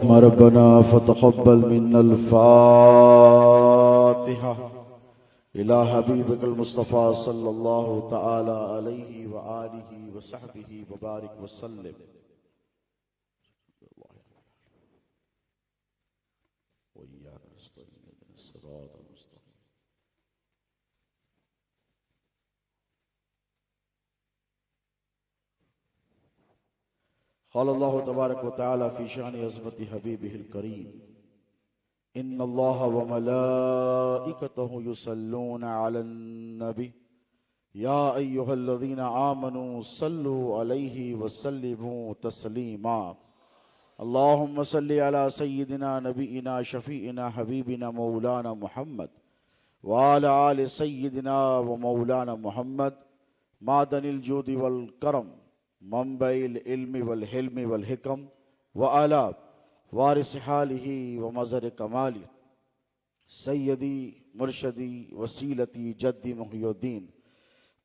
रब्बना फ़तक़ब्बल मिन्नल फ़ातिहा इला हबीबिकल मुस्तफ़ा सल्लल्लाहु तआला अलैहि व आलिहि व सहबिहि व बारिक व सल्लिम। क़ाल अल्लाहु तबारक व तआला फ़ी शानि अज़मति हबीबिहिल करीम इन्नल्लाह व मलाइकतहु युसल्लूना अलन नबी या अय्युहल्लज़ीना आमनू सल्लु अलैहि व सल्लिमू तस्लीमा। अल्लाहुम्मा सल्लि अला सय्यिदिना नबीना शफ़ीइना हबीबिना मौलाना मुहम्मद व अला आलि सय्यिदिना व मौलाना मुहम्मद मादनिल जूदि वल करम मंबइल इल्मि वल हिल्मि वल हिकम व अला वारिस हालिही व मज़र कमाली सय्यदी मुर्शदी वसीलती जद्दी मुहियुद्दीन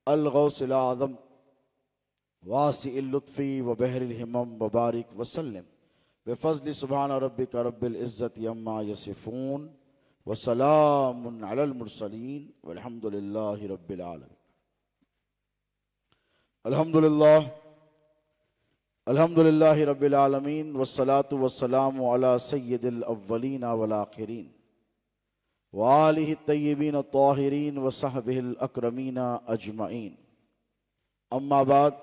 अल गौसिल आज़म वासिइल लुत्फ़ी व बहरिल हिमम व बारिक वसल्लम बिफ़ज़्लि सुब्हान रब्बिका रब्बिल इज़्ज़ति अम्मा यसिफ़ून व सलामुन अलल मुरसलीन वल्हम्दुलिल्लाहि रब्बिल आलमीन। अल्हम्दुलिल्लाहि रब्बिल आलमीन वस्सलातु वस्सलामु अला सय्यिदिल अव्वलीन वल आखिरीन व आलिहि तय्यबीन ताहिरीन व सहबिहिल अकरमीन अजमईन। अम्मा बाद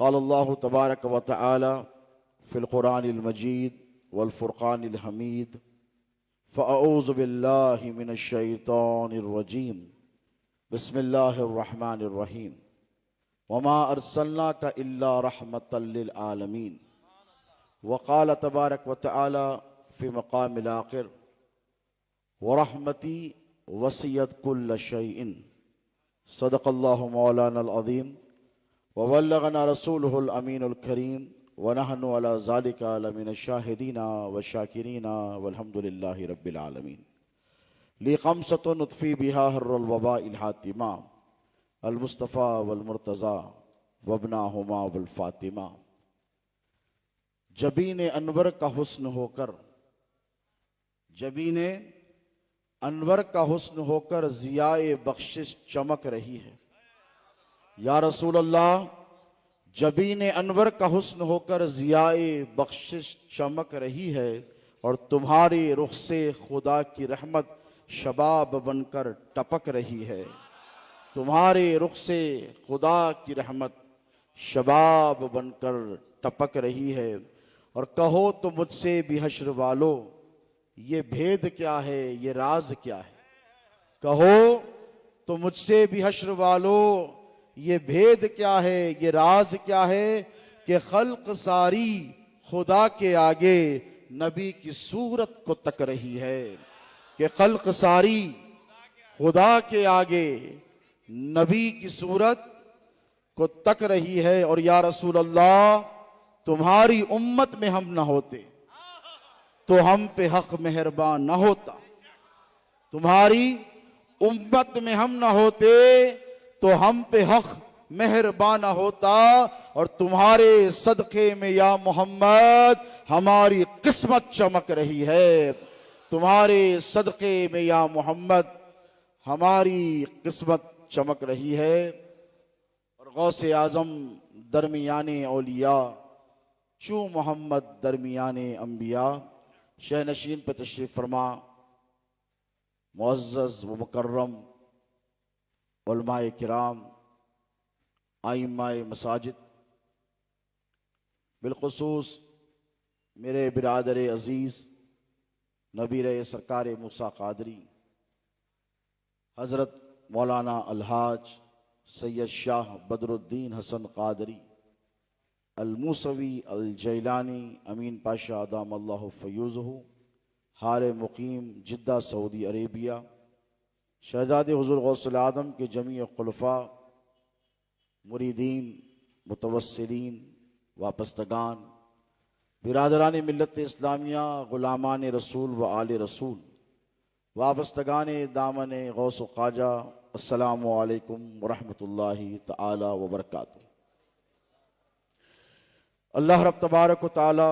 क़ाल अल्लाहु तबारक व तआला फ़िल क़ुरानिल मजीद वल फ़ुरक़ानिल हमीद फ़अऊज़ु बिल्लाहि मिनश शैतानिर रजीम बिस्मिल्लाहिर रहमानिर रहीम वमा अर्सलनाका इल्ला रहमतल लिल आलमीन। वक़ाल तबारक व तआला फ़ी मक़ामिल आख़िर व रहमती वसियत कुल्ल शैइन सदक़ल्लाहु मौलानल अज़ीम व बल्लगना रसूलुहुल अमीनुल करीम व नहनु अला ज़ालिका लमिनश शाहिदीना व शाकिरीना वल्हम्दुलिल्लाहि रब्बिल आलमीन। ली ख़म्सतुन नुत्फ़ी बिहा हर्रुल वबाइल हातिमा अल मुस्तफ़ा वल मुर्तज़ा वब्नाहुमा वल फ़ातिमा। जबीन अनवर का हुस्न होकर, जबीन अनवर का हुस्न होकर ज़ियाए बख्शिश चमक रही है। या रसूल अल्लाह, जबीन अनवर का हुस्न होकर ज़ियाए बख्शिश चमक रही है और तुम्हारे रुख से खुदा की रहमत शबाब बनकर टपक रही है। तुम्हारे रुख से खुदा की रहमत शबाब बनकर टपक रही है। और कहो तो मुझसे भी हश्र वालो, ये भेद क्या है, ये राज क्या है। कहो तो मुझसे भी हश्र वालो, ये भेद क्या है, ये राज क्या है कि खल्क सारी खुदा के आगे नबी की सूरत को तक रही है। कि खल्क सारी खुदा के आगे नबी की सूरत को तक रही है। और या रसूल अल्लाह, तुम्हारी उम्मत में हम न होते तो हम पे हक मेहरबान न होता। तुम्हारी उम्मत में हम न होते तो हम पे हक मेहरबान न होता। और तुम्हारे सदक़े में या मोहम्मद हमारी किस्मत चमक रही है। तुम्हारे सदक़े में या मोहम्मद हमारी किस्मत चमक रही है। और गौसे आज़म दरमियाने औलिया, चू मोहम्मद दरमियाने अंबिया, शहनशीन पे तशरीफ़ फरमा मुअज़्ज़ज़ व मुकर्रम उलमाए किराम, आइम्माए मसाजिद, बिलखुसूस मेरे बिरादर अज़ीज़ नबीर सरकार मूसा क़ादरी हज़रत मौलाना अलहाज सैयद शाह बदरुद्दीन हसन क़ादरी अल मूसवी अल जैलानी अमीन पाशा अदाम अल्लाहु फ़यूज़हु हार मुक़ीम जिद्दा सऊदी अरेबिया, शहज़ादे हुज़ूर गौसुल आदम के जमी खुलफ़ा, मुरीदीन, मुतवस्सिलीन, वापस्तगान, बिरादरान मिल्लत इस्लामिया, ग़ुलामान रसूल व आले रसूल, वाबस्तगान दामन गौस ख्वाजा, अस्सलामु अलैकुम व रहमतुल्लाहि तआला व बरकातुहू। अल्लाह रब तबारक व तआला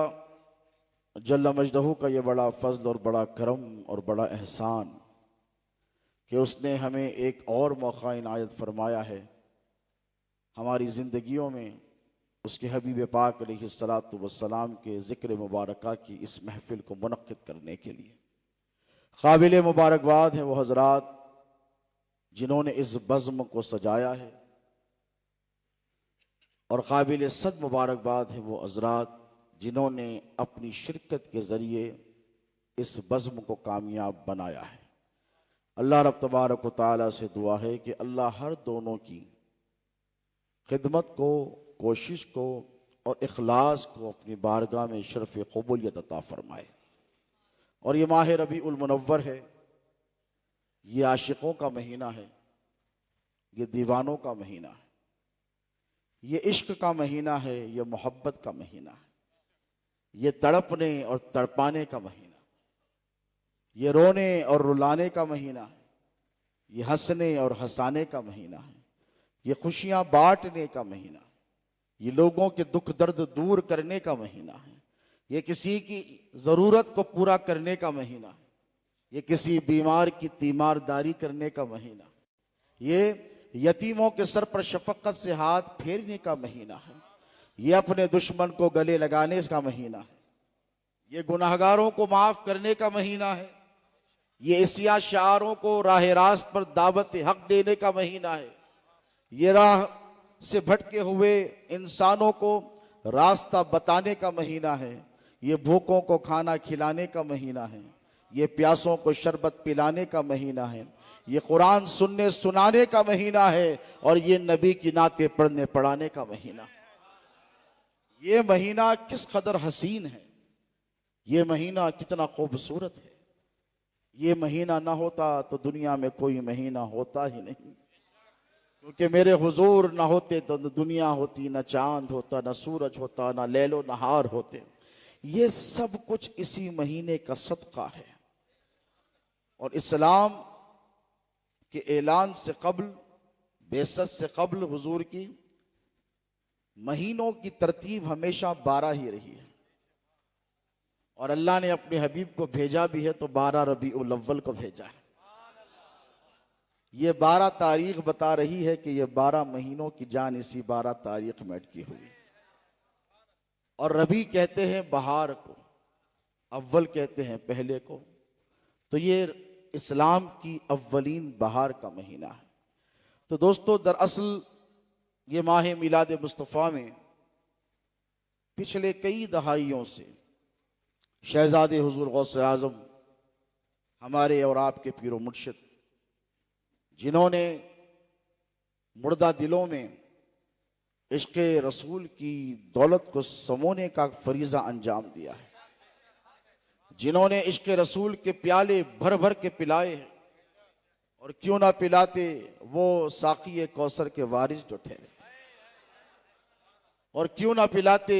जल्ल मजदहू का ये बड़ा फजल और बड़ा करम और बड़ा एहसान कि उसने हमें एक और मौका इनायत फरमाया है हमारी ज़िंदगियों में उसके हबीब पाक अलैहिस्सलातु वस्सलाम के ज़िक्र मुबारका की इस महफिल को मुनक्किद करने के लिए। काबिल मुबारकबाद हैं वो हजरात जिन्होंने इस बज़्म को सजाया है, और काबिल सद मुबारकबाद है वो हजरात जिन्होंने अपनी शिरकत के ज़रिए इस बज़्म को कामयाब बनाया है। अल्लाह रब तबारक व तआला से दुआ है कि अल्लाह हर दोनों की खिदमत को, कोशिश को और इखलास को अपनी बारगाह में शरफ़ क़बूलियत अता फरमाए। और ये माह रबीउल मुनव्वर है, ये आशिकों का महीना है, ये दीवानों का महीना है, ये इश्क का महीना है, ये मोहब्बत का महीना है, ये तड़पने और तड़पाने का महीना, ये रोने और रुलाने का महीना है, ये हंसने और हंसाने का महीना है, ये खुशियां बांटने का महीना, ये लोगों के दुख दर्द दूर करने का महीना है, ये किसी की ज़रूरत को पूरा करने का महीना है, ये किसी बीमार की तीमारदारी करने का महीना, ये यतीमों के सर पर शफकत से हाथ फेरने का महीना है, ये अपने दुश्मन को गले लगाने का महीना है, ये गुनाहगारों को माफ करने का महीना है, ये इसिया शारों को राह रास्त पर दावत हक देने का महीना है, ये राह से भटके हुए इंसानों को रास्ता बताने का महीना है, ये भूखों को खाना खिलाने का महीना है, ये प्यासों को शरबत पिलाने का महीना है, ये कुरान सुनने सुनाने का महीना है, और ये नबी की नाते पढ़ने पढ़ाने का महीना है। ये महीना किस कदर हसीन है, ये महीना कितना खूबसूरत है। ये महीना ना होता तो दुनिया में कोई महीना होता ही नहीं, क्योंकि मेरे हुजूर ना होते तो न दुनिया होती, न चांद होता, न सूरज होता, न लैलो नहार होते। ये सब कुछ इसी महीने का सदका है। और इस्लाम के ऐलान से कब्ल, बेसत से कब्ल हुजूर की महीनों की तरतीब हमेशा 12 ही रही है, और अल्लाह ने अपने हबीब को भेजा भी है तो 12 रबीउल अव्वल को भेजा है। ये 12 तारीख बता रही है कि ये 12 महीनों की जान इसी 12 तारीख में अटकी हुई। और रबी कहते हैं बहार को, अव्वल कहते हैं पहले को, तो ये इस्लाम की अव्वलीन बहार का महीना है। तो दोस्तों, दरअसल ये माह मिलाद मुस्तफ़ा में पिछले कई दहाइयों से शहजादे हुजूर गौसे आज़म हमारे और आपके पीरो मुर्शिद, जिन्होंने मुर्दा दिलों में इश्क़ रसूल की दौलत को समोने का फरीज़ा अंजाम दिया है, जिन्होंने इश्क़ रसूल के प्याले भर भर के पिलाए हैं, और क्यों ना पिलाते वो साक़ी कौसर के वारिस जो ठहरे, और क्यों ना पिलाते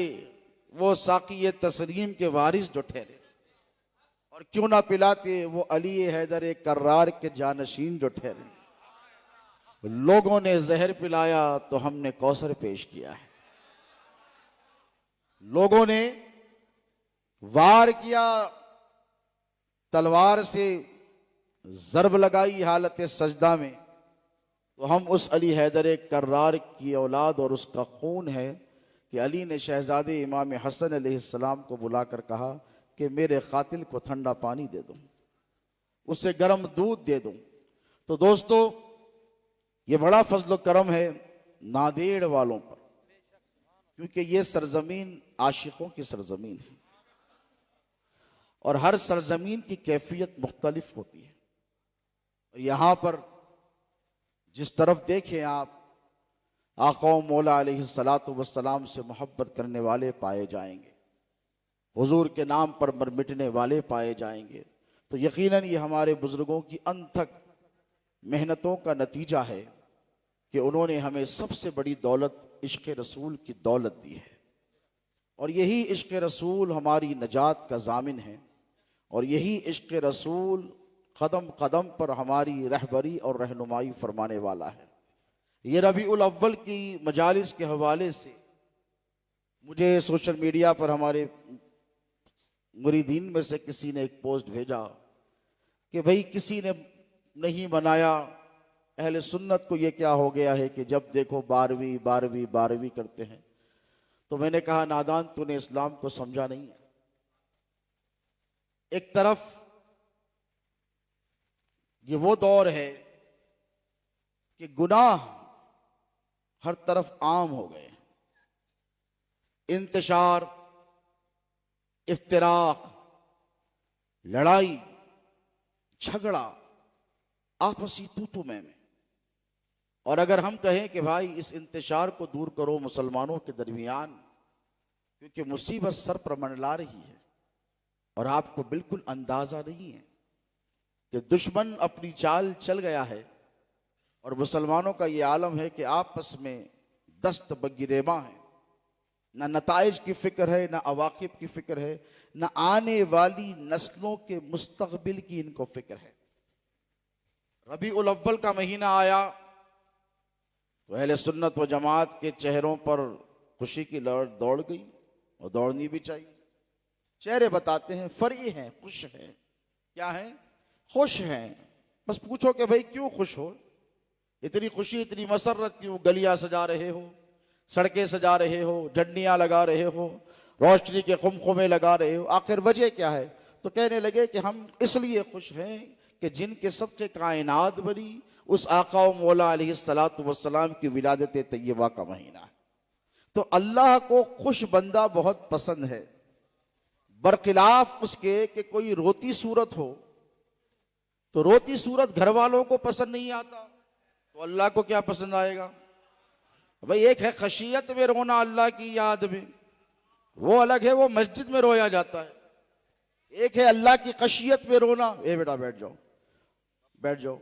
वो साक़ी तस्लीम के वारिस जो ठहरे, और क्यों ना पिलाते वो अली हैदर कर्रार के जानशीन जो ठहरे। लोगों ने जहर पिलाया तो हमने कौसर पेश किया है, लोगों ने वार किया, तलवार से जरब लगाई हालत सजदा में, तो हम उस अली हैदर कर्रार की औलाद और उसका खून है कि अली ने शहजादे इमाम हसन अलैहिस्सलाम को बुलाकर कहा कि मेरे कातिल को ठंडा पानी दे दूं, उसे गर्म दूध दे दूं। तो दोस्तों, ये बड़ा फजल करम है नादेड़ वालों पर, क्योंकि ये सरजमीन आशिकों की सरजमीन है, और हर सरजमीन की कैफियत मुख्तलिफ होती है। और यहाँ पर जिस तरफ देखें आप, आका मौला अलैहिस्सलातु वस्सलाम से मोहब्बत करने वाले पाए जाएंगे, हुजूर के नाम पर मर मिटने वाले पाए जाएंगे। तो यकीनन ये हमारे बुजुर्गों की अनथक मेहनतों का नतीजा है कि उन्होंने हमें सबसे बड़ी दौलत इश्क़ रसूल की दौलत दी है, और यही इश्क़ रसूल हमारी नजात का ज़ामिन है, और यही इश्क़ रसूल कदम कदम पर हमारी रहबरी और रहनुमाई फरमाने वाला है। ये रबीउल अव्वल की मजालिस के हवाले से मुझे सोशल मीडिया पर हमारे मुरीदीन में से किसी ने एक पोस्ट भेजा कि भाई किसी ने नहीं बनाया, अहले सुन्नत को ये क्या हो गया है कि जब देखो 12वीं 12वीं 12वीं करते हैं। तो मैंने कहा नादान, तूने इस्लाम को समझा नहीं है। एक तरफ ये वो दौर है कि गुनाह हर तरफ आम हो गए, इंतशार, इफ्तिराक, लड़ाई झगड़ा, आपसी तू मैं। और अगर हम कहें कि भाई इस इंतशार को दूर करो मुसलमानों के दरमियान, क्योंकि मुसीबत सर पर मंडला रही है और आपको बिल्कुल अंदाजा नहीं है कि दुश्मन अपनी चाल चल गया है और मुसलमानों का ये आलम है कि आपस में दस्त बगिरेबा है, ना नताइज की फिक्र है, ना अवाकिब की फिक्र है, ना आने वाली नस्लों के मुस्तकबिल की इनको फिक्र है। रबीउल अव्वल का महीना आया तो अहले सुन्नत व जमात के चेहरों पर खुशी की लहर दौड़ गई, और दौड़नी भी चाहिए। चेहरे बताते हैं फरी हैं, खुश हैं। क्या है? खुश हैं। बस पूछो कि भाई क्यों खुश हो, इतनी खुशी, इतनी मसरत क्यों? गलियां सजा रहे हो, सड़कें सजा रहे हो, झंडियां लगा रहे हो, रोशनी के खुमखुमे लगा रहे हो, आखिर वजह क्या है? तो कहने लगे कि हम इसलिए खुश हैं कि जिनके सदक़े कायनात बनी उस आका व मौला अलैहिस्सलातु वस्सलाम की विलादत तय्यबा का महीना है। तो अल्लाह को खुश बंदा बहुत पसंद है, बरखिलाफ उसके कि कोई रोती सूरत हो। तो रोती सूरत घर वालों को पसंद नहीं आता, तो अल्लाह को क्या पसंद आएगा? भाई एक है खशियत में रोना अल्लाह की याद में, वो अलग है, वो मस्जिद में रोया जाता है। एक है अल्लाह की खशियत में रोना, ए बेटा बैठ जाओ बैठ जाओ।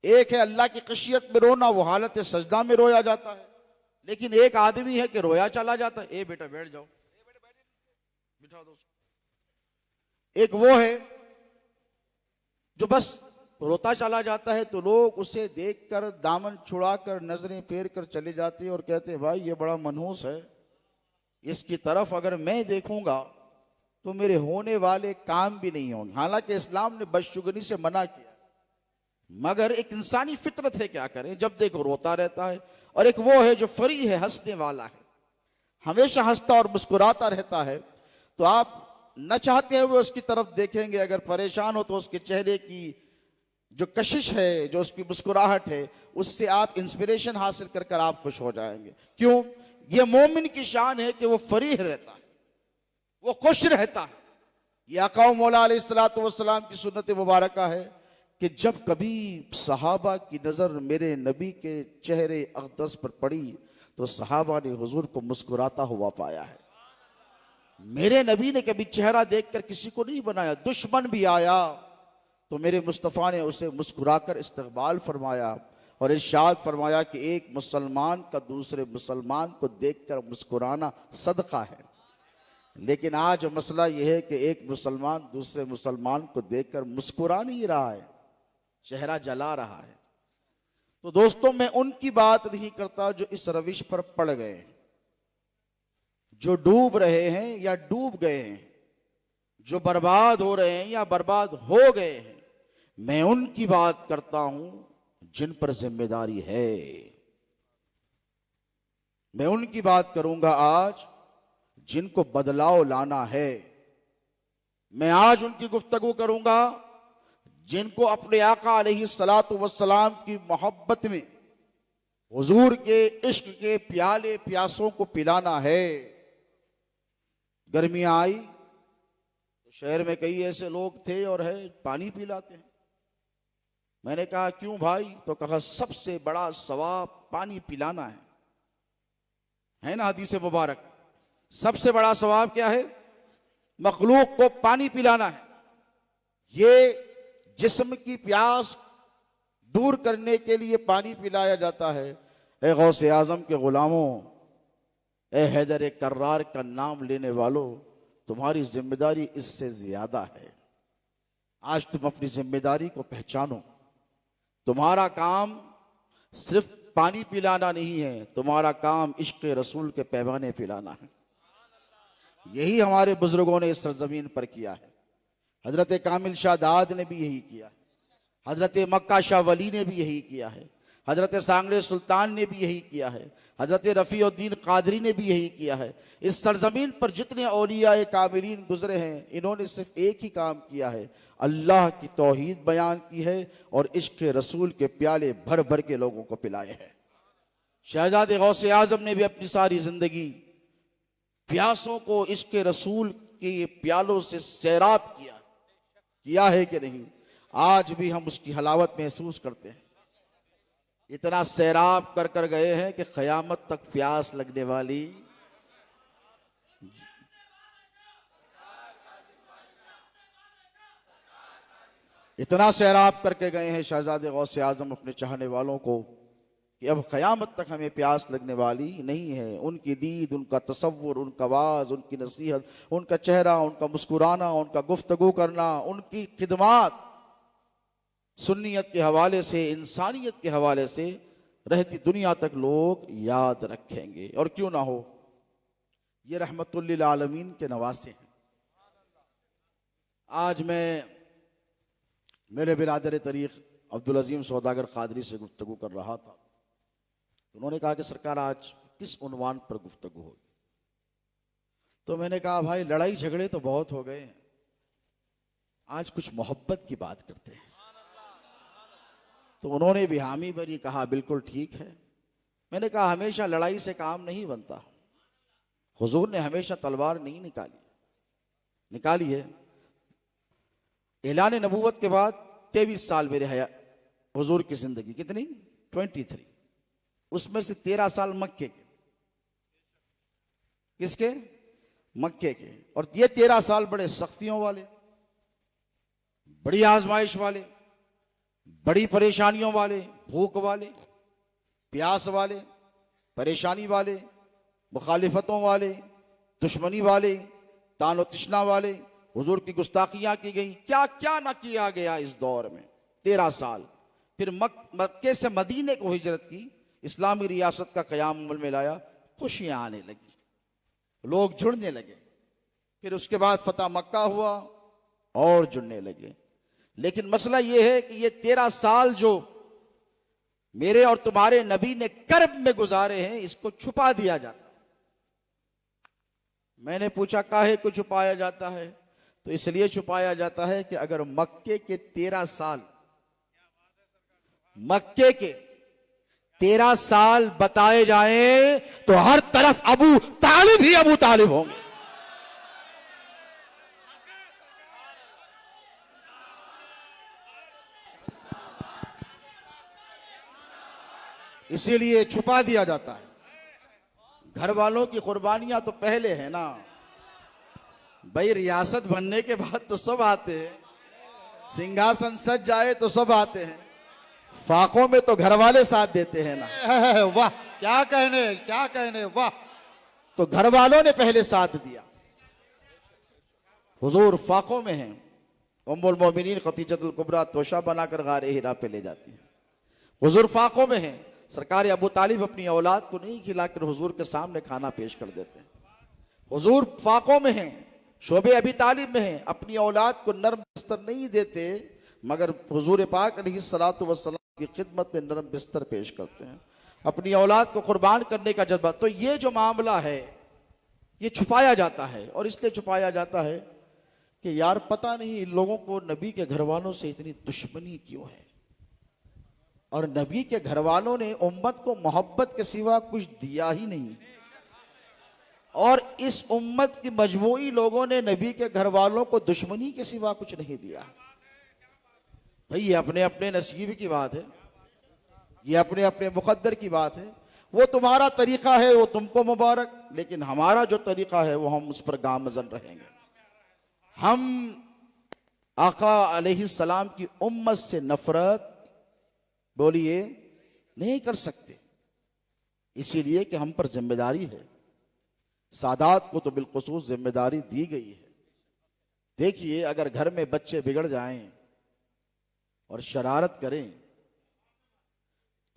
एक है अल्लाह की खशियत में रोना, वो हालत सजदा में रोया जाता है। लेकिन एक आदमी है कि रोया चला जाता है, ए बेटा बैठ जाओ, बिठा दो। एक वो है जो बस रोता चला जाता है, तो लोग उसे देखकर दामन छुड़ाकर नजरें फेर कर चले जाते हैं और कहते हैं भाई ये बड़ा मनहूस है, इसकी तरफ अगर मैं देखूंगा तो मेरे होने वाले काम भी नहीं होंगे। हालांकि इस्लाम ने बदशुगनी से मना किया, मगर एक इंसानी फितरत है, क्या करें, जब देखो रोता रहता है। और एक वो है जो फरी है, हंसने वाला है, हमेशा हंसता और मुस्कुराता रहता है। तो आप न चाहते हुए उसकी तरफ देखेंगे, अगर परेशान हो तो उसके चेहरे की जो कशिश है, जो उसकी मुस्कुराहट है, उससे आप इंस्पिरेशन हासिल कर कर आप खुश हो जाएंगे। क्यों? ये मोमिन की शान है कि वो फरीह रहता है, वो खुश रहता है। ये आका मौला अलैहिस्सलातु वस्सलाम की सुन्नत मुबारक है कि जब कभी सहाबा की नजर मेरे नबी के चेहरे अक़दस पर पड़ी तो सहाबा ने हुजूर को मुस्कुराता हुआ पाया है। मेरे नबी ने कभी चेहरा देखकर किसी को नहीं बनाया, दुश्मन भी आया तो मेरे मुस्तफ़ा ने उसे मुस्कुराकर इस्तकबाल फरमाया और इरशाद फरमाया कि एक मुसलमान का दूसरे मुसलमान को देखकर मुस्कुराना सदका है। लेकिन आज मसला यह है कि एक मुसलमान दूसरे मुसलमान को देखकर मुस्कुरा नहीं रहा है, चेहरा जला रहा है। तो दोस्तों, मैं उनकी बात नहीं करता जो इस रविश पर पड़ गए, जो डूब रहे हैं या डूब गए हैं, जो बर्बाद हो रहे हैं या बर्बाद हो गए हैं। मैं उनकी बात करता हूं जिन पर जिम्मेदारी है। मैं उनकी बात करूंगा आज जिनको बदलाव लाना है। मैं आज उनकी गुफ्तगू करूंगा जिनको अपने आका अलैहिस्सलातु वस्सलाम की मोहब्बत में हुजूर के इश्क के प्याले प्यासों को पिलाना है। गर्मियां आई तो शहर में कई ऐसे लोग थे और है पानी पिलाते हैं। मैंने कहा क्यों भाई? तो कहा सबसे बड़ा सवाब पानी पिलाना है ना हदीस मुबारक। सबसे बड़ा सवाब क्या है? मखलूक को पानी पिलाना है। ये जिस्म की प्यास दूर करने के लिए पानी पिलाया जाता है। ए गौसे आजम के गुलामों, ए हैदर कर्रार का नाम लेने वालों, तुम्हारी जिम्मेदारी इससे ज्यादा है। आज तुम अपनी जिम्मेदारी को पहचानो। तुम्हारा काम सिर्फ पानी पिलाना नहीं है, तुम्हारा काम इश्क रसूल के पैमाने पिलाना है। यही हमारे बुजुर्गों ने इस सरजमीन पर किया है। हजरत कामिल शाह दाद ने भी यही किया है, हजरत मक्का शाह वली ने भी यही किया है, हजरत सांगरे सुल्तान ने भी यही किया है, हजरत रफ़ीउद्दीन कादरी ने भी यही किया है। इस सरजमीन पर जितने औलिया कामिलीन गुजरे हैं, इन्होंने सिर्फ एक ही काम किया है, अल्लाह की तौहीद बयान की है और इश्क रसूल के प्याले भर भर के लोगों को पिलाए हैं। शहजादे गौसे आजम ने भी अपनी सारी जिंदगी प्यासों को इश्क रसूल के प्यालों से सैराब किया है कि नहीं? आज भी हम उसकी हलावत महसूस करते हैं। इतना सैराब कर कर गए हैं कि क़यामत तक प्यास लगने वाली इतना सैराब करके गए हैं शहजादे गौसे आजम अपने चाहने वालों को कि अब क़यामत तक हमें प्यास लगने वाली नहीं है। उनकी दीद, उनका तसव्वुर, उनका आवाज़, उनकी नसीहत, उनका चेहरा, उनका मुस्कुराना, उनका गुफ्तगू करना, उनकी खिदमात सुन्नियत के हवाले से, इंसानियत के हवाले से रहती दुनिया तक लोग याद रखेंगे। और क्यों ना हो, ये रहमतुल लिल आलमीन के नवासे हैं। आज मैं मेरे बिरादर तरीक़ अब्दुल अजीम सौदागर कादरी से गुफ्तगू कर रहा था। उन्होंने कहा कि सरकार आज किस उन्वान पर गुफ्तगू होगी? तो मैंने कहा भाई लड़ाई झगड़े तो बहुत हो गए हैं, आज कुछ मोहब्बत की बात करते हैं। तो उन्होंने भी हामी भरी कहा बिल्कुल ठीक है। मैंने कहा हमेशा लड़ाई से काम नहीं बनता, हुजूर ने हमेशा तलवार नहीं निकाली है। ऐलान नबूवत के बाद 23 साल मेरे हया हुजूर की जिंदगी, कितनी? 23। उसमें से 13 साल मक्के के। किसके? मक्के के। और ये 13 साल बड़े सख्तियों वाले, बड़ी आजमाइश वाले, बड़ी परेशानियों वाले, भूख वाले, प्यास वाले, परेशानी वाले, मुखालिफतों वाले, दुश्मनी वाले, तानो तिश्ना वाले, हुजूर की गुस्ताखियां की गई, क्या क्या ना किया गया इस दौर में। 13 साल। फिर मक्के से मदीने को हिजरत की, इस्लामी रियासत का क़याम अमल में लाया, खुशियां आने लगी, लोग जुड़ने लगे। फिर उसके बाद फतह मक्का हुआ और जुड़ने लगे। लेकिन मसला यह है कि ये 13 साल जो मेरे और तुम्हारे नबी ने कर्ब में गुजारे हैं, इसको छुपा दिया जाता। मैंने पूछा काहे को छुपाया जाता है? तो इसलिए छुपाया जाता है कि अगर मक्के के 13 साल, मक्के के 13 साल बताए जाएं तो हर तरफ अबू तालिब ही अबू तालिब होंगे। इसीलिए छुपा दिया जाता है। घर वालों की कुर्बानियां तो पहले है ना भाई, रियासत बनने के बाद तो सब आते हैं, सिंहासन सज जाए तो सब आते हैं, फाकों में तो घर वाले साथ देते हैं ना। वाह क्या कहने वाह। तो घर वालों ने पहले साथ दिया। हुजूर फाकों में हैं, उम्मुल मोमिनीन खदीजतुल कुबरा तोशा बनाकर गारे हिरा पे ले जाती है। हुजूर फाकों में हैं, सरकार अबू तालिब अपनी औलाद को नहीं खिलाकर हुजूर के सामने खाना पेश कर देते हैं। हुजूर फाकों में हैं, शोबे अबी तालिब में हैं, अपनी औलाद को नरम बिस्तर नहीं देते, मगर हुजूर पाक अलैहिस्सलातु वस्सलाम की खिदमत में नरम बिस्तर पेश करते हैं, अपनी औलाद को कुर्बान करने का जज्बा। तो ये जो मामला है ये छुपाया जाता है, और इसलिए छुपाया जाता है कि यार पता नहीं इन लोगों को नबी के घर वालों से इतनी दुश्मनी क्यों है। और नबी के घर वालों ने उम्मत को मोहब्बत के सिवा कुछ दिया ही नहीं, और इस उम्मत की मजमूई लोगों ने नबी के घर वालों को दुश्मनी के सिवा कुछ नहीं दिया। भाई ये अपने अपने नसीब की बात है, ये अपने अपने मुकद्दर की बात है। वो तुम्हारा तरीका है वो तुमको मुबारक, लेकिन हमारा जो तरीका है वो हम उस पर गामजन रहेंगे। हम आका अलैहिस्सलाम की उम्मत से नफरत बोलिए नहीं कर सकते, इसीलिए कि हम पर जिम्मेदारी है। सादात को तो बिलखुसूस जिम्मेदारी दी गई है। देखिए अगर घर में बच्चे बिगड़ जाएं और शरारत करें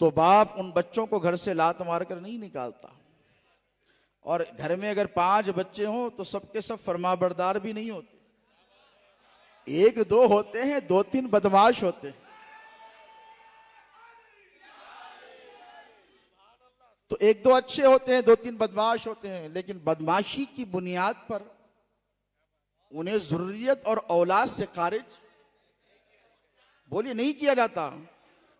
तो बाप उन बच्चों को घर से लात मारकर नहीं निकालता, और घर में अगर 5 बच्चे हों तो सबके सब फरमाबरदार भी नहीं होते, 1-2 होते हैं, 2-3 बदमाश होते हैं। तो 1-2 अच्छे होते हैं, 2-3 बदमाश होते हैं, लेकिन बदमाशी की बुनियाद पर उन्हें जुर्रियत और औलाद से खारिज बोलिए नहीं किया जाता।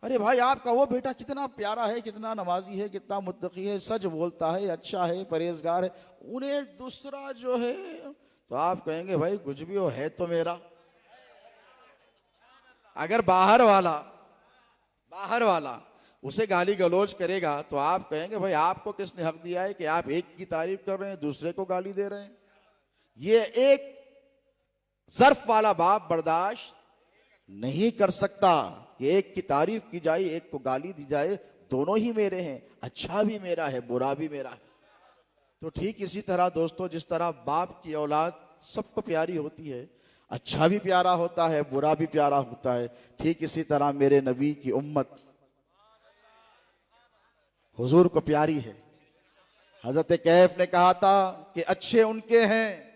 अरे भाई आपका वो बेटा कितना प्यारा है, कितना नमाजी है, कितना मुत्तकी है, सच बोलता है, अच्छा है, परहेजगार है, उन्हें दूसरा जो है तो आप कहेंगे भाई कुछ भी हो है तो मेरा। अगर बाहर वाला उसे गाली गलौज करेगा तो आप कहेंगे भाई आपको किसने हक दिया है कि आप एक की तारीफ कर रहे हैं दूसरे को गाली दे रहे हैं। ये एक ज़र्फ वाला बाप बर्दाश्त नहीं कर सकता कि एक की तारीफ की जाए, एक को गाली दी जाए, दोनों ही मेरे हैं, अच्छा भी मेरा है, बुरा भी मेरा है। तो ठीक इसी तरह दोस्तों, जिस तरह बाप की औलाद सबको प्यारी होती है, अच्छा भी प्यारा होता है, बुरा भी प्यारा होता है, ठीक इसी तरह मेरे नबी की उम्मत हुजूर को प्यारी है। हजरत कैफ ने कहा था कि अच्छे उनके हैं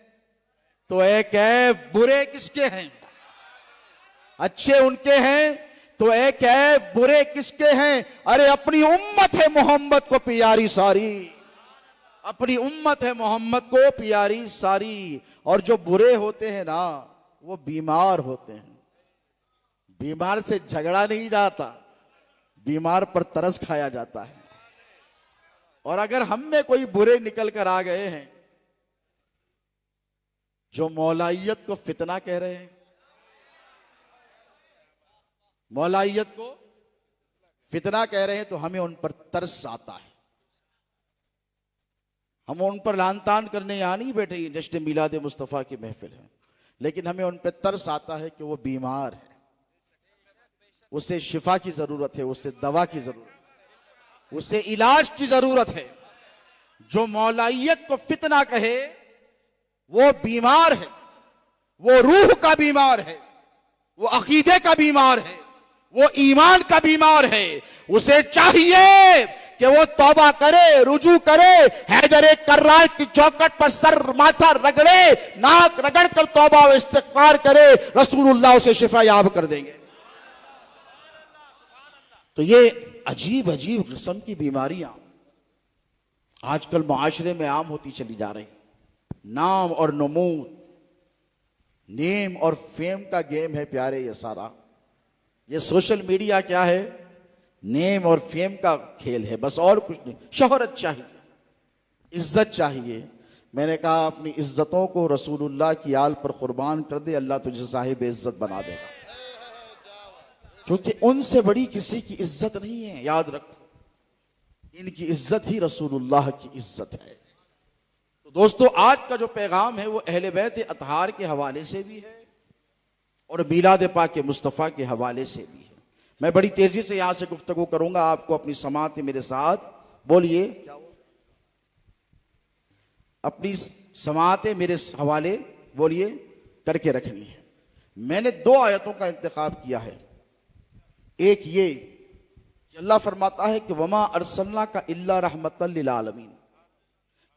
तो ए कैफ बुरे किसके हैं, अच्छे उनके हैं तो ए कैफ बुरे किसके हैं। अरे अपनी उम्मत है मोहम्मद को प्यारी सारी, अपनी उम्मत है मोहम्मद को प्यारी सारी। और जो बुरे होते हैं ना वो बीमार होते हैं, बीमार से झगड़ा नहीं जाता, बीमार पर तरस खाया जाता है। और अगर हम में कोई बुरे निकल कर आ गए हैं जो मौलाइयत को फितना कह रहे हैं, मौलाइयत को फितना कह रहे हैं, तो हमें उन पर तरस आता है। हम उन पर लान तान करने यहां नहीं बैठे, ये जश्न मिलाद मुस्तफ़ा की महफिल है, लेकिन हमें उन पर तरस आता है कि वो बीमार है, उसे शिफा की जरूरत है, उसे दवा की जरूरत है, उसे इलाज की जरूरत है। जो मौलाइयत को फितना कहे वो बीमार है, वो रूह का बीमार है, वो अकीदे का बीमार है, वो ईमान का बीमार है। उसे चाहिए कि वो तौबा करे, रुजू करे, हैदर कर्रार की चौखट पर सर माथा रगड़े, नाक रगड़ कर तौबा व इस्तिग़फ़ार करे, रसूलुल्लाह उसे शिफा याब कर देंगे। तो ये अजीब अजीब किस्म की बीमारियां आजकल मुआशरे में आम होती चली जा रही। नाम और नमूद, नेम और फेम का गेम है प्यारे ये सारा। ये सोशल मीडिया क्या है, नेम और फेम का खेल है, बस और कुछ नहीं। शोहरत चाहिए, इज्जत चाहिए। मैंने कहा अपनी इज्जतों को रसूलुल्लाह की आल पर कुर्बान कर दे, अल्लाह तुझे साहिब इज्जत बना देगा, क्योंकि उनसे बड़ी किसी की इज्जत नहीं है। याद रख, इनकी इज्जत ही रसूलुल्लाह की इज्जत है। तो दोस्तों आज का जो पैगाम है वो अहले बैत अतहार के हवाले से भी है और मीलाद पाक मुस्तफ़ा के हवाले से भी है। मैं बड़ी तेजी से यहां से गुफ्तगू करूंगा, आपको अपनी समात मेरे साथ बोलिए, अपनी समात मेरे हवाले बोलिए करके रखनी है। मैंने 2 आयतों का इंतखाब किया है। एक ये कि अल्लाह फरमाता है कि वमा अरसलना का इल्ला रहमतल लिल आलमीन,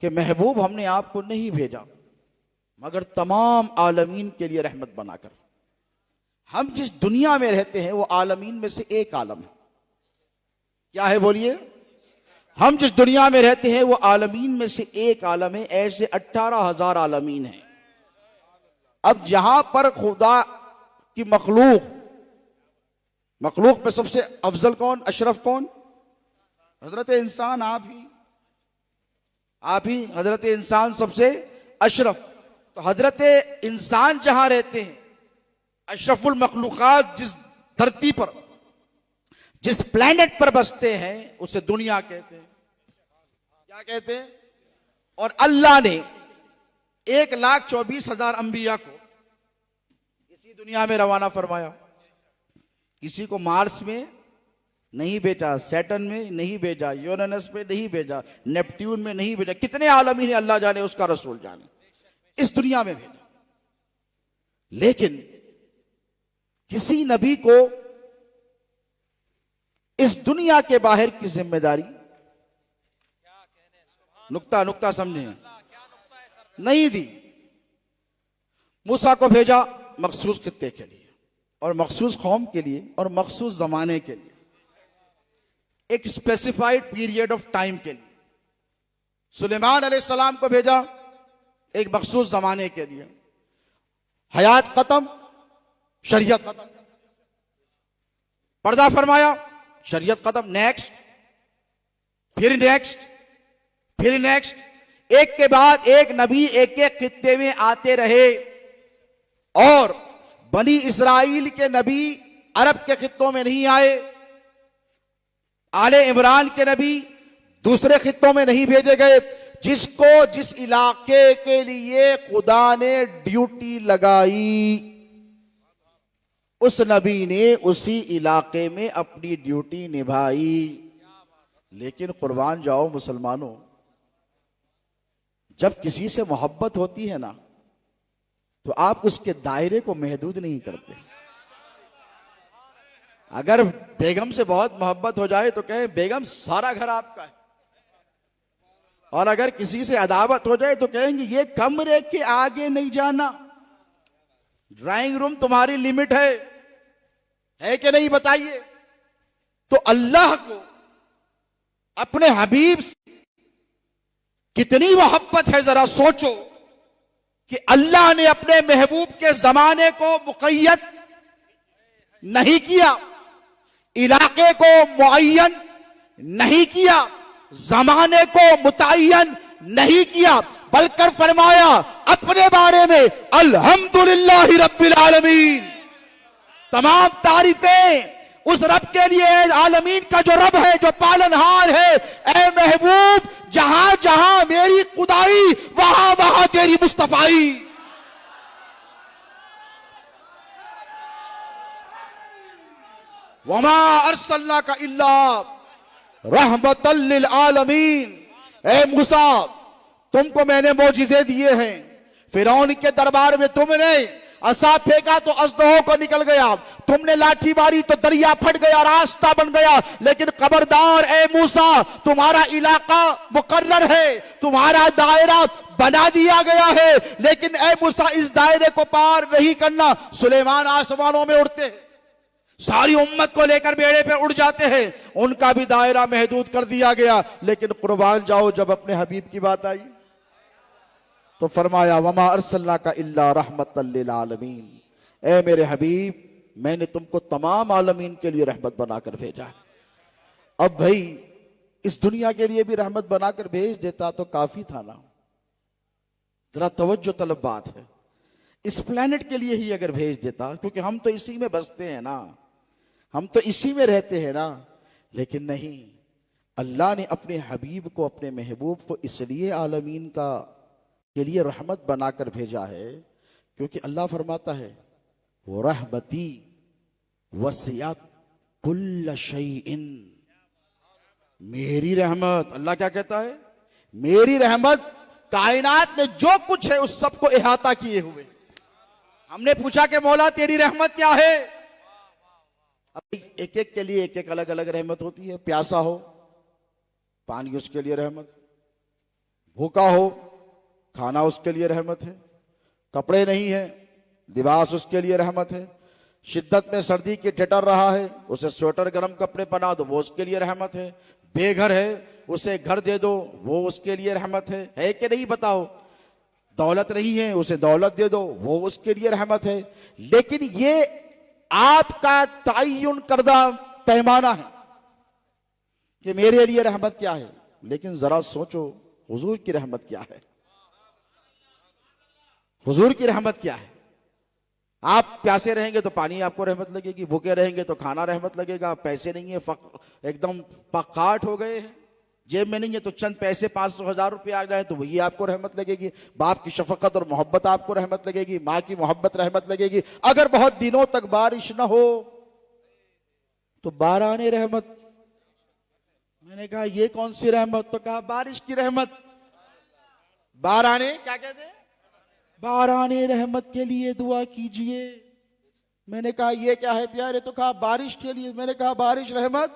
कि महबूब हमने आपको नहीं भेजा मगर तमाम आलमीन के लिए रहमत बनाकर। हम जिस दुनिया में रहते हैं वो आलमीन में से एक आलम है। क्या है बोलिए? हम जिस दुनिया में रहते हैं वो आलमीन में से एक आलम है। ऐसे 18,000 आलमीन हैं। अब जहां पर खुदा की मखलूक में सबसे अफजल कौन, अशरफ कौन? हजरत इंसान, आप ही हजरत इंसान सबसे अशरफ। तो हजरत इंसान जहां रहते हैं, अशरफुल मखलूकात जिस धरती पर, जिस प्लेनेट पर बसते हैं उसे दुनिया कहते हैं। क्या कहते हैं? और अल्लाह ने 1,24,000 अंबिया को इसी दुनिया में रवाना फरमाया। किसी को मार्स में नहीं भेजा, सैटर्न में नहीं भेजा, यूरेनस में नहीं भेजा, नेपट्यून में नहीं भेजा। कितने आलमीन अल्लाह जाने, उसका रसूल जाने, इस दुनिया में भेजा। लेकिन किसी नबी को इस दुनिया के बाहर की जिम्मेदारी नुक्ता नुक्ता समझे, नहीं दी। मूसा को भेजा मखसूस खित्ते के लिए और मखसूस कौम के लिए और मखसूस जमाने के लिए, एक स्पेसिफाइड पीरियड ऑफ टाइम के लिए। सुलेमान अलैहिस्सलाम को भेजा एक मखसूस जमाने के लिए। हयात खत्म, शरीयत खत्म, पर्दा फरमाया, शरीयत खत्म, नेक्स्ट, फिर नेक्स्ट, फिर नेक्स्ट, एक के बाद एक नबी एक एक खित्ते में आते रहे। और बनी इस्राइल के नबी अरब के खित्तों में नहीं आए, आले इमरान के नबी दूसरे खित्तों में नहीं भेजे गए। जिसको जिस इलाके के लिए खुदा ने ड्यूटी लगाई, उस नबी ने उसी इलाके में अपनी ड्यूटी निभाई। लेकिन कुर्बान जाओ मुसलमानों, जब किसी से मोहब्बत होती है ना, तो आप उसके दायरे को महदूद नहीं करते। अगर बेगम से बहुत मोहब्बत हो जाए तो कहें बेगम सारा घर आपका है, और अगर किसी से अदावत हो जाए तो कहेंगे ये कमरे के आगे नहीं जाना, ड्राइंग रूम तुम्हारी लिमिट है कि नहीं बताइए। तो अल्लाह को अपने हबीब से कितनी मोहब्बत है, जरा सोचो कि अल्लाह ने अपने महबूब के जमाने को मुक़य्यद नहीं किया, इलाके को मुअय्यन नहीं किया, जमाने को मुतय्यन नहीं किया, बल्कि फरमाया अपने बारे में अल्हम्दुलिल्लाहि रब्बिल आलमीन। तमाम तारीफें उस रब के लिए, आलमीन का जो रब है, जो पालनहार है। ऐ महबूब, जहां जहां मेरी खुदाई, वहां वहां तेरी मुस्तफाई। वमा अरसलनाका इल्ला रहमतल लिल आलमीन। ऐ मूसा, तुमको मैंने मोजिज़े दिए हैं। फिरौन के दरबार में तुमने असा फेंका तो अजदहों को निकल गया, तुमने लाठी मारी तो दरिया फट गया, रास्ता बन गया। लेकिन खबरदार ऐ मूसा, तुम्हारा इलाका मुकर्रर है, तुम्हारा दायरा बना दिया गया है, लेकिन ऐ मूसा इस दायरे को पार नहीं करना। सुलेमान आसमानों में उड़ते हैं, सारी उम्मत को लेकर बेड़े पे उड़ जाते हैं, उनका भी दायरा महदूद कर दिया गया। लेकिन कुर्बान जाओ, जब अपने हबीब की बात आई तो फरमाया वमा अरसलनाका इल्ला रहमतल लिल आलमीन। ऐ मेरे हबीब, मैंने तुमको तमाम आलमीन के लिए रहमत बनाकर भेजा। अब भाई इस दुनिया के लिए भी रहमत बनाकर भेज देता तो काफी था ना। जरा तवज्जो तलब बात है, इस प्लेनेट के लिए ही अगर भेज देता, क्योंकि हम तो इसी में बसते हैं ना, हम तो इसी में रहते हैं ना। लेकिन नहीं, अल्लाह ने अपने हबीब को, अपने महबूब को इसलिए आलमीन का के लिए रहमत बनाकर भेजा है, क्योंकि अल्लाह फरमाता है वो रहमती वसियत कुल्ल शैइन। मेरी रहमत, अल्लाह क्या कहता है, मेरी रहमत कायनात में जो कुछ है उस सबको इहाता किए हुए। हमने पूछा कि मौला तेरी रहमत क्या है? अब एक एक के लिए एक एक अलग अलग रहमत होती है। प्यासा हो पानी उसके लिए रहमत, भूखा हो खाना उसके लिए रहमत है, कपड़े नहीं है लिबास उसके लिए रहमत है, शिद्दत में सर्दी की ठिठुर रहा है उसे स्वेटर गर्म कपड़े पहना दो वो उसके लिए रहमत है, बेघर है उसे घर दे दो वो उसके लिए रहमत है कि नहीं बताओ? दौलत नहीं है उसे दौलत दे दो वो उसके लिए रहमत है। लेकिन ये आपका तयन करदा पैमाना है कि मेरे लिए रहमत क्या है। लेकिन जरा सोचो हुजूर की रहमत क्या है, हुजूर की रहमत क्या है? आप प्यासे रहेंगे तो पानी आपको रहमत लगेगी, भूखे रहेंगे तो खाना रहमत लगेगा, पैसे नहीं है एकदम पकाट हो गए हैं, जेब में नहीं है तो चंद पैसे 500,000 रुपये आ जाए तो वही आपको रहमत लगेगी, बाप की शफकत और मोहब्बत आपको रहमत लगेगी, माँ की मोहब्बत रहमत लगेगी। अगर बहुत दिनों तक बारिश ना हो तो बाराने रहमत। मैंने कहा ये कौन सी रहमत? तो कहा बारिश की रहमत। बाराने क्या कहते हैं? बाराने रहमत के लिए दुआ कीजिए। मैंने कहा ये क्या है प्यारे? तो कहा बारिश के लिए। मैंने कहा बारिश रहमत?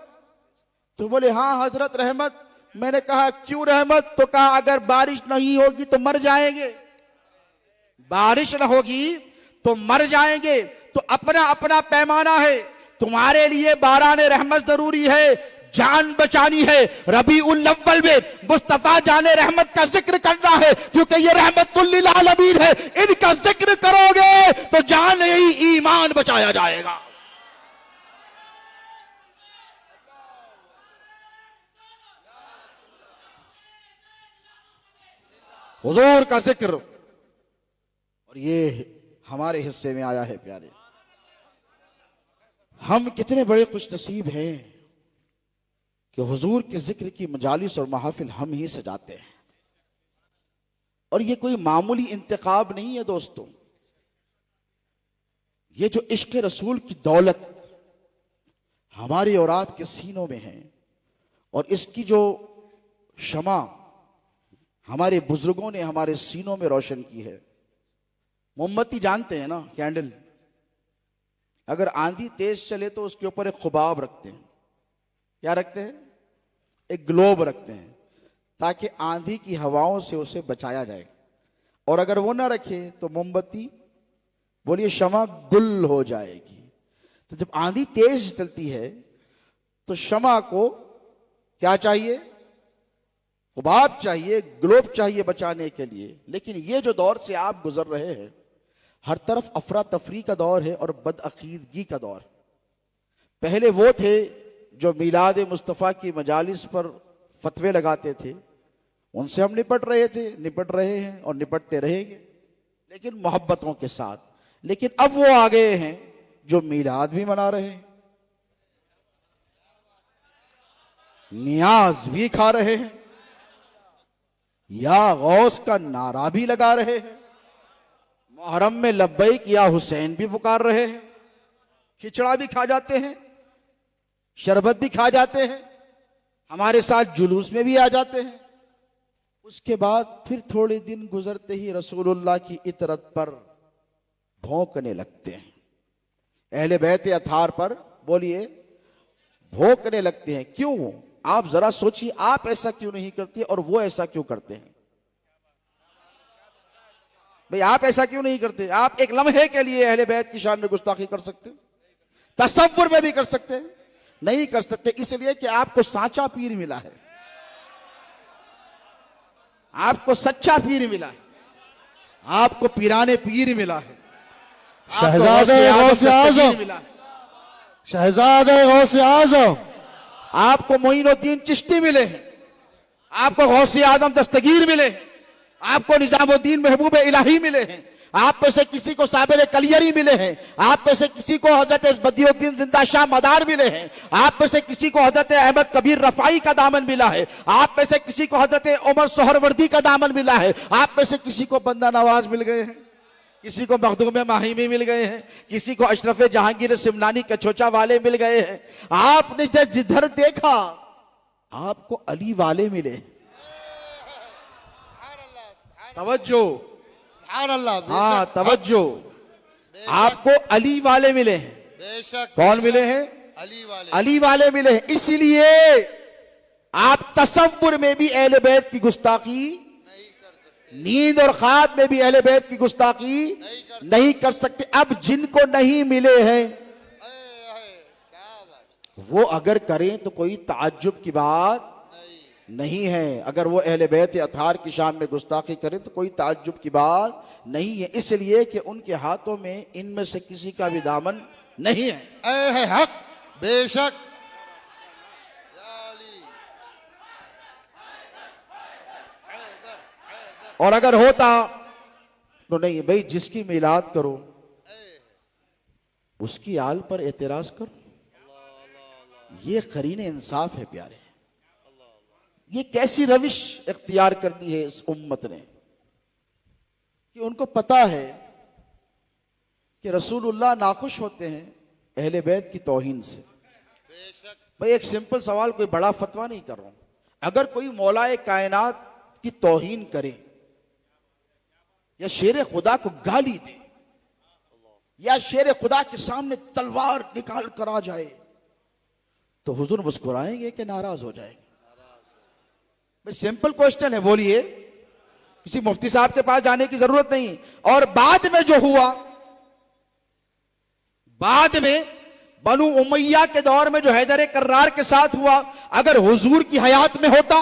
तो बोले हाँ हजरत रहमत। मैंने कहा क्यों रहमत? तो कहा अगर बारिश नहीं होगी तो मर जाएंगे, बारिश न होगी तो मर जाएंगे। तो अपना अपना पैमाना है। तुम्हारे लिए बाराने रहमत जरूरी है, जान बचानी है। रबीउल अव्वल में मुस्तफा जाने रहमत का जिक्र करना है, क्योंकि ये रहमतुल लिल आलमीन है। इनका जिक्र करोगे तो जान ही ईमान बचाया जाएगा। हुजूर का जिक्र, और ये हमारे हिस्से में आया है प्यारे। हम कितने बड़े खुशनसीब हैं कि हुजूर के जिक्र की मजालिस और महफिल हम ही सजाते हैं। और ये कोई मामूली इंतखाब नहीं है दोस्तों। ये जो इश्क रसूल की दौलत हमारे और आपके सीनों में है, और इसकी जो शमा हमारे बुजुर्गों ने हमारे सीनों में रोशन की है। मोमबत्ती जानते हैं ना, कैंडल। अगर आंधी तेज चले तो उसके ऊपर एक खुबाब रखते हैं। क्या रखते हैं? एक ग्लोब रखते हैं, ताकि आंधी की हवाओं से उसे बचाया जाए। और अगर वो ना रखे तो मोमबत्ती, बोलिए, शमा गुल हो जाएगी। तो जब आंधी तेज चलती है तो शमा को क्या चाहिए? खुबाब चाहिए, ग्लोब चाहिए बचाने के लिए। लेकिन ये जो दौर से आप गुजर रहे हैं, हर तरफ अफरा तफरी का दौर है और बदअकीदगी का दौर। पहले वो थे जो मिलाद मुस्तफ़ा की मजालिस पर फतवे लगाते थे, उनसे हम निपट रहे थे, निपट रहे हैं और निपटते रहेंगे, लेकिन मोहब्बतों के साथ। लेकिन अब वो आ गए हैं जो मिलाद भी मना रहे हैं, नियाज भी खा रहे हैं, या गौस का नारा भी लगा रहे हैं, मुहर्रम में लब्बैक या हुसैन भी पुकार रहे हैं, खिचड़ा भी खा जाते हैं, शरबत भी खा जाते हैं, हमारे साथ जुलूस में भी आ जाते हैं। उसके बाद फिर थोड़े दिन गुजरते ही रसूलुल्लाह की इतरत पर भौंकने लगते हैं। अहले बैत अथार पर, बोलिए, भौंकने लगते हैं। क्यों? आप जरा सोचिए, आप ऐसा क्यों नहीं करते और वो ऐसा क्यों करते हैं? भाई आप ऐसा क्यों नहीं करते? आप एक लम्हे के लिए अहले बैत की शान में गुस्ताखी कर सकते हैं, तसव्वुर में भी कर सकते हैं, नहीं कर सकते इसलिए कि आपको साचा पीर मिला है, आपको सच्चा पीर मिला है, आपको पीराने पीर मिला है, शहजादे गौसे आजम मिला है, शहजादे गौसे आजम, आपको मोइनुद्दीन चिश्ती मिले हैं, आपको गौसे आजम दस्तगीर मिले हैं, आपको निजामुद्दीन महबूब इलाही मिले हैं, आप में से किसी को साबिर कलियरी मिले हैं, आप में से किसी को हजरत बदियुद्दीन जिंदा शाह मदार मिले हैं, आप में से किसी को हजरत अहमद कबीर रफाई का दामन मिला है, आप में से किसी को हजरत उमर सोहरवर्दी का दामन मिला है, आप में से किसी को बंदा नवाज मिल गए हैं, किसी को मखदूम माहिमी मिल गए हैं, किसी को अशरफ जहांगीर सिमनानी कछोचा वाले मिल गए हैं। आपने जिधर देखा आपको अली वाले मिले। तवज्जो, सुभान अल्लाह। हाँ तवज्जो, आपको अली वाले मिले हैं। बेशक। कौन मिले हैं? अली वाले। अली वाले मिले हैं। इसलिए आप तसव्वुर में भी अहले बैत की गुस्ताखी, नींद और ख्वाब में भी अहले बैत की गुस्ताखी नहीं कर सकते। अब जिनको नहीं मिले हैं वो अगर करें तो कोई ताज्जुब की बात नहीं है। अगर वो अहले बैत अथार की शान में गुस्ताखी करें तो कोई ताज्जुब की बात नहीं है, इसलिए कि उनके हाथों में इनमें से किसी का भी दामन नहीं है। ऐ है हक। बेशक। और अगर होता तो नहीं भाई, जिसकी मिलाद करो उसकी आल पर एतराज करो, ये करीने इंसाफ है प्यारे। ये कैसी रविश इख्तियार करनी है इस उम्मत ने कि उनको पता है कि रसूलुल्लाह नाखुश होते हैं अहले बैत की तौहीन से। भाई एक सिंपल सवाल, कोई बड़ा फतवा नहीं कर रहा हूं। अगर कोई मौलाए कायनात की तौहीन करे या शेर खुदा को गाली दे या शेर खुदा के सामने तलवार निकाल कर आ जाए तो हुजूर मुस्कुराएंगे कि नाराज हो जाएंगे? भाई सिंपल क्वेश्चन है, बोलिए, किसी मुफ्ती साहब के पास जाने की जरूरत नहीं। और बाद में जो हुआ, बाद में बनु उमैया के दौर में जो हैदर कर्रार के साथ हुआ, अगर हुजूर की हयात में होता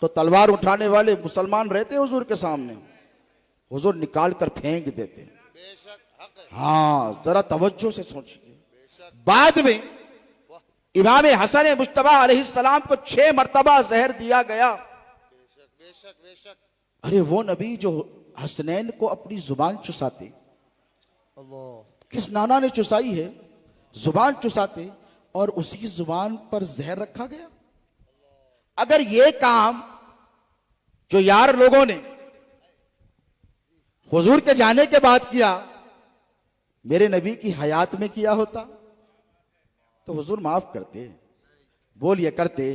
तो तलवार उठाने वाले मुसलमान रहते हुजूर के सामने, हुजूर निकाल कर फेंक देते। बेशक हक है। हाँ, जरा तवज्जो से सोचिए। बाद में इमाम हसन मुश्तबा अलैहिस्सलाम को 6 मर्तबा जहर दिया गया। बेशक बेशक बेशक। अरे वो नबी जो हसनैन को अपनी जुबान चुसाते, अल्लाह। किस नाना ने चुसाई है, जुबान चुसाते, और उसी जुबान पर जहर रखा गया। अगर ये काम जो यार लोगों ने हुजूर के जाने के बाद किया, मेरे नबी की हयात में किया होता तो हुजूर माफ करते। बोलिए करते,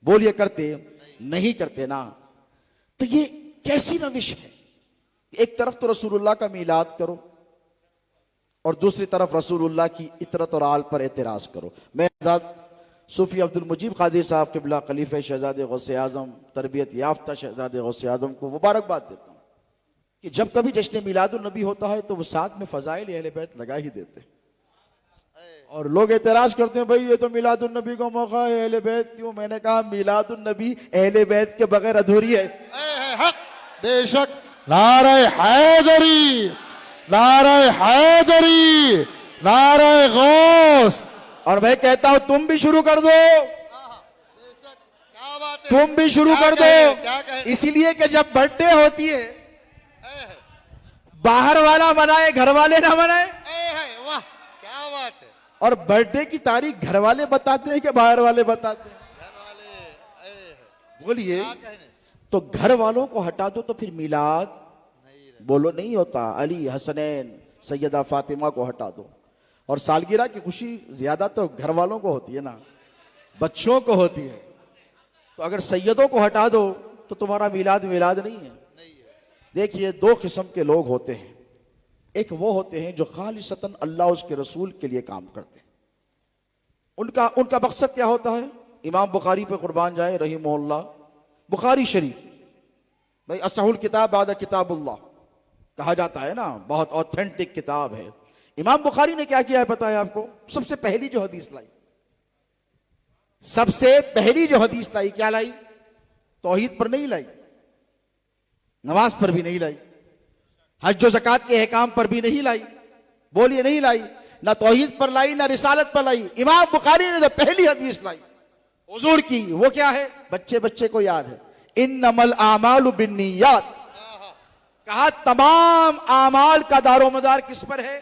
बोलिए करते, नहीं करते ना। तो ये कैसी रविश है? एक तरफ तो रसूलुल्लाह का मीलाद करो और दूसरी तरफ रसूलुल्लाह की इतरत और आल पर एतराज करो। मैं सूफी अब्दुल मुजीब कादरी साहब क़िबला खलीफा शहजादे गौसे आजम, तरबियत याफ्ता शहजादे गौसे आजम को मुबारकबाद देता हूं कि जब कभी जश्न मिलादुन नबी होता है तो वो साथ में फजाइल अहले बैत लगा ही देते हैं। और लोग एतराज करते हैं, भाई ये तो मिलादुन नबी का मौका है, अहले बैत क्यों? मैंने कहा मिलादुन नबी अहले बैत के बगैर अधूरी है। हक। बेशक। नारे हैदरी, नारे हैदरी, नारे गौस। और मैं कहता हूं तुम भी शुरू कर दो, बेशक। क्या बात है। तुम भी शुरू क्या कर कहें, क्या दो। कहें। इसीलिए कि जब बर्थडे होती है, बाहर वाला मनाए, घर वाले ना मनाए। वाह क्या बात है। और बर्थडे की तारीख घर वाले बताते हैं कि बाहर वाले बताते हैं? घर वाले। बोलिए। क्या कहने। तो घर वालों को हटा दो तो फिर मिलाद बोलो नहीं होता। अली, हसनैन, सैयदा फातिमा को हटा दो। और सालगिरह की खुशी ज्यादा तो घर वालों को होती है ना, बच्चों को होती है। तो अगर सैयदों को हटा दो तो तुम्हारा मिलाद मिलाद नहीं है। देखिए, 2 किस्म के लोग होते हैं। एक वो होते हैं जो खालिसतन अल्लाह उसके रसूल के लिए काम करते हैं। उनका मकसद क्या होता है? इमाम बुखारी पे कुर्बान जाए रहीमहुल्लाह, बुखारी शरीफ भाई असहुल किताब बाद किताबुल्लाह कहा जाता है ना, बहुत ऑथेंटिक किताब है। इमाम बुखारी ने क्या किया है पता है आपको? सबसे पहली जो हदीस लाई, सबसे पहली जो हदीस लाई, क्या लाई? तौहीद पर नहीं लाई, नमाज पर भी नहीं लाई, हज ज़कात के अहकाम पर भी नहीं लाई। बोलिए नहीं लाई, ना तौहीद पर लाई, ना रिसालत पर लाई। इमाम बुखारी ने जो पहली हदीस लाई हुजूर की, वो क्या है? बच्चे बच्चे को याद है, इन्नमल आमालु बिन्नियात। कहा तमाम आमाल का दारोमदार किस पर है?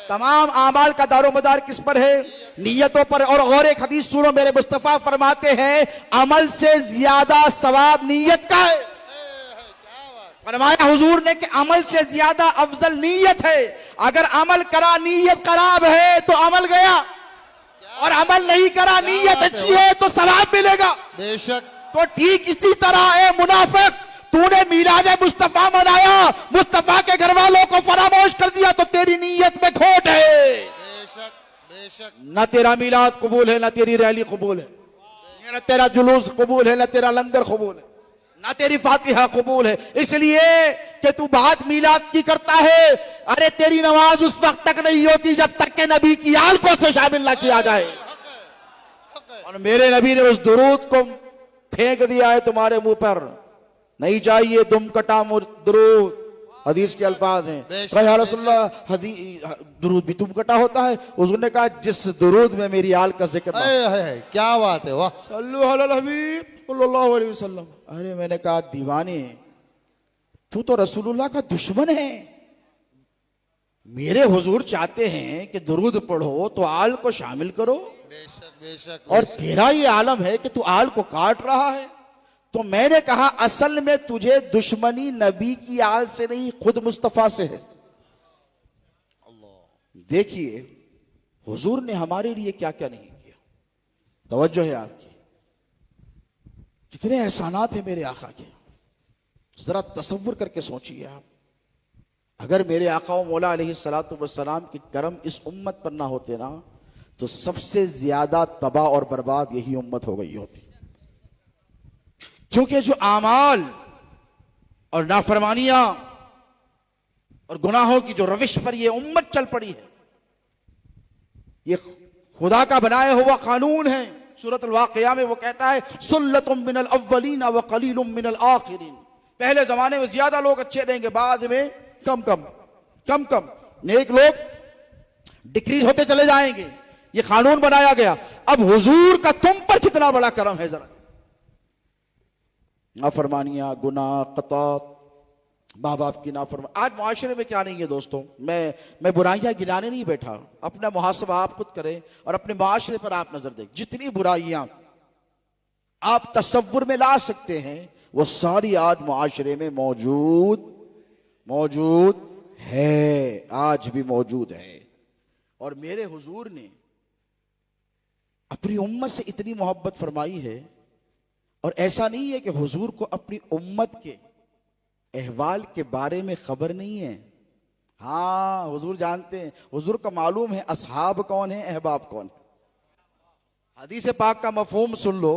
तमाम आमाल का दारोमदार किस पर है? नियतों पर। और एक हदीस सुनो, मेरे मुस्तफा फरमाते हैं अमल से ज्यादा सवाब नियत का है। फरमाया हुजूर ने कि अमल से ज्यादा अफजल नीयत है। अगर अमल करा नीयत खराब है तो अमल गया, और अमल नहीं करा नीयत अच्छी है तो सवाब मिलेगा। बेशक। तो ठीक इसी तरह है मुनाफिक, तूने मीलाद मुस्तफा मनाया, मुस्तफा के घर वालों को फरामोश कर दिया तो तेरी नीयत में खोट है। बेशक बेशक। न तेरा मीलाद कबूल है, न तेरी रैली कबूल है, न तेरा जुलूस कबूल है, न तेरा लंगर कबूल है, ना तेरी फातिहा कबूल है। इसलिए कि तू बात मीलाद की करता है। अरे तेरी नमाज उस वक्त तक नहीं होती जब तक के नबी की आल को उसमें शामिल ना किया जाए। और मेरे नबी ने उस दुरूद को फेंक दिया है तुम्हारे मुंह पर। नहीं चाहिए दुम कटा दुरूद, हदीस के अल्फाज हैं। कहा या रसूलल्लाह दुरूद भी तुम कटा होता है? उसने कहा जिस दुरूद में मेरी आल का जिक्र ना हो। क्या बात है। वाह। सल्लल्लाहु अलैहि हबीब सल्लल्लाहु अलैहि वसल्लम। अरे मैंने कहा दीवाने, तू तो रसूलुल्लाह का दुश्मन है। मेरे हुजूर चाहते हैं कि दुरूद पढ़ो तो आल को शामिल करो। बेशक बेशक। और तेरा ये आलम है कि तू आल को काट रहा है। तो मैंने कहा असल में तुझे दुश्मनी नबी की आल से नहीं, खुद मुस्तफा से है। देखिए हुजूर ने हमारे लिए क्या क्या नहीं किया। तवज्जो है आपकी, कितने एहसानात हैं मेरे आका के। जरा तसव्वुर करके सोचिए आप, अगर मेरे आका मौला अलैहिस्सलातु वस्सलाम के करम इस उम्मत पर ना होते ना, तो सबसे ज्यादा तबाह और बर्बाद यही उम्मत हो गई होती। क्योंकि जो आमाल और नाफरमानियां और गुनाहों की जो रविश पर यह उम्मत चल पड़ी है, ये खुदा का बनाया हुआ कानून है। सूरत अल-वाक़िया में वो कहता है सुल्लतुम मिनल अव्वलीन व कलीलुम मिनल आखिरीन। पहले जमाने में ज्यादा लोग अच्छे रहेंगे, बाद में कम नेक लोग डिक्रीज होते चले जाएंगे। ये कानून बनाया गया। अब हुजूर का तुम पर कितना बड़ा करम है, जरा नाफरमानियां, गुनाह, कतात, माँ बाप की नाफरमानी। आज मुआशरे में क्या नहीं है दोस्तों। मैं बुराइयां गिनाने नहीं बैठा, अपना मुहासबा आप खुद करें और अपने मुआशरे पर आप नजर दें। जितनी बुराइयां आप तसव्वुर में ला सकते हैं वो सारी आज मुआशरे में मौजूद है, आज भी मौजूद है। और मेरे हुजूर ने अपनी उम्मत से इतनी मोहब्बत फरमाई है। और ऐसा नहीं है कि हुजूर को अपनी उम्मत के अहवाल के बारे में खबर नहीं है। हाँ, हुजूर जानते हैं, हुजूर को मालूम है असहाब कौन है, अहबाब कौन है। हदीस पाक का मफहूम सुन लो।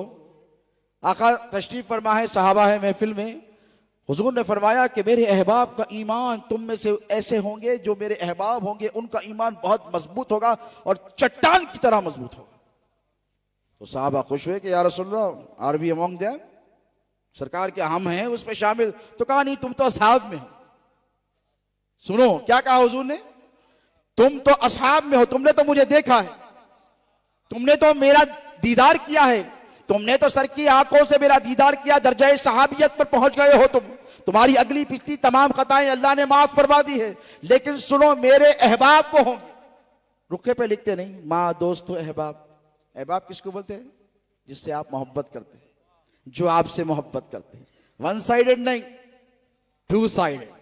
आका तशरीफ फरमा है, सहाबा है महफिल में, हुजूर ने फरमाया कि मेरे अहबाब का ईमान तुम में से ऐसे होंगे, जो मेरे अहबाब होंगे उनका ईमान बहुत मजबूत होगा और चट्टान की तरह मजबूत होगा। तो साहबा खुश हुए कि या रसूलल्लाह आर बी अमंग देम, सरकार के हम हैं उसमें शामिल। तो कहा नहीं, तुम तो असहाब में हो। सुनो क्या कहा हुजूर ने, तुम तो असहाब में हो, तुमने तो मुझे देखा है, तुमने तो मेरा दीदार किया है, तुमने तो सर की आंखों से मेरा दीदार किया, दर्जा सहाबियत पर पहुंच गए हो तुम। तुम्हारी अगली पिछली तमाम खताएं अल्लाह ने माफ फरमा दी है। लेकिन सुनो, मेरे अहबाब को होंगे। रुखे पे लिखते नहीं, माँ, दोस्तों, अहबाब। अहबाब किसको बोलते हैं? जिससे आप मोहब्बत करते हैं, जो आपसे मोहब्बत करते हैं। वन साइडेड नहीं, टू साइडेड।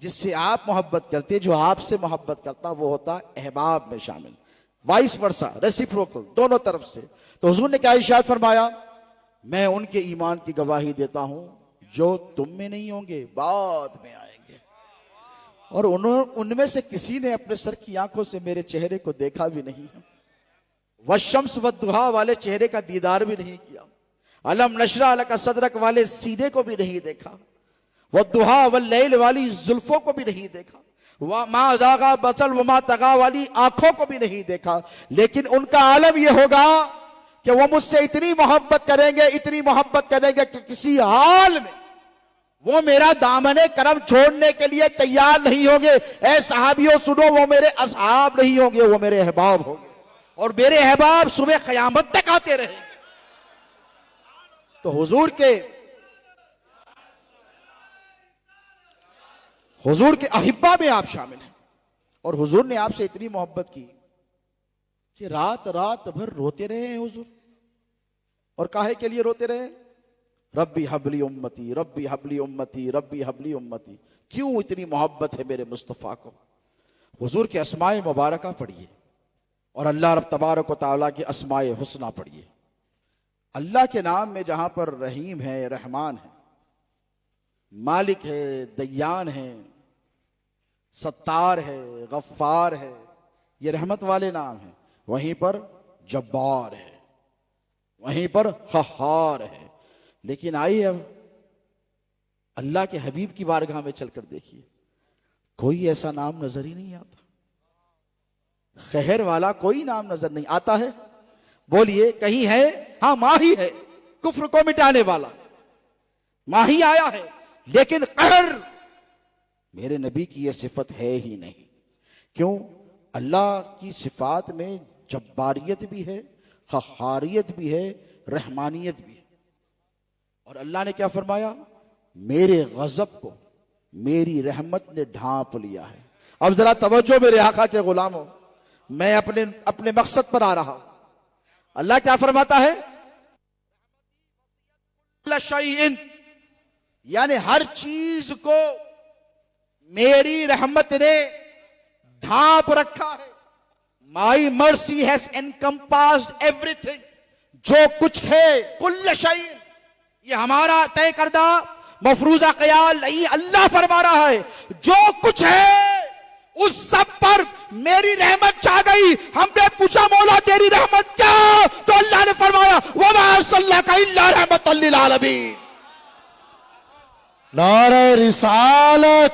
जिससे आप मोहब्बत करते हैं, जो आपसे मोहब्बत करता, वो होता अहबाब में शामिल। वाइस वर्सा, रेसिप्रोकल, दोनों तरफ से। तो हुजूर ने क्या इरशाद फरमाया, मैं उनके ईमान की गवाही देता हूं जो तुम में नहीं होंगे, बाद में आएंगे। और उनमें से किसी ने अपने सर की आंखों से मेरे चेहरे को देखा भी नहीं है, वशम्स वद्दुहा वाले चेहरे का दीदार भी नहीं किया, अलम नशरा लका सदरक वाले सीने को भी नहीं देखा, वद्दुहा वल्लैल वाली जुल्फों को भी नहीं देखा, मा ज़ागा बसल वमा तगा वाली आंखों को भी नहीं देखा। लेकिन उनका आलम यह होगा कि वो मुझसे इतनी मोहब्बत करेंगे, इतनी मोहब्बत करेंगे कि किसी हाल में वो मेरा दामने करम छोड़ने के लिए तैयार नहीं होंगे। ऐ सहाबियों सुनो, वो मेरे असहाब नहीं होंगे, वो मेरे अहबाब होंगे। और मेरे अहबाब सुबह क़यामत तक आते रहे। तो हुजूर के अहिब्बा में आप शामिल हैं। और हुजूर ने आपसे इतनी मोहब्बत की कि रात रात भर रोते रहे हैं हुजूर। और काहे के लिए रोते रहे? रब्बी हबली उम्मती, रब्बी हबली उम्मती, रब्बी हबली उम्मती। क्यों इतनी मोहब्बत है मेरे मुस्तफ़ा को? हुजूर के अस्माए मुबारका पढ़िए और अल्लाह रब तबारक व तआला के अस्माए हुस्ना पढ़िए। अल्लाह के नाम में जहां पर रहीम है, रहमान है, मालिक है, दयान है, सत्तार है, गफ्फार है, ये रहमत वाले नाम है। वहीं पर जब्बार है, वहीं पर क़हार है। लेकिन आइए अब अल्लाह के हबीब की बारगाह में चलकर देखिए, कोई ऐसा नाम नजर ही नहीं आता। खैर वाला कोई नाम नजर नहीं आता है। बोलिए कहीं है? हाँ, माही है, कुफ्र को मिटाने वाला माही आया है। लेकिन कहर मेरे नबी की यह सिफत है ही नहीं। क्यों? अल्लाह की सिफात में जब्बारियत भी है, क़हारियत भी है, रहमानियत भी है। और अल्लाह ने क्या फरमाया? मेरे गजब को मेरी रहमत ने ढांप लिया है। अब जरा तवज्जो मेरे आका के गुलामों, मैं अपने मकसद पर आ रहा हूं। अल्लाह क्या फरमाता है? यानी हर चीज को मेरी रहमत ने ढांप रखा है। माई मर्सी हैज एनकम्पास्ड एवरीथिंग। जो कुछ है, कुल्ल शै, ये हमारा तय करदा मफरूजा क़याल नहीं, अल्लाह फरमा रहा है जो कुछ है उस सब पर मेरी रहमत छा गई। हमने पूछा मौला मेरी रहमत क्या? तो अल्लाह ने फरमाया वमा अरसलनाका इल्ला रहमतल लिल आलमीन। नारे रिसालत,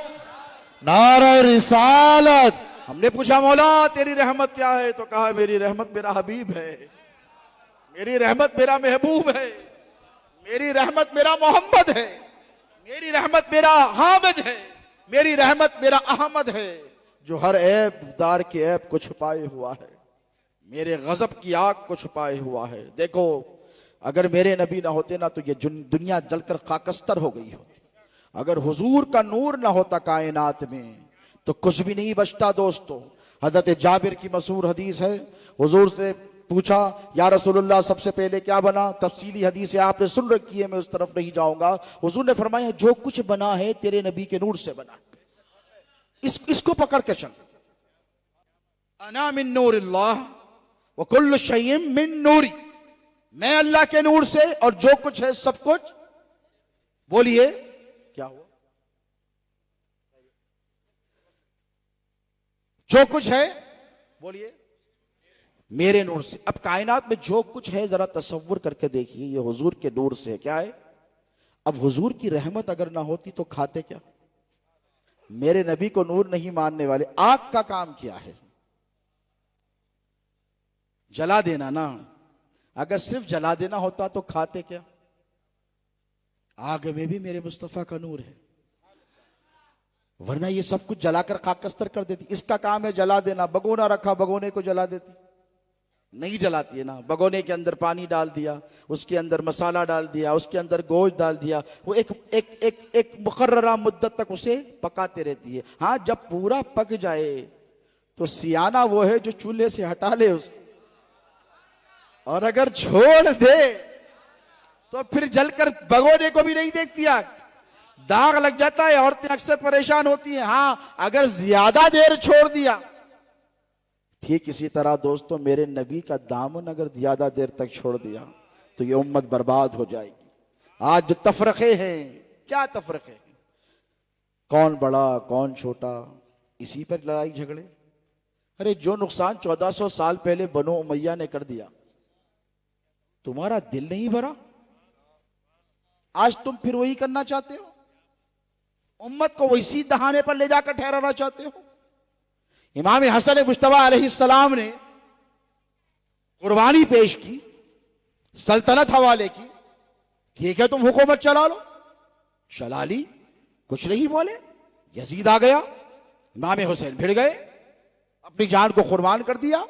नारे रिसालत। हमने पूछा मौला तेरी रहमत क्या है? तो कहा मेरी रहमत मेरा हबीब है, मेरी रहमत मेरा महबूब है, मेरी रहमत मेरा मोहम्मद है, मेरी रहमत मेरा हामिद है, मेरी रहमत मेरा अहमद है, जो हर ऐब दार के ऐब को छुपाए हुआ है, मेरे गजब की आग को छुपाए हुआ है। देखो अगर मेरे नबी ना होते ना तो ये दुनिया जलकर खाकस्तर हो गई होती। अगर हुजूर का नूर ना होता कायनात में तो कुछ भी नहीं बचता। दोस्तों हजरत जाबिर की मशहूर हदीस है, हुजूर से पूछा या रसूलुल्लाह सबसे पहले क्या बना? तफसीली हदीस है आपने सुन रखी है, मैं उस तरफ नहीं जाऊंगा। हुजूर ने फरमाया जो कुछ बना है तेरे नबी के नूर से बना। इसको पकड़ के चल। अना मिन नूरिल्लाह व कुल्लु शैइन मिन नूरी, मैं अल्लाह के नूर से और जो कुछ है सब कुछ। बोलिए क्या हुआ? जो कुछ है बोलिए मेरे नूर से। अब कायनात में जो कुछ है जरा तसव्वुर करके देखिए, ये हुजूर के नूर से है। क्या है? अब हुजूर की रहमत अगर ना होती तो खाते क्या? मेरे नबी को नूर नहीं मानने वाले आग का काम किया है, जला देना ना। अगर सिर्फ जला देना होता तो खाते क्या? आग में भी मेरे मुस्तफा का नूर है, वरना ये सब कुछ जलाकर खाकस्तर कर देती। इसका काम है जला देना। भगोना रखा, भगोने को जला देती, नहीं जलाती है ना। भगोने के अंदर पानी डाल दिया, उसके अंदर मसाला डाल दिया, उसके अंदर गोश्त डाल दिया, वो एक एक एक एक मुकर्ररा मुद्दत तक उसे पकाते रहती है। हाँ जब पूरा पक जाए तो सियाना वो है जो चूल्हे से हटा ले उसको, और अगर छोड़ दे तो फिर जलकर भगोने को भी नहीं देखती आग, दाग लग जाता है। औरतें अक्सर परेशान होती हैं। हाँ अगर ज्यादा देर छोड़ दिया। ठीक इसी तरह दोस्तों मेरे नबी का दामन अगर ज्यादा देर तक छोड़ दिया तो ये उम्मत बर्बाद हो जाएगी। आज जो तफरके हैं, क्या तफरके हैं, कौन बड़ा कौन छोटा, इसी पर लड़ाई झगड़े। अरे जो नुकसान 1400 साल पहले बनो उमैया ने कर दिया, तुम्हारा दिल नहीं भरा? आज तुम फिर वही करना चाहते हो, उम्मत को वैसी दहाने पर ले जाकर ठहराना चाहते हो। इमाम हसन मुश्तबा अलैहिस्सलाम ने कुर्बानी पेश की, सल्तनत हवाले की, ठीक है तुम हुकूमत चला लो, चला ली, कुछ नहीं बोले। यजीद आ गया, इमाम हुसैन भिड़ गए, अपनी जान को कुर्बान कर दिया।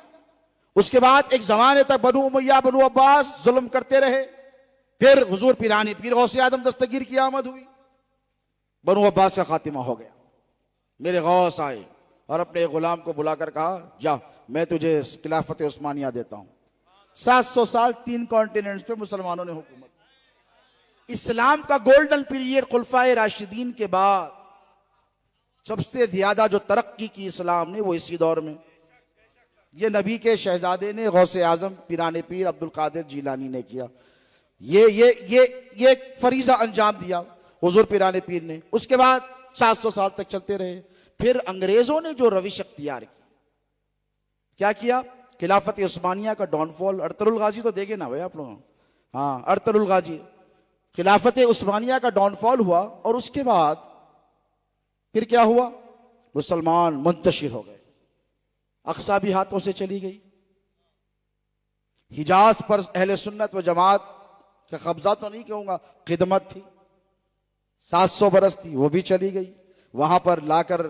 उसके बाद एक जमाने तक बनु उमैया बनु अब्बास जुल्म करते रहे। फिर हुजूर पिरानी पीर गौसे आदम दस्तगीर की आमद हुई, बनु अब्बास का खातिमा हो गया। मेरे गौस आए और अपने गुलाम को बुलाकर कहा जा मैं तुझे खिलाफत उस्मानिया देता हूं। 700 साल 3 कॉन्टिनेंट्स पे मुसलमानों ने हुकूमत। इस्लाम का गोल्डन पीरियड खुलफाए राशिदीन के बाद सबसे ज्यादा जो तरक्की की इस्लाम ने वो इसी दौर में, ये नबी के शहजादे ने गौसे आजम पिराने पीर अब्दुल कादिर जीलानी ने किया। ये फरीजा अंजाम दिया हुजूर पिराने पीर ने। उसके बाद 700 साल तक चलते रहे। फिर अंग्रेजों ने जो रविश अख्तियार की, क्या किया? खिलाफत उस्मानिया का डाउनफॉल। अरतरुल गाजी तो देखे ना भाई आप लोग, हाँ अरतरुल गाजी, खिलाफत उस्मानिया का डाउनफॉल हुआ। और उसके बाद फिर क्या हुआ? मुसलमान मुंतशिर हो गए, अक्सा भी हाथों से चली गई। हिजाज पर अहले सुन्नत व जमात का कब्जा तो नहीं कहूंगा, खिदमत थी, 700 बरस थी, वो भी चली गई। वहां पर लाकर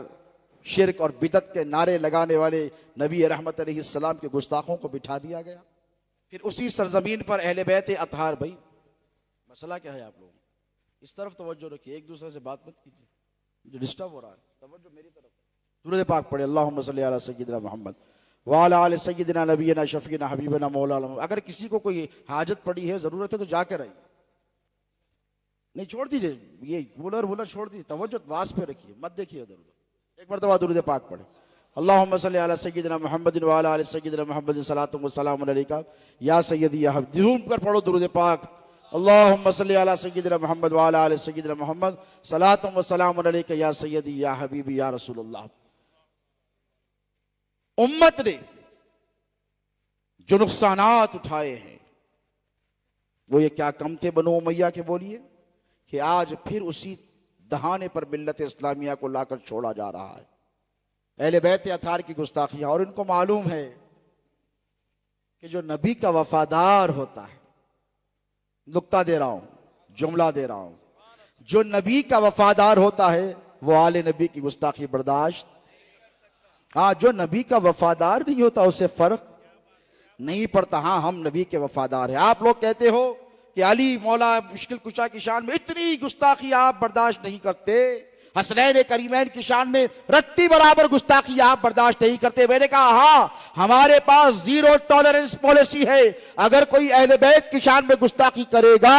शिरक और बिदत के नारे लगाने वाले नबी रहमत अलैहिस्सलाम के गुस्ताखों को बिठा दिया गया। फिर उसी सरजमीन पर अहले बैत अतहार। भाई मसला क्या है आप लोग? इस तरफ तवज्जो रखिए, एक दूसरे से बात मत कीजिए, जो डिस्टर्ब हो रहा है। तवज्जो मेरी तरफ। दुरूद पाक पढ़े, अल्लाहुम्मा सल्ली अला सय्यिदिना मुहम्मद व अला आलि सय्यिदिना नबीना शफीना हबीबना मौलाना। अगर किसी को कोई हाजत पड़ी है, जरूरत है तो जाकर आइए, नहीं छोड़ दीजिए, ये कूलर छोड़ दीजिए, तवज्जो वास पे रखिए, मत देखिए उधर उधर। एक मरतबा दुरूद पाक पढ़े, अल्लाहुम्मा सल्ली अला सय्यिदिना मुहम्मदिन व अला आलि सय्यिदिना मुहम्मदिन सलातु व सलामुन अलैका या सय्यदी या हबीबी। झूम कर पढ़ो दुरूद पाक, अल्लाहुम्मा सल्ली अला सय्यिदिना मुहम्मद व अला आलि सय्यिदिना मुहम्मद सलातु व सलामुन अलैका या सय्यदी या हबीबी या रसूलुल्लाह। उम्मत ने जो नुकसानात उठाए हैं, वो ये क्या कम थे बनो उमैया के, बोलिए, कि आज फिर उसी दहाने पर मिल्लत इस्लामिया को लाकर छोड़ा जा रहा है। अहले बैत अतार की गुस्ताखियां, और इनको मालूम है कि जो नबी का वफादार होता है, नुक्ता दे रहा हूं, जुमला दे रहा हूं, जो नबी का वफादार होता है वो आले नबी की गुस्ताखी बर्दाश्त, हाँ, जो नबी का वफादार नहीं होता उसे फर्क नहीं पड़ता। हाँ, हम नबी के वफादार हैं। आप लोग कहते हो कि अली मौला मुश्किल कुशा की शान में इतनी गुस्ताखी आप बर्दाश्त नहीं करते, हसनैन करीमैन की शान में रत्ती बराबर गुस्ताखी आप बर्दाश्त नहीं करते। मैंने कहा हाँ, हमारे पास जीरो टॉलरेंस पॉलिसी है। अगर कोई अहले बैत की शान में गुस्ताखी करेगा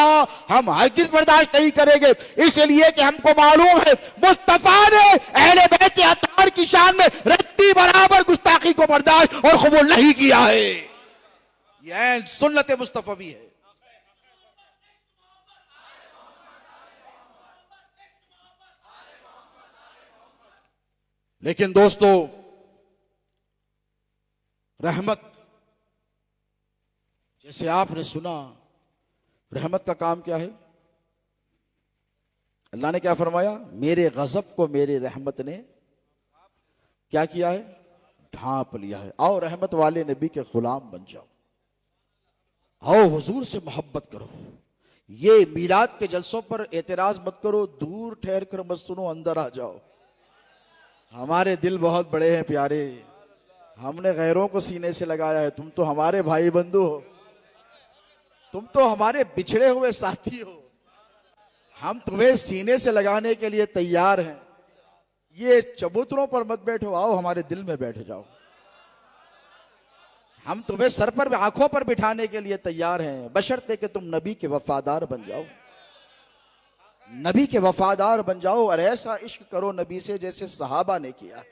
हम हरगिज़ बर्दाश्त नहीं करेंगे, इसलिए कि हमको मालूम है मुस्तफा ने अहले बैत अतार की शान में रत्ती बराबर गुस्ताखी को बर्दाश्त और कबूल नहीं किया है। यह सुन्नत मुस्तफवी है। लेकिन दोस्तों, रहमत, जैसे आपने सुना, रहमत का काम क्या है? अल्लाह ने क्या फरमाया? मेरे गजब को मेरे रहमत ने क्या किया है? ढांप लिया है। आओ रहमत वाले नबी के गुलाम बन जाओ, आओ हुजूर से मोहब्बत करो। ये मीलाद के जलसों पर एतराज मत करो, दूर ठहर कर मत सुनो, अंदर आ जाओ। हमारे दिल बहुत बड़े हैं प्यारे, हमने गैरों को सीने से लगाया है। तुम तो हमारे भाई बंधु हो, तुम तो हमारे बिछड़े हुए साथी हो, हम तुम्हें सीने से लगाने के लिए तैयार हैं। ये चबूतरों पर मत बैठो, आओ हमारे दिल में बैठ जाओ। हम तुम्हें सर पर आंखों पर बिठाने के लिए तैयार हैं, बशर्ते कि तुम नबी के वफादार बन जाओ। नबी के वफादार बन जाओ और ऐसा इश्क करो नबी से जैसे सहाबा ने किया।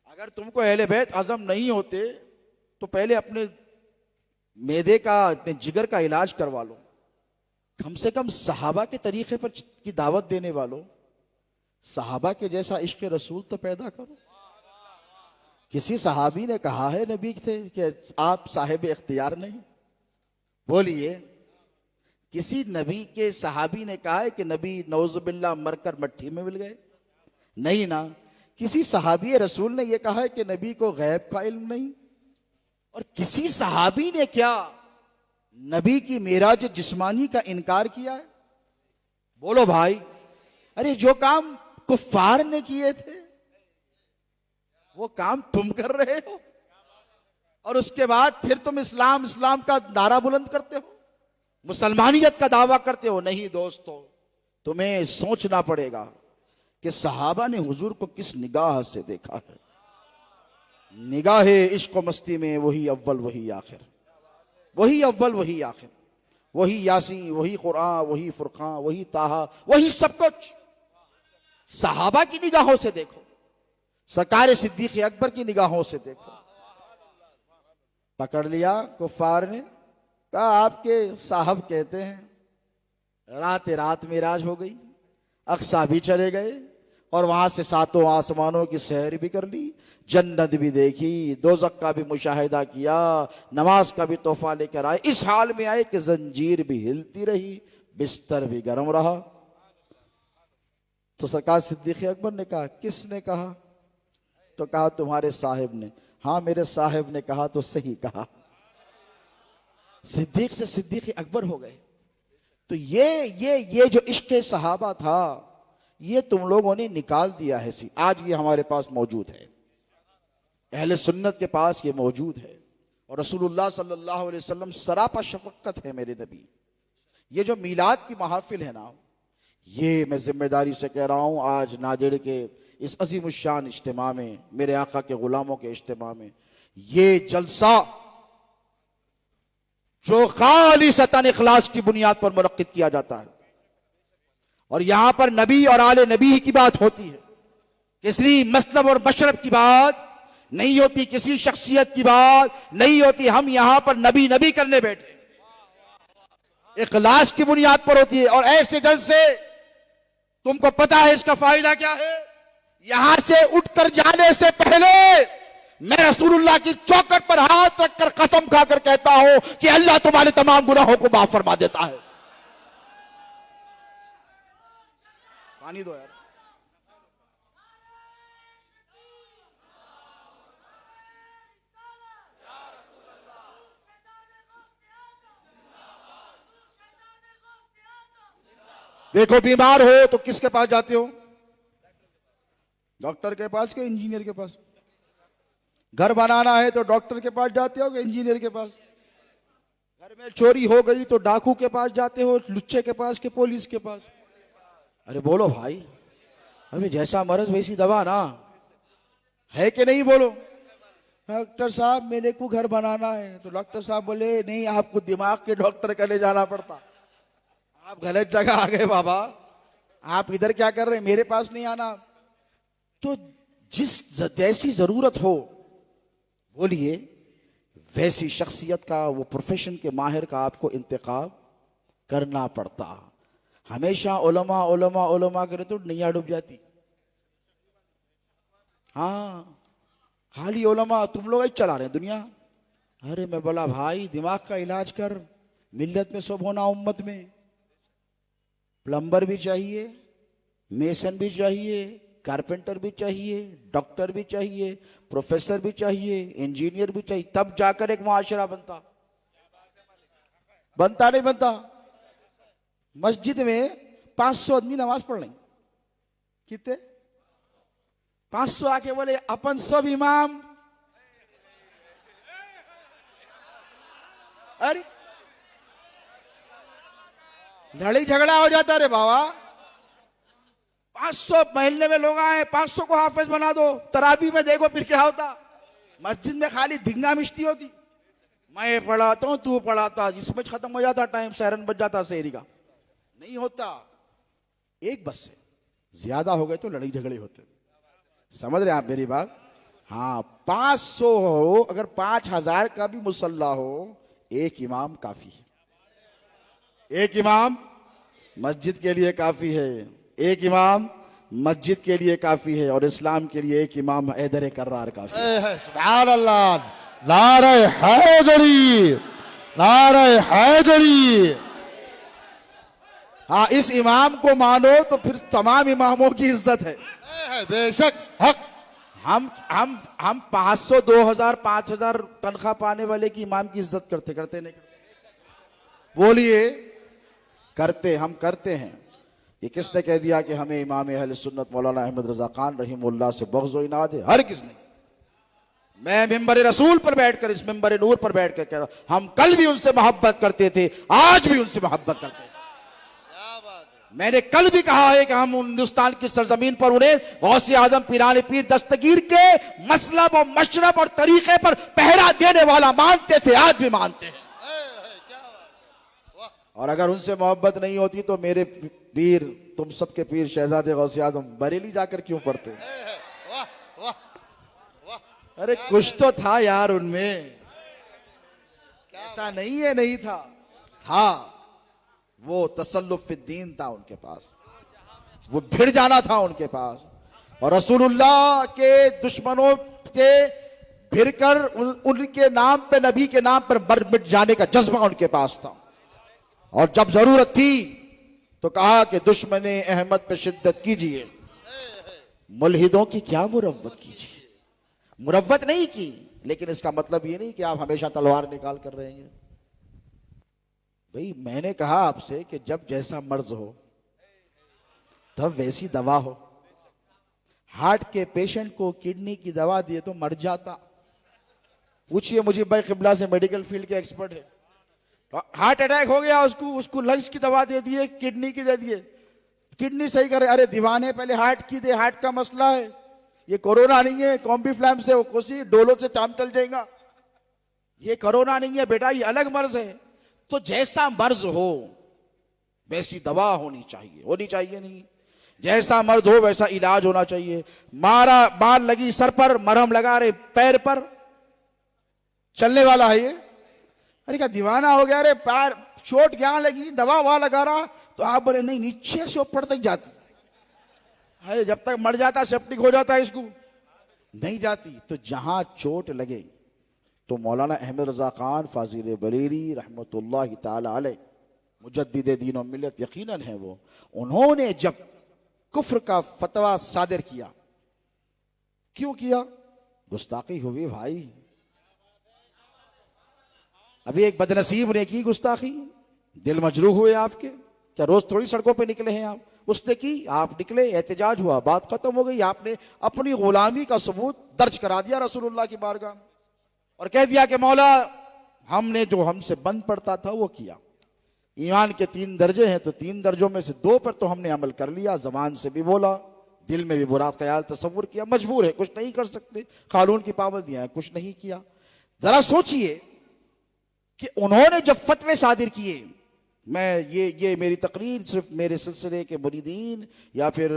अगर तुमको अहले बैत आजम नहीं होते तो पहले अपने मैदे का, अपने जिगर का इलाज करवा लो। कम से कम सहाबा के तरीके पर की दावत देने वालों, सहाबा के जैसा इश्क रसूल तो पैदा करो। किसी सहाबी ने कहा है नबी से कि आप साहिब इख्तियार नहीं? बोलिए, किसी नबी के सहाबी ने कहा है कि नबी नौजुबिल्ला मरकर मट्ठी में मिल गए? नहीं ना। किसी सहाबी रसूल ने यह कहा है कि नबी को गैब का इल्म नहीं? और किसी सहाबी ने क्या नबी की मेराज जिस्मानी का इनकार किया है? बोलो भाई। अरे जो काम कुफ्फार ने किए थे वो काम तुम कर रहे हो, और उसके बाद फिर तुम इस्लाम इस्लाम का नारा बुलंद करते हो, मुसलमानियत का दावा करते हो। नहीं दोस्तों, तुम्हें सोचना पड़ेगा कि सहाबा ने हुजूर को किस निगाह से देखा है। निगाहे इश्क व मस्ती में वही अव्वल वही आखिर, वही अव्वल वही आखिर, वही यासीन, वही कुरान, वही फुरकान, वही ताहा, वही सब कुछ सहाबा की निगाहों से देखो, सरकार सिद्दीक अकबर की निगाहों से देखो। पकड़ लिया कुफ्फार ने, कहा आपके साहब कहते हैं रात रात मेराज हो गई, अक्सा भी चले गए और वहां से सातों आसमानों की सैर भी कर ली, जन्नत भी देखी, दोज़ख का भी मुशाहिदा किया, नमाज का भी तोहफा लेकर आए। इस हाल में आए कि जंजीर भी हिलती रही, बिस्तर भी गर्म रहा। तो सरकार सिद्दीक अकबर ने कहा, किसने कहा? तो कहा तुम्हारे साहिब ने। हाँ, मेरे साहिब ने कहा तो सही कहा। सिद्दीक से सिद्दीक अकबर हो गए। तो ये जो इश्क सहाबा था, ये तुम लोगों ने निकाल दिया है। आज ये हमारे पास मौजूद है, अहले सुन्नत के पास ये मौजूद है। और रसूलुल्लाह सल्लल्लाहु अलैहि वसल्लम सरापा शफकत है मेरे नबी। ये जो मीलाद की महफिल है ना, ये मैं जिम्मेदारी से कह रहा हूं, आज नादेड़ के इस अजीमुशान इज्तिमा में, मेरे आका के गुलामों के इज्तिमा में, ये जलसा जो खालिसतन इखलास की बुनियाद पर मुनक्किद किया जाता है, और यहां पर नबी और आले नबी की बात होती है, किसी मसलब और मशरब की बात नहीं होती, किसी शख्सियत की बात नहीं होती। हम यहां पर नबी नबी करने बैठे, इखलास की बुनियाद पर होती है। और ऐसे जलसे तुमको पता है इसका फायदा क्या है? यहां से उठकर जाने से पहले मैं रसूलुल्लाह की चौखट पर हाथ रखकर कसम खाकर कहता हूं कि अल्लाह तुम्हारे तमाम गुनाहों को माफ फरमा देता है। पानी दो यार। देखो, बीमार हो तो किसके पास जाते हो? डॉक्टर के पास के इंजीनियर के पास? घर बनाना है तो डॉक्टर के पास जाते हो कि इंजीनियर के पास? घर में चोरी हो गई तो डाकू के पास जाते हो, लुच्चे के पास के पुलिस के पास? अरे बोलो भाई, अभी जैसा मर्ज वैसी दवा ना, है कि नहीं? बोलो। डॉक्टर साहब मेरे को घर बनाना है, तो डॉक्टर साहब बोले नहीं, आपको दिमाग के डॉक्टर के लिए जाना पड़ता, आप गलत जगह आ गए बाबा, आप इधर क्या कर रहे हैं, मेरे पास नहीं आना। तो जिस जैसी जरूरत हो, बोलिए, वैसी शख्सियत का, वो प्रोफेशन के माहिर का आपको इंतखाब करना पड़ता। हमेशा उलमा उलमा उलमा करे तो नैया डूब जाती। हाँ, खाली उलमा, तुम लोग ही चला रहे हैं दुनिया। अरे मैं बोला भाई, दिमाग का इलाज कर, मिल्लत में सब होना उम्मत में। प्लम्बर भी चाहिए, मेसन भी चाहिए, कारपेंटर भी चाहिए, डॉक्टर भी चाहिए, प्रोफेसर भी चाहिए, इंजीनियर भी चाहिए, तब जाकर एक मुआशरा बनता। बनता नहीं बनता? मस्जिद में 500 आदमी नमाज पढ़ लें, कितने? 500 आके बोले अपन सब इमाम। अरे लड़ाई झगड़ा हो जाता रे बाबा। 500 महीने में लोग आए, 500 को हाफिज बना दो। तराबी में देखो फिर क्या होता। मस्जिद में खाली धिंगा मिश्ती होती, मैं पढ़ाता हूं तू पढ़ाता, इसमें खत्म हो जाता टाइम, सहरन बच जाता शहरी का। नहीं होता। एक बस से ज्यादा हो गए तो लड़ाई झगड़े होते। समझ रहे आप मेरी बात? हाँ, 500 हो, अगर 5000 का भी मुसल्ला हो, एक इमाम काफी है। एक इमाम मस्जिद के लिए काफी है। एक इमाम मस्जिद के लिए काफी है, और इस्लाम के लिए एक इमाम हैदर कर्रार काफी है। सुभान अल्लाह, नारे हैदरी, नारे हैदरी। हाँ, इस इमाम को मानो तो फिर तमाम इमामों की इज्जत है। बेशक हक। हम 500 2000 5000 तनख्वाह पाने वाले की इमाम की इज्जत करते करते नहीं करते? बोलिए, करते, हम करते हैं। ये किसने कह दिया कि हमें इमाम अहले सुन्नत मौलाना अहमद रजा खान रहीमुल्लाह से बग़्ज़ व इनाद है? हर किसने। मैं मिंबर रसूल पर बैठकर, इस मिंबर नूर पर बैठकर कह रहा हूं, हम कल भी उनसे मोहब्बत करते थे, आज भी उनसे मोहब्बत करते हैं। मैंने कल भी कहा है कि हम हिंदुस्तान की सरजमीन पर उन्हें गौसे आजम पीराने पीर दस्तगीर के मसलब और मशरब और तरीके पर पहरा देने वाला मानते थे, आज भी मानते हैं। और अगर उनसे मोहब्बत नहीं होती तो मेरे पीर, तुम सबके पीर शहजादे गौसे आजम बरेली जाकर क्यों पढ़ते? अरे कुछ तो था यार उनमें, ऐसा नहीं है नहीं था, वो तसल्लुफ फिद्दीन था उनके पास, वो भिड़ जाना था उनके पास। और रसूलुल्लाह के दुश्मनों के भिड़कर उनके नाम पे, नबी के नाम पर मर मिट जाने का जज्बा उनके पास था। और जब जरूरत थी तो कहा कि दुश्मने अहमद पे शिद्दत कीजिए, मुल्हिदों की क्या मुरव्वत कीजिए। मुरव्वत नहीं की, लेकिन इसका मतलब ये नहीं कि आप हमेशा तलवार निकाल कर रहेंगे। भाई मैंने कहा आपसे कि जब जैसा मर्ज हो तब वैसी दवा हो। हार्ट के पेशेंट को किडनी की दवा दिए तो मर जाता। पूछिए मुझे, भाई किबला से मेडिकल फील्ड के एक्सपर्ट है। हार्ट अटैक हो गया उसको लंग्स की दवा दे दिए, किडनी की दे दिए, किडनी सही करे। अरे दीवाने, पहले हार्ट की दे, हार्ट का मसला है, ये कोरोना नहीं है, कॉम्बी फ्लैम से कोसी डोलो से चाम चल जाएगा, ये कोरोना नहीं है बेटा, ये अलग मर्ज है। तो जैसा मर्ज हो वैसी दवा होनी चाहिए नहीं, जैसा मर्ज हो वैसा इलाज होना चाहिए। मार लगी सर पर, मरहम लगा रहे पैर पर, चलने वाला है ये? अरे क्या दीवाना हो गया? अरे पैर चोट क्या लगी, दवा वहां लगा रहा, तो आप बोले नहीं, नीचे से ऊपर तक जाती। अरे जब तक मर जाता सेप्टिक हो जाता है इसको, नहीं जाती। तो जहां चोट लगे तो मौलाना अहमद रजा खान फाजिल बरेली रहमतुल्लाह ताला अलैह मुजद्दिद दीन और मिल्लत यकीनन है वो, उन्होंने जब कुफ्र का फतवा सादिर किया, क्यों किया? गुस्ताखी हुई भाई। अभी एक बदनसीब ने की गुस्ताखी, दिल मजरूह हुए आपके। क्या रोज थोड़ी सड़कों पे निकले हैं आप? उसने की, आप निकले, एहतजाज हुआ, बात खत्म हो गई। आपने अपनी गुलामी का सबूत दर्ज करा दिया रसूलुल्लाह की बारगाह में और कह दिया कि मौला हमने जो हमसे बंद पड़ता था वो किया। ईमान के 3 दर्जे हैं, तो 3 दर्जों में से 2 पर तो हमने अमल कर लिया। जबान से भी बोला, दिल में भी बुरा ख्याल तसव्वुर किया, मजबूर है, कुछ नहीं कर सकते, कानून की पाबंदियां हैं, कुछ नहीं किया। जरा सोचिए कि उन्होंने जब फतवे सादिर किए, मैं ये मेरी तकरीर सिर्फ मेरे सिलसिले के मुरीदीन या फिर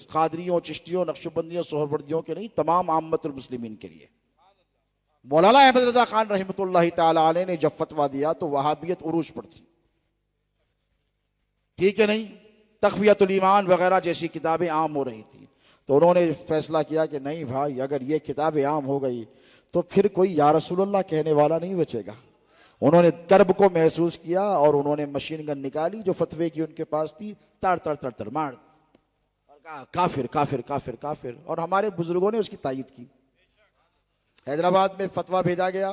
कादरियों, चिश्तियों, नक्शबंदियों, सोहरवर्दियों के नहीं, तमाम आम्मतुल मुस्लिमीन के लिए। मौलाना अहमद रजा खान रहमतुल्लाह ताला अलैह ने जब फतवा दिया तो वहाबियत उरूज पर थी, ठीक है नहीं? तखवियतुल ईमान वगैरह जैसी किताबें आम हो रही थी। तो उन्होंने फैसला किया कि नहीं भाई, अगर ये किताबें आम हो गई तो फिर कोई या रसूलुल्लाह कहने वाला नहीं बचेगा। उन्होंने कर्ब को महसूस किया और उन्होंने मशीन गन निकाली जो फतवे की उनके पास थी, तर तर तर तर मार और कहा काफिर काफिर काफिर काफिर। और हमारे बुजुर्गों ने उसकी तायीद की। हैदराबाद में फतवा भेजा गया,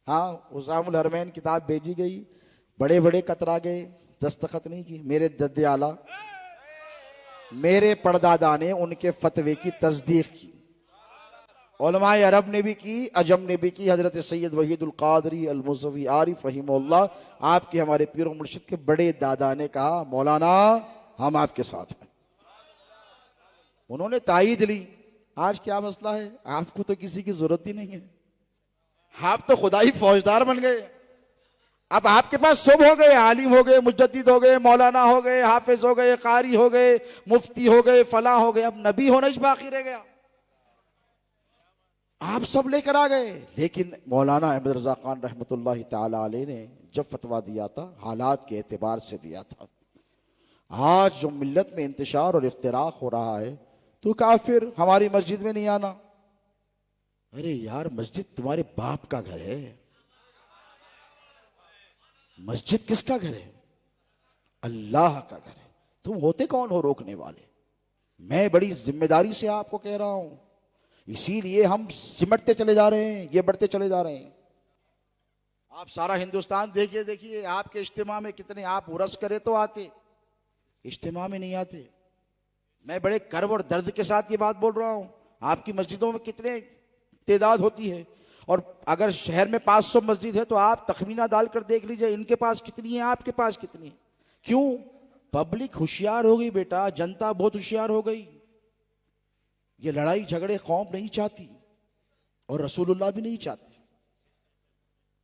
हाँ, उसामुल हरमैन किताब भेजी गई, बड़े बड़े कतरा गए, दस्तखत नहीं की। मेरे दद्दे आला, मेरे परदादा ने उनके फतवे की तस्दीक की, उलमाए अरब ने भी की, अजम ने भी की। हजरत सैयद वहीदुल कादरी अल मुज़व्वी आरिफ रहीमहुल्लाह, आपके हमारे पीर और मुर्शिद के बड़े दादा ने कहा मौलाना हम आपके साथ हैं। उन्होंने तायीद ली। आज क्या मसला है? आपको तो किसी की जरूरत ही नहीं है, आप तो खुदा ही फौजदार बन गए। अब आपके पास सब हो गए, आलिम हो गए, मुजद्दिद हो गए, मौलाना हो गए, हाफिज हो गए, कारी हो गए, मुफ्ती हो गए, फला हो गए, अब नबी होना ही बाकी रह गया। आप सब लेकर आ गए। लेकिन मौलाना अहमद रजा खान रहमतुल्लाह ताला अलैह ने जब फतवा दिया था, हालात के एतबार से दिया था। आज जो मिल्लत में इंतशार और इफ्तिराक हो रहा है, तो काफिर हमारी मस्जिद में नहीं आना। अरे यार, मस्जिद तुम्हारे बाप का घर है, मस्जिद किसका घर है? अल्लाह का घर है। तुम होते कौन हो रोकने वाले? मैं बड़ी जिम्मेदारी से आपको कह रहा हूं, इसीलिए हम सिमटते चले जा रहे हैं, ये बढ़ते चले जा रहे हैं। आप सारा हिंदुस्तान देखिए, देखिए आपके इज्तिमा में कितने, आप उरस करे तो आते, इज्तिमा में नहीं आते। मैं बड़े कर्ब और दर्द के साथ ये बात बोल रहा हूं। आपकी मस्जिदों में कितने तादाद होती है, और अगर शहर में 500 मस्जिद है तो आप तखमीना डालकर देख लीजिए, इनके पास कितनी है, आपके पास कितनी है। क्यों? पब्लिक होशियार हो गई बेटा, जनता बहुत होशियार हो गई। ये लड़ाई झगड़े कौम नहीं चाहती और रसूलुल्लाह भी नहीं चाहती।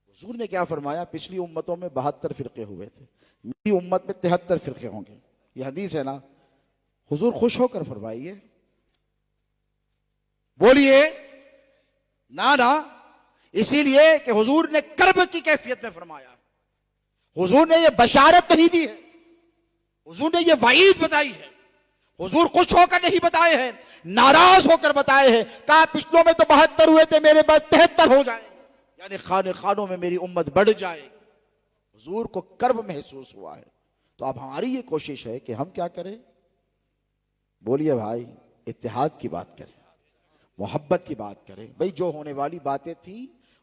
हुजूर ने क्या फरमाया? पिछली उम्मतों में 72 फिरके हुए थे, मेरी उम्मत में 73 फिरके होंगे। ये हदीस है ना, हुजूर खुश होकर फरमाइए, बोलिए ना ना, इसीलिए कि हुजूर ने कर्ब की कैफियत में फरमाया। हुजूर ने ये बशारत नहीं दी है, हुजूर ने ये वईद बताई है। हुजूर खुश होकर नहीं बताए हैं, नाराज होकर बताए हैं। कहा पिछलों में तो 72 हुए थे, मेरे बाद 73 हो जाए, यानी खाने खानों में मेरी उम्मत बढ़ जाए। हुजूर को कर्ब महसूस हुआ है। तो अब हमारी ये कोशिश है कि हम क्या करें? बोलिए भाई, इत्तेहाद की बात करें, मोहब्बत की बात करें। भाई जो होने वाली बातें थी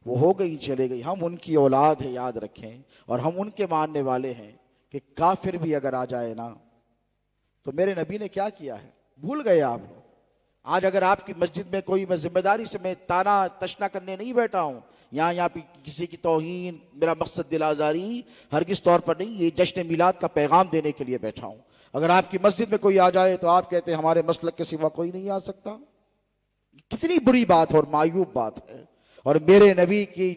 वो हो गई, चले गई। हम उनकी औलाद है, याद रखें, और हम उनके मानने वाले हैं कि काफिर भी अगर आ जाए ना, तो मेरे नबी ने क्या किया है भूल गए आप लोग। आज अगर आपकी मस्जिद में कोई, मैं जिम्मेदारी से मैं ताना तशना करने नहीं बैठा हूं, यहाँ पे किसी की तौहीन, मेरा मकसद दिल आजारी हरगिज तौर पर नहीं, ये जश्न मिलाद का पैगाम देने के लिए बैठा हूं। अगर आपकी मस्जिद में कोई आ जाए तो आप कहते हैं हमारे मसलक के सिवा कोई नहीं आ सकता, कितनी बुरी बात और मायूब बात है। और मेरे नबी की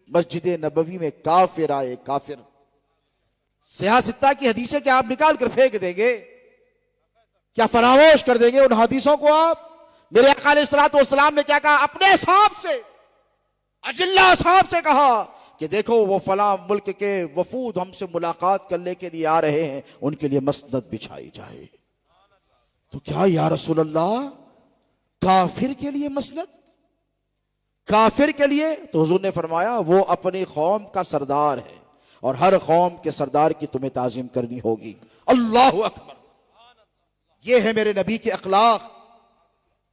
मस्जिद नबवी में काफिर आए, काफिर। सियासत्ता की हदीसें क्या आप निकाल कर फेंक देंगे? क्या फरामोश कर देंगे उन हदीसों को आप? मेरे आका अलैहिस्सलातु वस्सलाम ने क्या कहा? अपने साहब से, अजिल्ला साहब से कहा कि देखो वो फला मुल्क के वफूद हमसे मुलाकात करने के लिए आ रहे हैं, उनके लिए मसनद बिछाई जाए। तो क्या या रसूल अल्लाह, काफिर के लिए मसनद, काफिर के लिए? तो हुजूर ने फरमाया वो अपनी कौम का सरदार है और हर कौम के सरदार की तुम्हें ताजीम करनी होगी। अल्लाह अकबर। ये है मेरे नबी के अखलाक।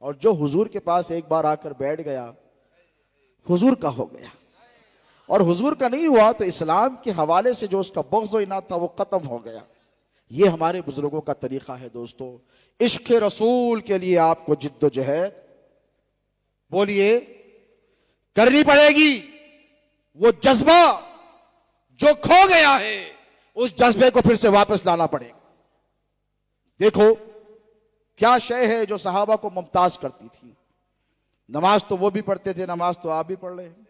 और जो हुजूर के पास एक बार आकर बैठ गया, हुजूर का हो गया, और हुजूर का नहीं हुआ तो इस्लाम के हवाले से जो उसका बग़्ज़ व इनात था वो खत्म हो गया। ये हमारे बुजुर्गों का तरीका है दोस्तों। इश्क रसूल के लिए आपको जिद्दोजहद बोलिए करनी पड़ेगी। वो जज्बा जो खो गया है उस जज्बे को फिर से वापस लाना पड़ेगा। देखो क्या शय है जो सहाबा को मुमताज करती थी। नमाज तो वो भी पढ़ते थे, नमाज तो आप भी पढ़ रहे हैं।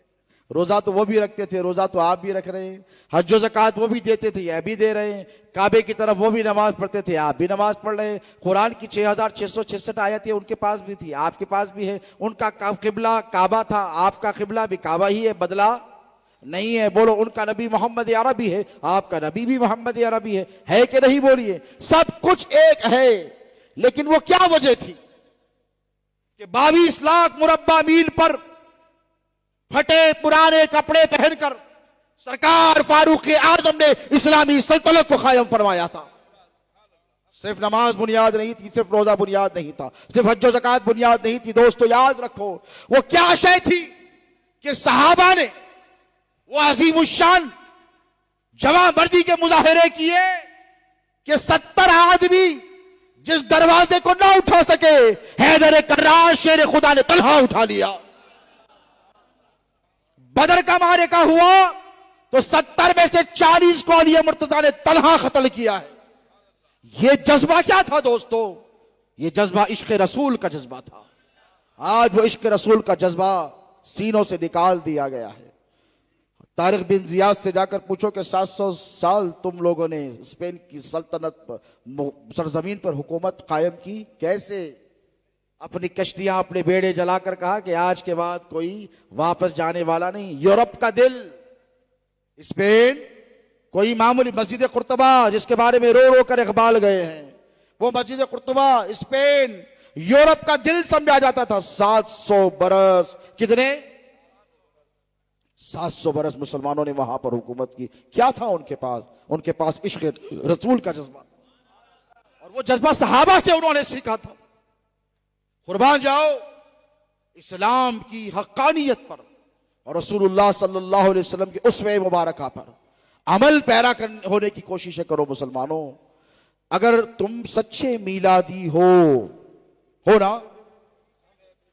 रोजा तो वो भी रखते थे, रोजा तो आप भी रख रहे हैं। हज व ज़कात वो भी देते थे, यह भी दे रहे हैं। काबे की तरफ वो भी नमाज पढ़ते थे, आप भी नमाज पढ़ रहे हैं। कुरान की 6666 आयतें उनके पास भी थी, आपके पास भी है। उनका किबला काबा था, आपका किबला भी काबा ही है, बदला नहीं है। बोलो उनका नबी मोहम्मद अरबी है, आपका नबी भी मोहम्मद अरबी है कि नहीं? बोलिए। सब कुछ एक है, लेकिन वो क्या वजह थी कि 22 लाख मुरब्बा मील पर फटे पुराने कपड़े पहनकर सरकार फारूक आजम ने इस्लामी सल्तनत को कायम फरमाया था। सिर्फ नमाज बुनियाद नहीं थी, सिर्फ रोजा बुनियाद नहीं था, सिर्फ हज व ज़कात बुनियाद नहीं थी। दोस्तों याद रखो वो क्या शय थी कि सहाबा ने वो अजीम शान जवां मर्दी के मुजाहिरे किए कि 70 आदमी जिस दरवाजे को ना उठा सके, हैदर कर्रार शेर खुदा ने तलहा उठा लिया। बदर का मारेका हुआ तो 70 में से 40 को अली मुर्तजा ने तलहा कत्ल किया है। यह जज्बा क्या था दोस्तों? यह जज्बा इश्क रसूल का जज्बा था। आज वो इश्क रसूल का जज्बा सीनों से निकाल दिया गया है। तारिक बिन जियाद से जाकर पूछो कि 700 साल तुम लोगों ने स्पेन की सल्तनत सरजमीन पर हुकूमत कायम की, कैसे? अपनी कश्तियां अपने बेड़े जलाकर कहा कि आज के बाद कोई वापस जाने वाला नहीं। यूरोप का दिल स्पेन, कोई मामूली मस्जिद कुर्तबा जिसके बारे में रो रो कर इकबाल गए हैं, वो मस्जिद कुर्तबा स्पेन यूरोप का दिल समझा जाता था। 700 बरस, कितने? 700 बरस मुसलमानों ने वहां पर हुकूमत की। क्या था उनके पास? उनके पास इश्क रसूल का जज्बा, और वो जज्बा सहाबा से उन्होंने सीखा था। कुर्बान जाओ इस्लाम की हक्कानियत पर और रसूलुल्लाह सल्लल्लाहु अलैहि वसल्लम की उसवे मुबारका पर अमल पैरा होने की कोशिश करो मुसलमानों। अगर तुम सच्चे मीलादी हो ना,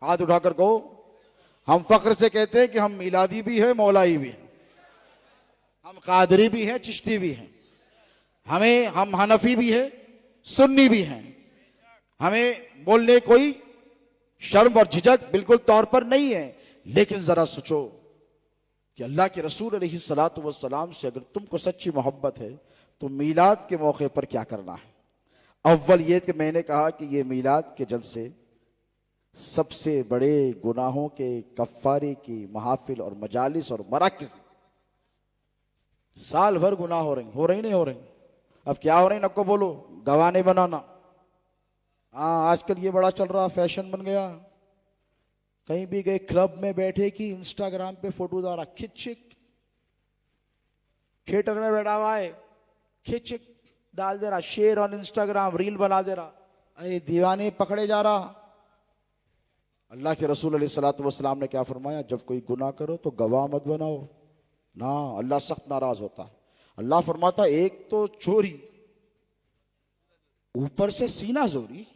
हाथ उठाकर कहो। हम फख्र से कहते हैं कि हम मीलादी भी हैं, मौलाई भी हैं, हम कादरी भी हैं, चिश्ती भी हैं, हम हनफी भी हैं, सुन्नी भी हैं। हमें बोलने कोई शर्म और झिझक बिल्कुल तौर पर नहीं है। लेकिन जरा सोचो कि अल्लाह के रसूल अलैहिस्सलातु वस्सलाम से अगर तुमको सच्ची मोहब्बत है तो मीलाद के मौके पर क्या करना है? अव्वल ये कि मैंने कहा कि ये मीलाद के जलसे सबसे बड़े गुनाहों के कफ्फारे की महफिल और मजालिस और मराकिज, साल भर गुनाह हो रही नहीं हो रही। अब क्या हो रही? नको बोलो, गवाने बनाना। हाँ आजकल ये बड़ा चल रहा, फैशन बन गया। कहीं भी गए क्लब में बैठे कि इंस्टाग्राम पे फोटो डाला, खिचिक। थिएटर में बैठा हुआ है, खिचिक डाल दे रहा, शेयर ऑन इंस्टाग्राम, रील बना दे रहा। अरे दीवाने पकड़े जा रहा। अल्लाह के रसूल अलैहिस्सलातु वस्सलाम ने क्या फरमाया? जब कोई गुनाह करो तो गवाह मत बनाओ ना, अल्लाह सख्त नाराज होता है। अल्लाह फरमाता एक तो चोरी, ऊपर से सीना जोरी,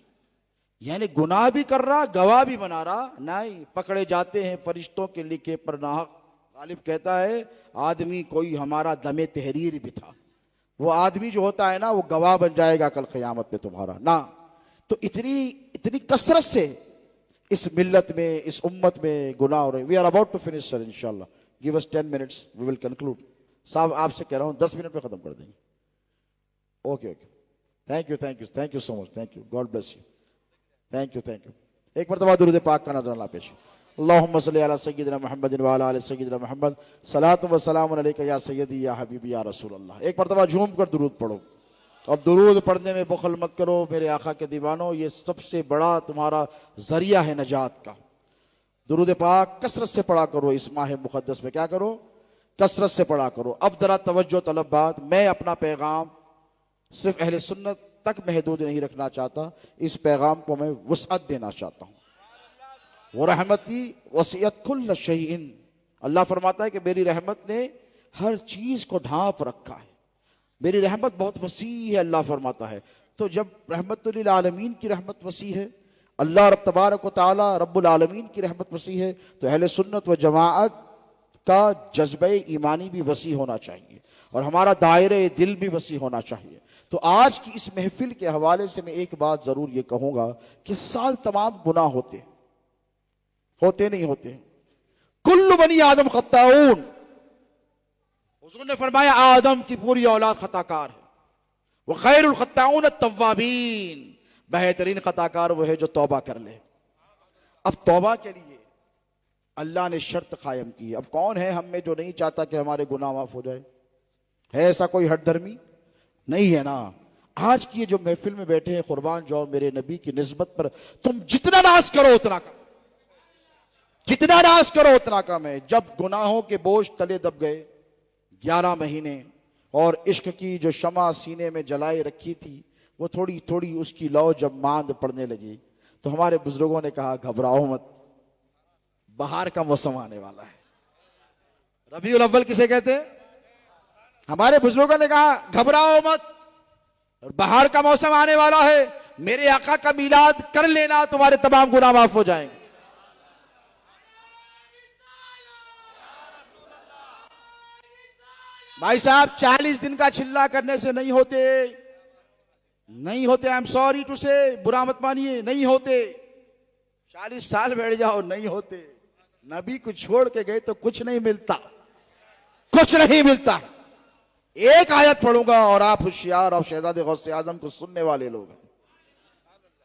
यानी गुनाह भी कर रहा, गवाह भी बना रहा। नहीं, पकड़े जाते हैं फरिश्तों के लिखे पर नाहक। गालिब कहता है आदमी कोई हमारा दमे तहरीर भी था, वो आदमी जो होता है ना वो गवाह बन जाएगा कल क़यामत में तुम्हारा ना। तो इतनी कसरत से इस मिल्लत में, इस उम्मत में गुनाह हो रहे। We are about to finish sir, इंशाल्लाह give us 10 minutes, we will conclude. साहब आपसे कह रहा हूं 10 मिनट में खत्म कर देंगे। Okay okay, thank you so much, thank you, God bless you, thank you. एक मरतबा दुरूद पाक का नजराना पेश। अल्लाहुम्मा सल्ली अला सय्यिदिना मुहम्मदिन व अला आलि सय्यिदिना मुहम्मद, सलातु व सलामुन अलैका या सय्यदी या हबीबी या रसूल अल्लाह। एक मरतबा झूम कर दुरूद पढ़ो। अब दुरूद पढ़ने में बखल मत करो मेरे आका के दीवानों, ये सबसे बड़ा तुम्हारा जरिया है नजात का। दुरूद पाक कसरत से पढ़ा करो इस माह मुकद्दस में, क्या करो, कसरत से पढ़ा करो। अब जरा तवज्जो तलब बात, मैं अपना पैगाम सिर्फ अहले सुन्नत तक महदूद नहीं रखना चाहता, इस पैगाम को मैं वुसअत देना चाहता हूँ। वो रहमती वसीयत कुल्ल शैइन, अल्लाह फरमाता है कि मेरी रहमत ने हर चीज को ढांप रखा है, मेरी रहमत बहुत वसी है, अल्लाह फरमाता है। तो जब रहमतुल आलमीन की रहमत वसी है, अल्लाह रब तबारक व तआला रब्बुल आलमीन की रहमत वसी है, तो अहले सुन्नत व जमाअत का जज्बे ईमानी भी वसी होना चाहिए और हमारा दायरे दिल भी वसी होना चाहिए। तो आज की इस महफिल के हवाले से मैं एक बात जरूर ये कहूंगा कि साल तमाम गुनाह होते नहीं होते, कुल्लु बनी आदम खत्ताऊन, हुजूर ने फरमाया आदम की पूरी औलाद खताकार है। वो खैरुल खत्ताऊन तव्वाबीन, बेहतरीन खताकार वो है जो तौबा कर ले। अब तौबा के लिए अल्लाह ने शर्त कायम की। अब कौन है हम में जो नहीं चाहता कि हमारे गुनाह माफ हो जाए? है ऐसा कोई हठधर्मी? नहीं है ना। आज की ये जो महफिल में बैठे हैं, कुर्बान जाओ मेरे नबी की निस्बत पर तुम जितना नाज करो उतना कम, जितना नाज करो उतना कम है। जब गुनाहों के बोझ तले दब गए 11 महीने और इश्क की जो शमा सीने में जलाए रखी थी वो थोड़ी थोड़ी उसकी लौ जब मांद पड़ने लगी तो हमारे बुजुर्गों ने कहा घबराओ मत, बाहर का मौसम आने वाला है। रबीउल अव्वल किसे कहते हैं? हमारे बुजुर्गों ने कहा घबराओ मत, और बाहर का मौसम आने वाला है, मेरे आका का मिलाद कर लेना, तुम्हारे तमाम गुनाह माफ हो जाएंगे। भाई साहब 40 दिन का चिल्ला करने से नहीं होते, नहीं होते। आई एम सॉरी टू से, बुरा मत मानिए, नहीं होते। 40 साल बैठ जाओ, नहीं होते। नबी को छोड़ के गए तो कुछ नहीं मिलता, कुछ नहीं मिलता। एक आयत पढ़ूंगा और आप होशियार और शहजादे गौसे आजम को सुनने वाले लोग हैं।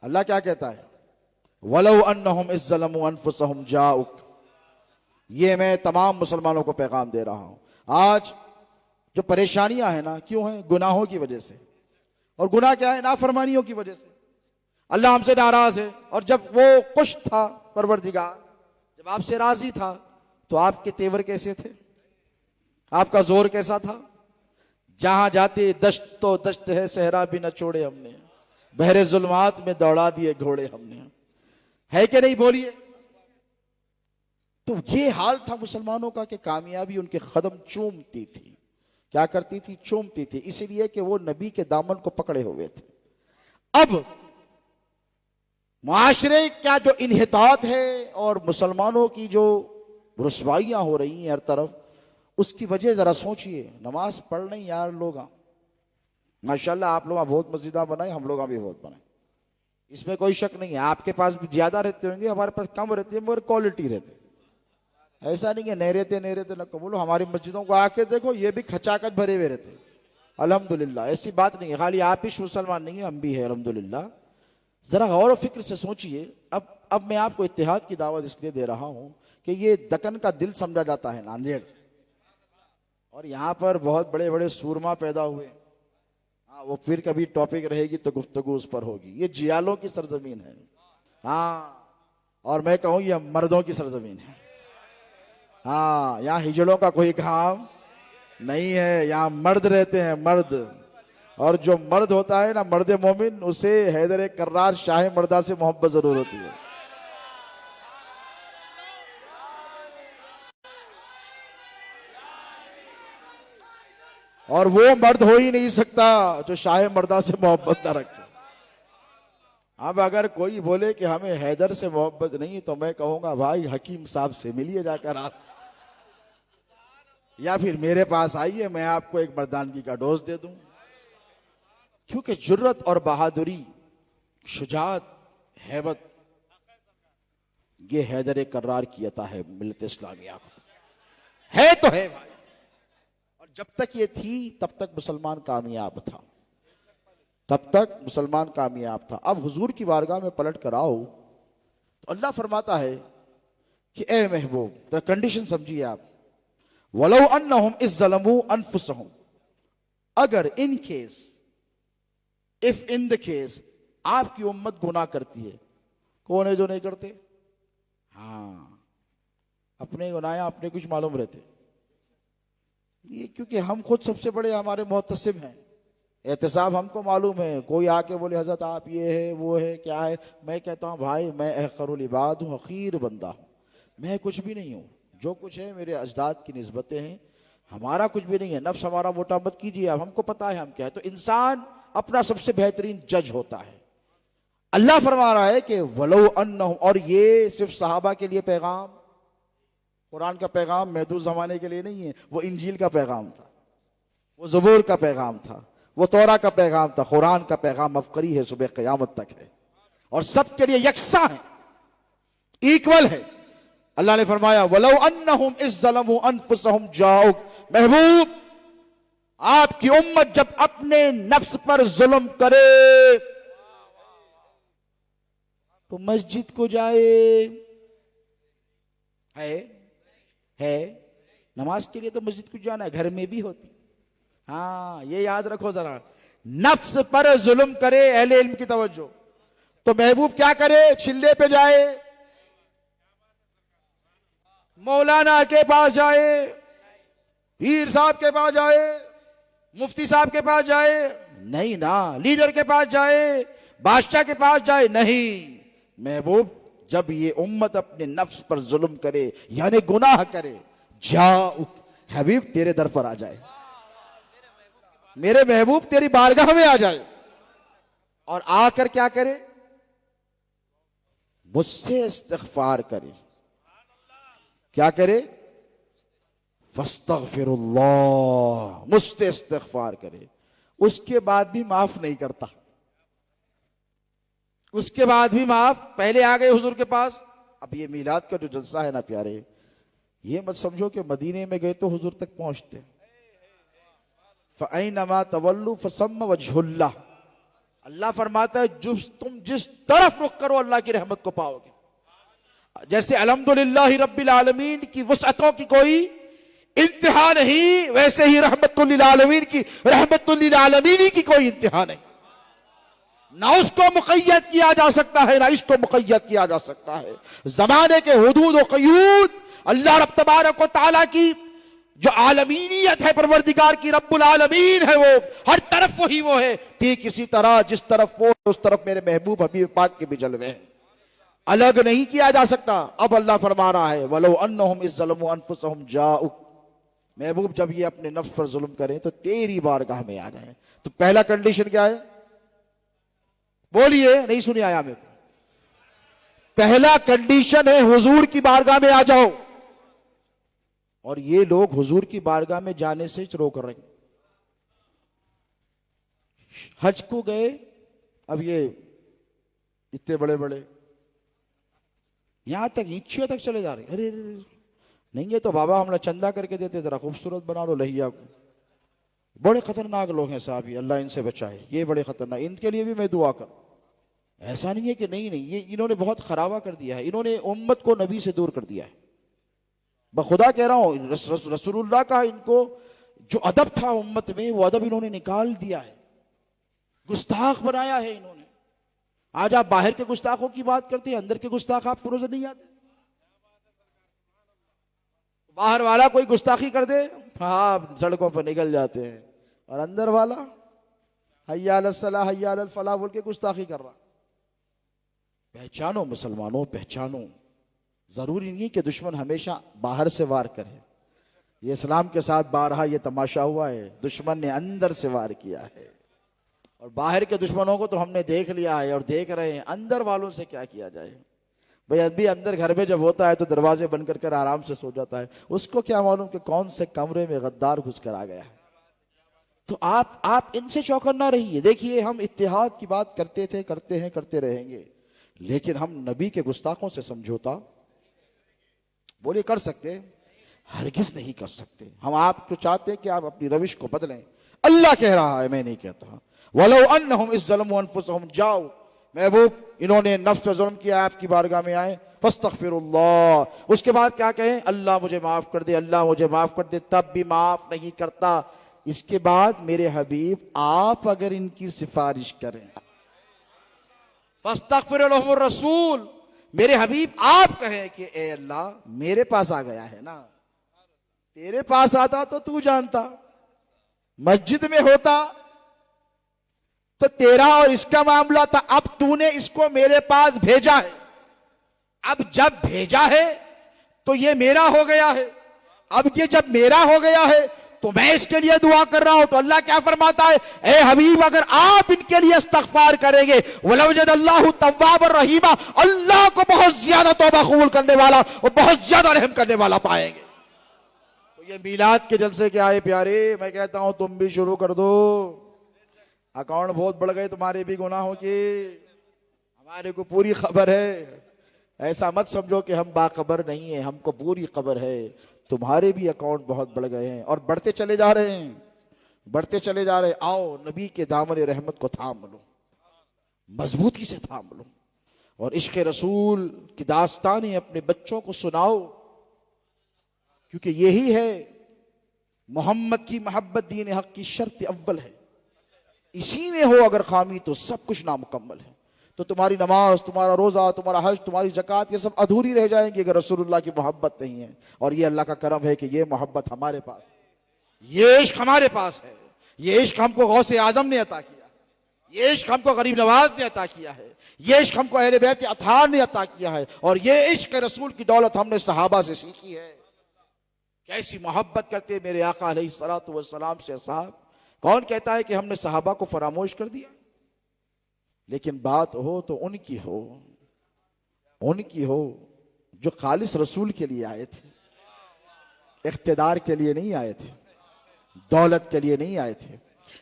अल्लाह क्या कहता है? वलौ अन्नहुम इज़्ज़लमू अनफुसहुम जाउक, ये मैं तमाम मुसलमानों को पैगाम दे रहा हूं। आज जो परेशानियां हैं ना, क्यों हैं? गुनाहों की वजह से। और गुनाह क्या है? नाफरमानियों की वजह से। अल्लाह हमसे नाराज है, और जब वो खुश था परवरदिगार, जब आपसे राजी था, तो आपके तेवर कैसे थे? आपका जोर कैसा था? जहां जाते दश्त तो दश्त है, सहरा भी न छोड़े हमने, बहरे जुल्मात में दौड़ा दिए घोड़े हमने। है कि नहीं? बोलिए। तो ये हाल था मुसलमानों का कि कामयाबी उनके कदम चूमती थी। क्या करती थी? चूमती थी, इसीलिए कि वो नबी के दामन को पकड़े हुए थे। अब मुआशरे का जो इन्हितात है और मुसलमानों की जो रुसवाइयां हो रही हैं हर तरफ, उसकी वजह जरा सोचिए। नमाज पढ़ नहीं यार लोग, माशाल्लाह आप लोग बहुत मस्जिदा बनाए, हम लोग भी बहुत बनाए, इसमें कोई शक नहीं है। आपके पास भी ज्यादा रहते होंगे, हमारे पास कम रहती है, मगर क्वालिटी रहती। ऐसा नहीं है नहीं रहते न कबूलो। हमारी मस्जिदों को आके देखो, ये भी खचाखच भरे हुए रहते, अल्हम्दुलिल्लाह। ऐसी बात नहीं है, खाली आप ही मुसलमान नहीं है, हम भी है अल्हम्दुलिल्लाह। जरा गौर और फिक्र से सोचिए। अब मैं आपको इत्तेहाद की दावत इसलिए दे रहा हूं कि ये दक्कन का दिल समझा जाता है, नांदेड़, और यहां पर बहुत बड़े बड़े सूरमा पैदा हुए। हाँ, वो फिर कभी टॉपिक रहेगी तो गुफ्तगू उस पर होगी। ये जियालों की सरजमीन है, हाँ, और मैं कहूं ये मर्दों की सरजमीन है। हाँ, यहाँ हिजड़ों का कोई काम नहीं है, यहाँ मर्द रहते हैं, मर्द। और जो मर्द होता है ना, मर्द मोमिन, उसे हैदर कर्रार शाह मर्दा से मोहब्बत जरूर होती है। और वो मर्द हो ही नहीं सकता जो शाह मर्दा से मोहब्बत न रखे। अब अगर कोई बोले कि हमें हैदर से मोहब्बत नहीं, तो मैं कहूंगा भाई हकीम साहब से मिलिए जाकर आप, या फिर मेरे पास आइए, मैं आपको एक मर्दानगी का डोज दे दूं। क्योंकि जुर्रत और बहादुरी, शुजाअत, हैबत, ये हैदर कर्रार की अता है मिल्लत इस्लामिया को, है तो है भाई। और जब तक ये थी तब तक मुसलमान कामयाब था, तब तक मुसलमान कामयाब था। अब हुजूर की बारगाह में पलट कर आओ तो अल्लाह फरमाता है कि ए महबूब, तो कंडीशन समझिए आप, वलौ अन्नहुम इज़्ज़लमू अनफुसहुम, अगर in case if in the case आपकी उम्मत गुनाह करती है, कौन है जो नहीं करते? हाँ, अपने गुनाह अपने कुछ मालूम रहते, ये क्योंकि हम खुद सबसे बड़े हमारे मुहतसिब हैं, एहतसाब हमको मालूम है। कोई आके बोले हजरत आप ये है वो है क्या है, मैं कहता हूँ भाई मैं अहक़रुल इबाद हूँ, हकीर बंदा हूँ, मैं कुछ भी नहीं हूँ। जो कुछ है मेरे अजदाद की निस्बतें हैं, हमारा कुछ भी नहीं है। नफ्स हमारा मोटा मत कीजिए, अब हमको पता है हम क्या है। तो इंसान अपना सबसे बेहतरीन जज होता है। अल्लाह फरमा रहा है कि वलो अन्नहुम, और ये सिर्फ सहाबा के लिए पैगाम, कुरान का पैगाम महदूद जमाने के लिए नहीं है, वो इंजील का पैगाम था, वो ज़बूर का पैगाम था, वो तौरा का पैगाम था, कुरान का पैगाम अबकरी है, सुबह क़यामत तक है और सबके लिए यकसा है, इक्वल है। अल्लाह ने फरमाया वलो अन्नहुम इज़ ज़लमू अनफुसहुम जाऊक, महबूब आपकी उम्मत जब अपने नफ्स पर जुल्म करे तो मस्जिद को जाए, है नमाज के लिए तो मस्जिद को जाना है, घर में भी होती। हाँ ये याद रखो जरा, नफ्स पर जुल्म करे, अहले इल्म की तवज्जो, तो महबूब क्या करे? चिल्ले पे जाए, मौलाना के पास जाए, पीर साहब के पास जाए, मुफ्ती साहब के पास जाए? नहीं ना। लीडर के पास जाए, बादशाह के पास जाए? नहीं। महबूब जब ये उम्मत अपने नफ्स पर जुल्म करे यानी गुनाह करे, जाओ हबीब तेरे दर पर आ जाए, मेरे महबूब तेरी बारगाह में आ जाए, और आकर क्या करे? मुझसे इस्तिग़फ़ार करे। क्या करे? फस्तग़फ़िरुल्लाह, मुझसे इस्तिग़फ़ार करे। उसके बाद भी माफ नहीं करता, उसके बाद भी माफ। पहले आ गए हुजूर के पास, अब ये मीलाद का जो जलसा है ना प्यारे, ये मत समझो कि मदीने में गए तो हुजूर तक पहुंचते। फ़अैनमा तवल्लु फ़सम्म वजहुल्लाह, अल्लाह फरमाता है तुम जिस तरफ रुख करो अल्लाह की रहमत को पाओगे। जैसे अल्हम्दुलिल्लाह रब्बिल आलमीन की वसअतों की कोई इंतहा नहीं, वैसे ही रहमतुल लिल आलमीन की रहमतुल लिल आलमीन की कोई इंतहा नहीं। ना उसको मुक़य्यद किया जा सकता है, ना इसको मुक़य्यद किया जा सकता है। ज़माने के हुदूद व क़यूद अल्लाह रब तबारक व तआला की जो आलमीनियत है, परवरदिगार की, रब्बुल आलमीन है, वो हर तरफ वही वो है। ठीक इसी तरह जिस तरफ वो उस तरफ मेरे महबूब हबीब पाक के भी जलवे हैं, अलग नहीं किया जा सकता। अब अल्लाह फरमा रहा है वलो अन्नहुम इज़ ज़लमू अनफुसहुम जाऊक, महबूब जब ये अपने नफ्स पर जुल्म करें तो तेरी बारगाह में आ जाए। तो पहला कंडीशन क्या है? बोलिए, नहीं सुनी आया मेरे को। पहला कंडीशन है हुजूर की बारगाह में आ जाओ, और ये लोग हुजूर की बारगाह में जाने से रोक रहे हैं। हज को गए, अब ये इतने बड़े बड़े यहां तक नीचे तक चले जा रहे, अरे नहीं ये तो बाबा हमने चंदा करके देते, जरा खूबसूरत बना लो लहिया को। बड़े खतरनाक लोग हैं साहब ये, अल्लाह इनसे बचाए, ये बड़े खतरनाक, इनके लिए भी मैं दुआ कर। ऐसा नहीं है कि नहीं, ये इन्होंने बहुत खराबा कर दिया है, इन्होंने उम्मत को नबी से दूर कर दिया है। बखुदा कह रहा हूं, रसूलुल्लाह का इनको जो अदब था उम्मत में, वो अदब इन्होंने निकाल दिया है, गुस्ताख बनाया है इन्होंने। आज आप बाहर के गुस्ताखों की बात करते हैं, अंदर के गुस्ताख आपको नजर नहीं आते। बाहर वाला कोई गुस्ताखी कर दे, हाँ सड़कों पर निकल जाते हैं, और अंदर वाला हय्या अलस सलाह हय्या अलल फलाह बोल के गुस्ताखी कर रहा। पहचानो मुसलमानों, पहचानो। जरूरी नहीं कि दुश्मन हमेशा बाहर से वार करे। ये इस्लाम के साथ बारहा ये तमाशा हुआ है, दुश्मन ने अंदर से वार किया है, और बाहर के दुश्मनों को तो हमने देख लिया है और देख रहे हैं, अंदर वालों से क्या किया जाए। भाई अभी अंदर घर में जब होता है तो दरवाजे बंद कर आराम से सो जाता है, उसको क्या मालूम कि कौन से कमरे में गद्दार घुस कर आ गया है। तो आप इनसे चौकन्ना रहिए। देखिए हम इत्तेहाद की बात करते थे, करते हैं, करते रहेंगे, लेकिन हम नबी के गुस्ताखों से समझौता बोले कर सकते, हरगिज नहीं कर सकते। हम आपको चाहते हैं कि आप अपनी रविश को बदलें। अल्लाह कह रहा है, मैं नहीं कहता। वलो अन्नहुम इज़ ज़लमू अनफुसहुम, जाओ महबूब इन्होंने नफ्स पर जुल्म किया, आपकी बारगाह में आए, फस्तग़फिरुल्लाह। उसके बाद क्या कहें? अल्लाह मुझे माफ कर दे, अल्लाह मुझे माफ कर दे। तब भी माफ नहीं करता, इसके बाद मेरे हबीब आप अगर इनकी सिफारिश करें, फस्तगफिर लहुमुर रसूल, मेरे हबीब आप कहें कि ए अल्लाह मेरे पास आ गया है ना, तेरे पास आता तो तू जानता, मस्जिद में होता तो तेरा और इसका मामला था, अब तूने इसको मेरे पास भेजा है, अब जब भेजा है तो ये मेरा हो गया है, अब ये जब मेरा हो गया है तो मैं इसके लिए दुआ कर रहा हूं। तो अल्लाह क्या फरमाता है, ए हबीब अगर आप इनके लिए इस्तगफार करेंगे, वलवजदल्लाहु तव्वाबर रहीमा, अल्लाह को बहुत ज्यादा तौबा कबूल करने वाला और बहुत ज्यादा रहम करने वाला पाएंगे। तो ये मीलाद के जलसे क्या है प्यारे, मैं कहता हूं तुम भी शुरू कर दो, अकाउंट बहुत बढ़ गए तुम्हारे भी गुनाहों के, हमारे को पूरी खबर है, ऐसा मत समझो कि हम बाखबर नहीं है, हमको पूरी खबर है, तुम्हारे भी अकाउंट बहुत बढ़ गए हैं और बढ़ते चले जा रहे हैं, बढ़ते चले जा रहे हैं। आओ नबी के दामन रहमत को थाम लो, मजबूती से थाम लो और इश्क रसूल की दास्तानें अपने बच्चों को सुनाओ, क्योंकि यही है मोहम्मद की मोहब्बत, दीन हक की शर्त अव्वल है, इसी में हो अगर खामी तो सब कुछ नामुकम्मल है। तो तुम्हारी नमाज, तुम्हारा रोजा, तुम्हारा हज, तुम्हारी जकात, ये सब अधूरी रह जाएंगी अगर रसूलुल्लाह की मोहब्बत नहीं है। और ये अल्लाह का करम है कि ये मोहब्बत हमारे पास है, ये इश्क हमारे पास है, ये इश्क हमको गौसे आजम ने अता किया, ये इश्क हमको गरीब नवाज ने अता किया है, ये इश्क हमको अहले बैत अतहार ने अता किया है, और ये इश्क रसूल की दौलत हमने सहाबा से सीखी है। कैसी मोहब्बत करते मेरे आका अलैहिस्सलातु वस्सलाम से असहाब। कौन कहता है कि हमने सहाबा को फरामोश कर दिया, लेकिन बात हो तो उनकी हो, उनकी हो जो खालिस रसूल के लिए आए थे, इख्तिदार के लिए नहीं आए थे, दौलत के लिए नहीं आए थे,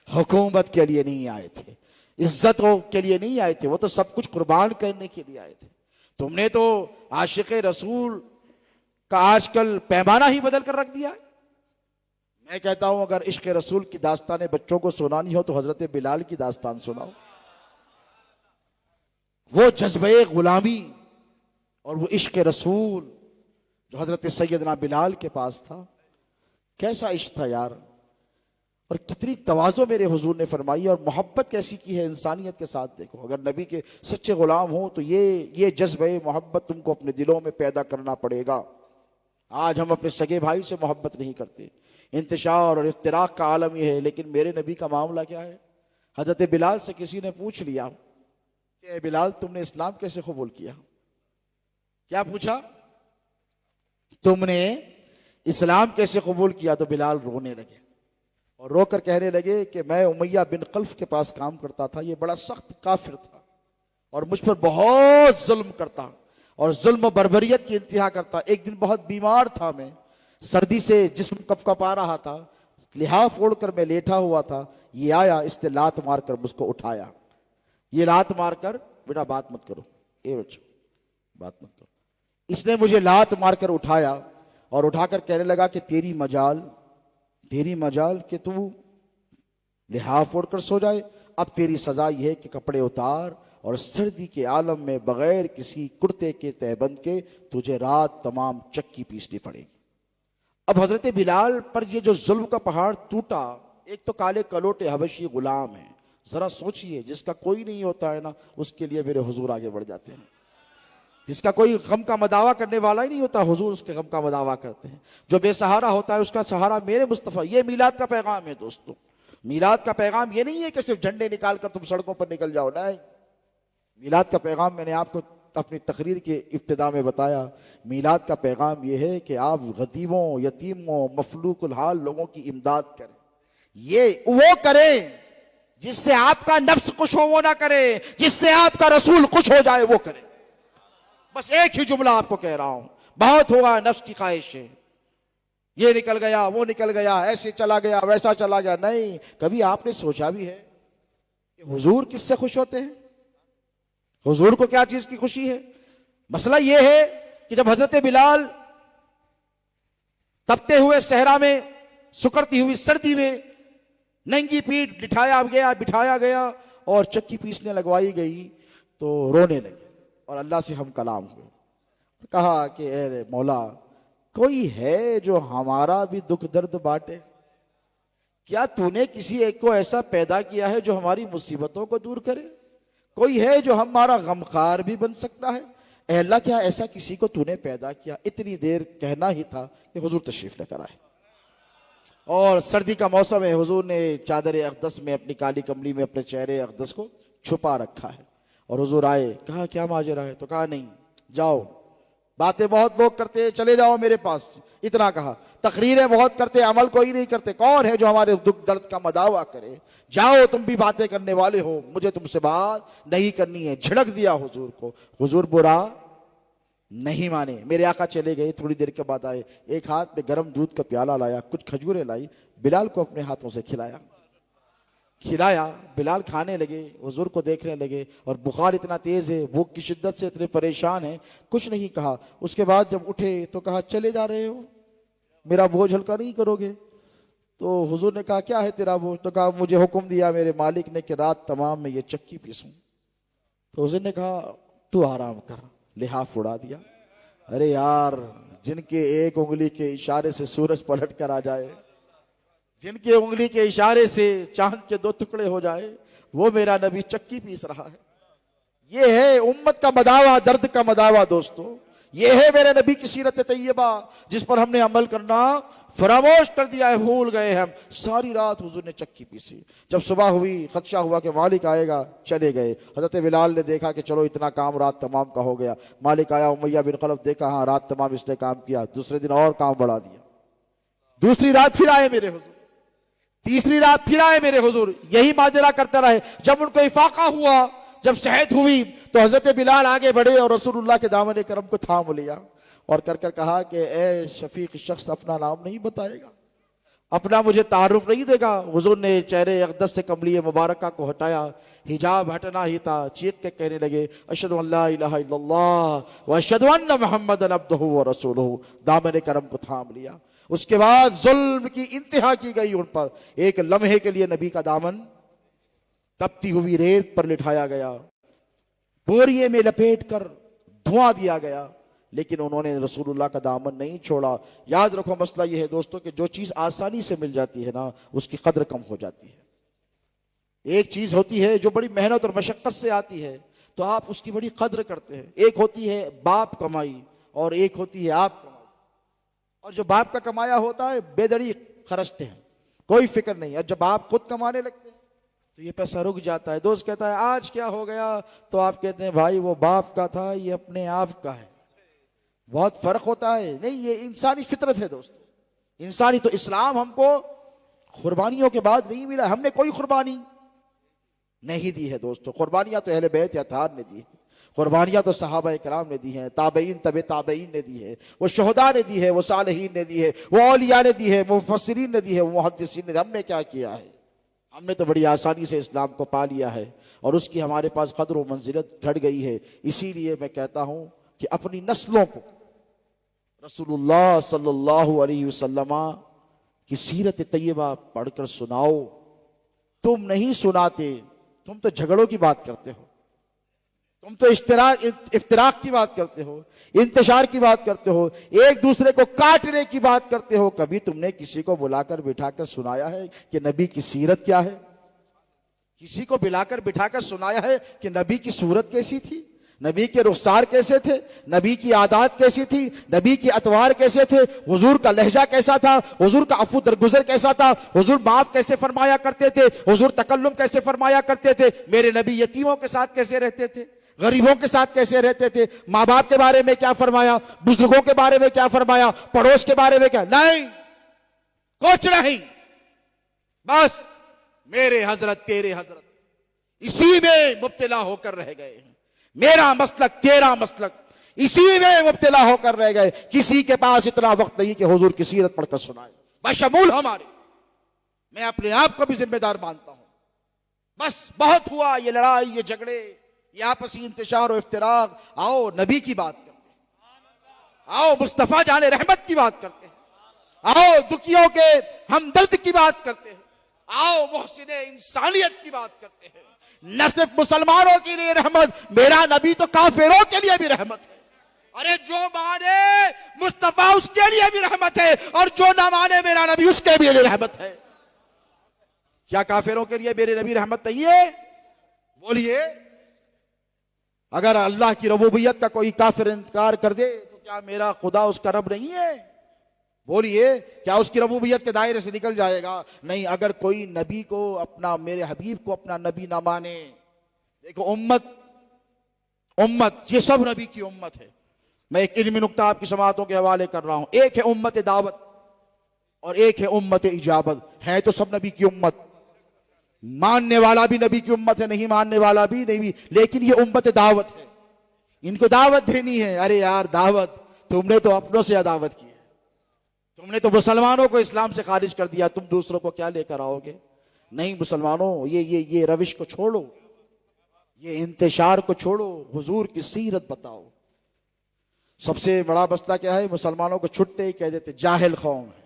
हुकूमत के लिए नहीं आए थे, इज्जतों के लिए नहीं आए थे, वो तो सब कुछ कुर्बान करने के लिए आए थे। तुमने तो आशिक रसूल का आजकल पैमाना ही बदल कर रख दिया है। मैं कहता हूं अगर इश्क रसूल की दास्तानें बच्चों को सुनानी हो तो हजरत बिलाल की दास्तान सुनाओ, वो जज्बे गुलामी और वो इश्क रसूल जो हजरत सैयदना बिलाल के पास था, कैसा इश्क था यार, और कितनी तवाज़ो मेरे हुजूर ने फरमाई और मोहब्बत कैसी की है इंसानियत के साथ। देखो अगर नबी के सच्चे गुलाम हो तो ये जज्बे मोहब्बत तुमको अपने दिलों में पैदा करना पड़ेगा। आज हम अपने सगे भाई से मोहब्बत नहीं करते, इंतशार और इफ्तिराक का आलम यह है, लेकिन मेरे नबी का मामला क्या है। हजरत बिलाल से किसी ने पूछ लिया कि बिलाल तुमने इस्लाम कैसे कबूल किया, क्या पूछा, तुमने इस्लाम कैसे कबूल किया, तो बिलाल रोने लगे और रोकर कहने लगे कि मैं उमैया बिन खल्फ के पास काम करता था, ये बड़ा सख्त काफिर था और मुझ पर बहुत जुल्म करता और जुल्म बर्बरियत की इंतहा करता। एक दिन बहुत बीमार था मैं, सर्दी से जिस्म कपकपा रहा था, लिहाफ ओढ़कर मैं लेटा हुआ था, ये आया, इसने लात मारकर मुझको उठाया, ये लात मारकर, बेटा बात मत करो, ए बच्चों बात मत करो, इसने मुझे लात मारकर उठाया और उठाकर कहने लगा कि तेरी मजाल कि तू लिहाफ ओढ़कर सो जाए, अब तेरी सजा यह है कि कपड़े उतार और सर्दी के आलम में बगैर किसी कुर्ते के तहबंद के तुझे रात तमाम चक्की पीसनी पड़ेगी। अब हजरत बिलाल पर ये जो जुल्म का पहाड़ टूटा, एक तो काले कलोटे हबशी गुलाम है, जरा सोचिए, जिसका कोई नहीं होता है ना उसके लिए मेरे हुजूर आगे बढ़ जाते हैं, जिसका कोई गम का मदावा करने वाला ही नहीं होता हुजूर उसके गम का मदावा करते हैं, जो बेसहारा होता है उसका सहारा मेरे मुस्तफ़ा। ये मीलाद का पैगाम है दोस्तों, मीलाद का पैगाम ये नहीं है कि सिर्फ झंडे निकाल कर तुम सड़कों पर निकल जाओ, नहीं, मीलाद का पैगाम मैंने आपको अपनी तकरीर के इब्तिदा में बताया, मीलाद का पैगाम यह है कि आप गरीबों, यतीमों, मफलूकुल हाल लोगों की इमदाद करें, ये वो करें जिससे आपका नफ्स खुश हो, वो ना करे जिससे आपका रसूल खुश हो जाए, वो करे। बस एक ही जुमला आपको कह रहा हूं, बहुत हुआ नफ्स की ख्वाहिशें, ये निकल गया, वो निकल गया, ऐसे चला गया, वैसा चला गया, नहीं, कभी आपने सोचा भी है कि हुजूर किससे खुश होते हैं, हुजूर को क्या चीज की खुशी है। मसला यह है कि जब हजरत बिलाल तपते हुए सहरा में, सुकड़ती हुई सर्दी में नंगी पीठ बिठाया गया और चक्की पीसने लगवाई गई तो रोने लगे और अल्लाह से हम कलाम हुए, कहा कि ए मौला, कोई है जो हमारा भी दुख दर्द बांटे, क्या तूने किसी एक को ऐसा पैदा किया है जो हमारी मुसीबतों को दूर करे? कोई है जो हमारा गमखार भी बन सकता है? ऐ अल्लाह, क्या ऐसा किसी को तूने पैदा किया? इतनी देर कहना ही था कि हुजूर तशरीफ लेकर आए। और सर्दी का मौसम है, हुजूर ने चादर अक़दस में अपनी काली कमली में अपने चेहरे अक़दस को छुपा रखा है। और हुजूर आए, कहा क्या माजरा है? तो कहा नहीं, जाओ, बातें बहुत लोग करते, चले जाओ मेरे पास। इतना कहा। तकरीरें बहुत करते, अमल कोई नहीं करते। कौन है जो हमारे दुख दर्द का मदावा करे? जाओ, तुम भी बातें करने वाले हो, मुझे तुमसे बात नहीं करनी है। झिड़क दिया हुजूर को। हुजूर बुरा नहीं माने, मेरे आका चले गए। थोड़ी देर के बाद आए, एक हाथ में गर्म दूध का प्याला लाया, कुछ खजूरें लाई, बिलाल को अपने हाथों से खिलाया। बिलाल खाने लगे, हुजूर को देखने लगे। और बुखार इतना तेज है, भूख की शिद्दत से इतने परेशान है, कुछ नहीं कहा। उसके बाद जब उठे तो कहा चले जा रहे हो, मेरा बोझ हल्का नहीं करोगे? तो हुजूर ने कहा क्या है तेरा बोझ? तो कहा मुझे हुक्म दिया मेरे मालिक ने कि रात तमाम में ये चक्की पीसूं। तो हुजूर ने कहा तू आराम कर, लिहाफ उड़ा दिया। अरे यार, जिनके एक उंगली के इशारे से सूरज पलट कर आ जाए, जिनके उंगली के इशारे से चांद के 2 टुकड़े हो जाए, वो मेरा नबी चक्की पीस रहा है। ये है उम्मत का मदावा, दर्द का मदावा दोस्तों। ये है मेरे नबी की सीरत तैयबा, जिस पर हमने अमल करना फरामोश कर दिया है, भूल गए हम। सारी रात हुजूर ने चक्की पीसी। जब सुबह हुई, खदशा हुआ कि मालिक आएगा, चले गए। हजरत बिलाल ने देखा कि चलो इतना काम रात तमाम का हो गया। मालिक आया, उमैया बिन खलफ देखा, हाँ रात तमाम इसने काम किया। दूसरे दिन और काम बढ़ा दिया। दूसरी रात फिर आए मेरे हुजूर, तीसरी रात फिर आए मेरे हुजूर, यही माजरा करते रहे। जब उनको इफाका हुआ, जब सेहत हुई, तो हजरत बिलाल आगे बढ़े और रसूलुल्लाह के दामन करम को थाम लिया और कर कर कहा कि ए शफीक शख्स अपना नाम नहीं बताएगा, अपना मुझे तारुफ नहीं देगा। हुजूर ने चेहरे अक़दस से कमली मुबारका को हटाया, हिजाब हटना ही था। चीख के कहने लगे अशहदु अल्ला इलाहा इल्लल्लाह व अशहदु अन्ना मुहम्मदन अब्दुहु व रसूलुहु। दामन करम को थाम लिया। उसके बाद जुल्म की इंतहा की गई उन पर। एक लम्हे के लिए नबी का दामन तपती हुई रेत पर लिटाया गया, बोरिये में लपेट कर धुआं दिया गया, लेकिन उन्होंने रसूलुल्लाह का दामन नहीं छोड़ा। याद रखो, मसला यह है दोस्तों कि जो चीज आसानी से मिल जाती है ना, उसकी कद्र कम हो जाती है। एक चीज होती है जो बड़ी मेहनत और मशक्कत से आती है, तो आप उसकी बड़ी कद्र करते हैं। एक होती है बाप कमाई और एक होती है आप कमाई। और जो बाप का कमाया होता है बेदड़ी खर्चते हैं, कोई फिक्र नहीं। और जब आप खुद कमाने लगते हैं तो ये पैसा रुक जाता है। दोस्त कहता है आज क्या हो गया, तो आप कहते हैं भाई वो बाप का था, ये अपने आप का है। बहुत फर्क होता है। नहीं, ये इंसानी फितरत है दोस्तों, इंसानी। तो इस्लाम हमको कुर्बानियों के बाद नहीं मिला, हमने कोई कुर्बानी नहीं दी है दोस्तों। कुर्बानियां तो अहले बैत अतार ने दी है, कुर्बानियां तो सहाबा इकराम ने दी हैं, ताबईन तबे ताबईन ने दी है, वो शोहदा ने दी है, वो सालिहीन ने दी है, वो औलिया ने दी है, वो मुफस्सिरीन ने दी है, वो मुहद्दिसीन ने दी है। हमने क्या किया है? हमने तो बड़ी आसानी से इस्लाम को पा लिया है और उसकी हमारे पास कद्र व मंजिलत घट गई है। इसीलिए मैं कहता हूं कि अपनी नस्लों को रसूलुल्लाह सल्लल्लाहु अलैहि वसल्लम की सीरत तैयबा पढ़कर सुनाओ। तुम नहीं सुनाते, तुम तो झगड़ों की बात करते हो, तुम तो इफ्तिराक की बात करते हो, इंतशार की बात करते हो, एक दूसरे को काटने की बात करते हो। कभी तुमने किसी को बुलाकर बिठाकर सुनाया है कि नबी की सीरत क्या है? किसी को बुलाकर बिठाकर सुनाया है कि नबी की सूरत कैसी थी, नबी के रुखसार कैसे थे, नबी की आदत कैसी थी, नबी की अतवार कैसे थे, हुजूर का लहजा कैसा था, हुजूर का अफू दरगुजर कैसा था, हुजूर माफ कैसे फरमाया करते थे, हुजूर तकल्लुम कैसे फरमाया करते थे, मेरे नबी यतीमों के साथ कैसे रहते थे, गरीबों के साथ कैसे रहते थे, माँ बाप के बारे में क्या फरमाया, बुजुर्गों के बारे में क्या फरमाया, पड़ोस के बारे में क्या? नहीं, कुछ नहीं। बस मेरे हजरत तेरे हजरत इसी में मुब्तला होकर रह गए हैं। मेरा मसलक तेरा मसलक इसी में मुब्तला होकर रह गए। किसी के पास इतना वक्त नहीं कि हुजूर की सीरत पढ़कर सुनाए, बशमूल हमारे। मैं अपने आप को भी जिम्मेदार मानता हूं। बस बहुत हुआ ये लड़ाई, ये झगड़े, ये आपसी इंतशार और इफ्तिराक। आओ नबी की बात करते हैं, आओ मुस्तफा जाने रहमत की बात करते हैं, आओ दुखियों के हमदर्द की बात करते हैं, आओ मुहसिने इंसानियत की बात करते हैं। न सिर्फ मुसलमानों के लिए रहमत, मेरा नबी तो काफिरों के लिए भी रहमत है। अरे जो माने मुस्तफा उसके लिए भी रहमत है और जो ना माने मेरा नबी उसके भी लिए रहमत है। क्या काफिरों के लिए मेरे नबी रहमत नहीं है? बोलिए। अगर अल्लाह की रबूबियत का कोई काफिर इनकार कर दे तो क्या मेरा खुदा उसका रब नहीं है? बोलिए, क्या उसकी रबूबियत के दायरे से निकल जाएगा? नहीं। अगर कोई नबी को अपना, मेरे हबीब को अपना नबी ना माने, देखो उम्मत उम्मत ये सब नबी की उम्मत है। मैं एक इल्मी नुक्ता आपकी समाअतों के हवाले कर रहा हूं। एक है उम्मत दावत और एक है उम्मत इजाबत। है तो सब नबी की उम्मत, मानने वाला भी नबी की उम्मत है, नहीं मानने वाला भी नहीं, लेकिन ये उम्मत दावत है। इनको दावत देनी है। अरे यार दावत, तुमने तो अपनों से दावत की है, तुमने तो मुसलमानों को इस्लाम से खारिज कर दिया, तुम दूसरों को क्या लेकर आओगे? नहीं मुसलमानों, ये रविश को छोड़ो, ये इंतशार को छोड़ो, हुजूर की सीरत बताओ। सबसे बड़ा मसला क्या है? मुसलमानों को छुट्टे ही कह देते जाहिल कौम है।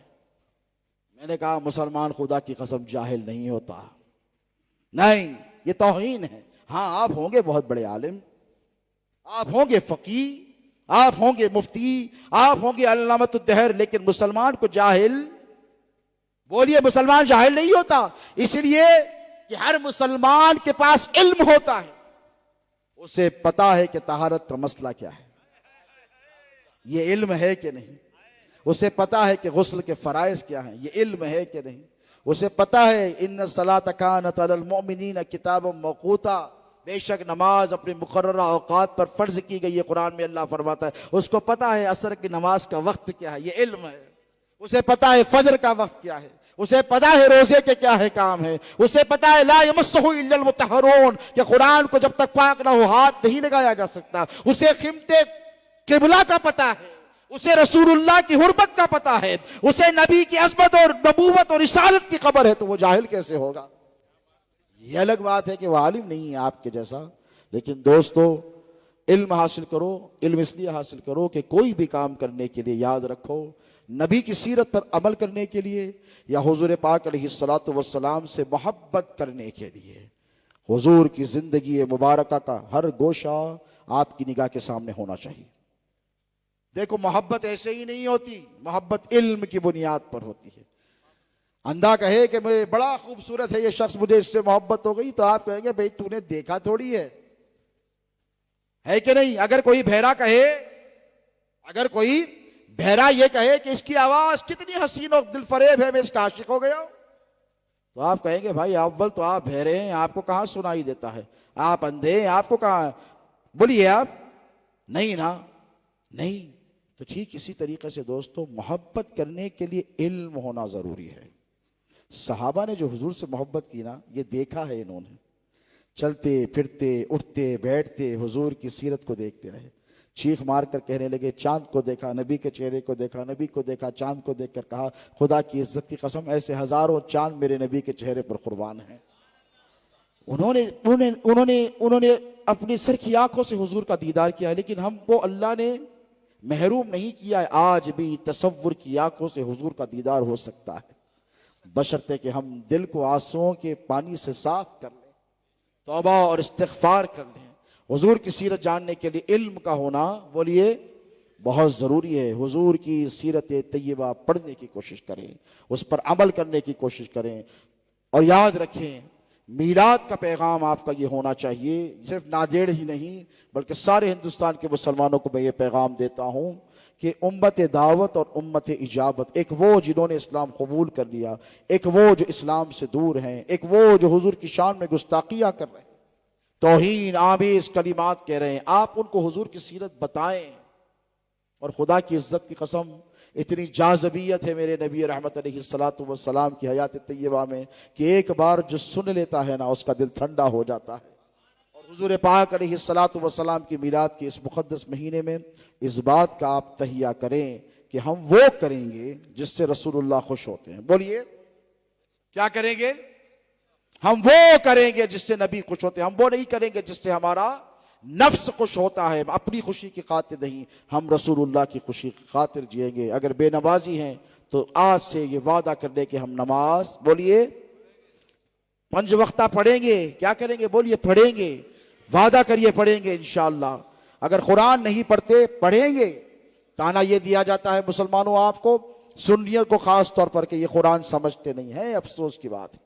मैंने कहा मुसलमान खुदा की कसम जाहिल नहीं होता, नहीं, ये तौहीन है। हाँ, आप होंगे बहुत बड़े आलिम, आप होंगे फकीह, आप होंगे मुफ्ती, आप होंगे अल्लामतुद्दहर, लेकिन मुसलमान को जाहिल, बोलिए मुसलमान जाहिल नहीं होता। इसलिए कि हर मुसलमान के पास इल्म होता है, उसे पता है कि तहारत का मसला क्या है, ये इल्म है कि नहीं। उसे पता है कि गुस्ल के फराइज क्या हैं, ये इल्म है कि नहीं। उसे पता है इन्न सलात कानत अलल मुमिनीन किताब मौकूता, बेशक नमाज अपने मुकर्ररा औकात पर फर्ज की गई है, कुरान में अल्लाह फरमाता है। उसको पता है असर की नमाज का वक्त क्या है, ये इल्म है। उसे पता है फजर का वक्त क्या है, उसे पता है रोजे के क्या है काम है, उसे पता है ला यमस्सुहु इल्लल मुतहहरून, कि कुरान को जब तक पाक ना हो हाथ नहीं लगाया जा सकता। उसे क़िमते किबला का पता है, उसे रसूलुल्लाह की हुर्मत का पता है, उसे नबी की अज़मत और नबूवत और रिसालत की खबर है, तो वो जाहिल कैसे होगा? ये अलग बात है कि वो आलिम नहीं है आपके जैसा। लेकिन दोस्तों, इल्म हासिल करो। इल्म इसलिए हासिल करो कि कोई भी काम करने के लिए याद रखो, नबी की सीरत पर अमल करने के लिए या हुजूर पाक अलैहिस्सलातु वस्सलाम से मोहब्बत करने के लिए। हुजूर की जिंदगी मुबारका का हर गोशा आपकी निगाह के सामने होना चाहिए। देखो, मोहब्बत ऐसे ही नहीं होती, मोहब्बत इल्म की बुनियाद पर होती है। अंधा कहे कि मैं बड़ा खूबसूरत है ये शख्स, मुझे इससे मोहब्बत हो गई, तो आप कहेंगे भाई तूने देखा थोड़ी है कि नहीं। अगर कोई बहरा कहे, अगर कोई बहरा ये कहे कि इसकी आवाज कितनी हसीन और दिल फरेब है, मैं इसका आशिक हो गया हूं, तो आप कहेंगे भाई अव्वल तो आप बहरे हैं, आपको कहां सुनाई देता है, आप अंधे हैं, आपको कहां, बोलिए आप नहीं ना, नहीं। तो ठीक इसी तरीके से दोस्तों, मोहब्बत करने के लिए इल्म होना जरूरी है। सहाबा ने जो हुजूर से मोहब्बत की ना, ये देखा है इन्होंने, चलते फिरते उठते बैठते हुजूर की सीरत को देखते रहे। चीख मार कर कहने लगे चांद को देखा, नबी के चेहरे को देखा, नबी को देखा, चांद को देखकर कहा खुदा की इज्जत की कसम ऐसे हजारों चांद मेरे नबी के चेहरे पर कुर्बान हैं। उन्होंने उन्होंने उन्होंने उन्होंने अपनी सर की आंखों से हुजूर का दीदार किया है, लेकिन हमको अल्लाह ने महरूम नहीं किया है। आज भी तसव्वुर की आंखों से हुजूर का दीदार हो सकता है, बशर्ते कि हम दिल को आंसुओं के पानी से साफ कर लें, तौबा और इस्तिग़फ़ार कर लें। हुजूर की सीरत जानने के लिए इल्म का होना, बोलिए, बहुत जरूरी है। हुजूर की सीरत तैयबा पढ़ने की कोशिश करें, उस पर अमल करने की कोशिश करें, और याद रखें मीलाद का पैगाम आपका ये होना चाहिए। सिर्फ नादेड़ ही नहीं बल्कि सारे हिंदुस्तान के मुसलमानों को मैं ये पैगाम देता हूं कि उम्मत दावत और उम्मत इजाबत, एक वो जिन्होंने इस्लाम कबूल कर लिया, एक वो जो इस्लाम से दूर हैं, एक वो जो हुजूर की शान में गुस्ताखियां कर रहे हैं, तौहीन आमीज़ कलिमात कह रहे हैं, आप उनको हुजूर की सीरत बताएं। और खुदा की इज्जत की कसम, इतनी जाज़बियत है मेरे नबी रहमत अलैहिस्सलातु वस्सलाम की हयात तैयबा में कि एक बार जो सुन लेता है ना, उसका दिल ठंडा हो जाता है। और हुजूर पाक अलैहिस्सलातु वस्सलाम की मीलाद के इस मुक़द्दस महीने में इस बात का आप तहिया करें कि हम वो करेंगे जिससे रसूलुल्लाह खुश होते हैं। बोलिए, क्या करेंगे? हम वो करेंगे जिससे नबी खुश होते हैं। हम वो नहीं करेंगे जिससे हमारा नफ्स खुश होता है। अपनी खुशी की खातिर नहीं, हम रसूलुल्लाह की खुशी की खातिर जिएंगे। अगर बेनमाजी हैं तो आज से ये वादा कर ले कि हम नमाज, बोलिए, 5 वक्ता पढ़ेंगे। क्या करेंगे? बोलिए, पढ़ेंगे। वादा करिए पढ़ेंगे इंशाअल्लाह। अगर कुरान नहीं पढ़ते, पढ़ेंगे। ताना ये दिया जाता है मुसलमानों आपको, सुन्नियत को खास तौर पर, कि ये कुरान समझते नहीं है। अफसोस की बात है,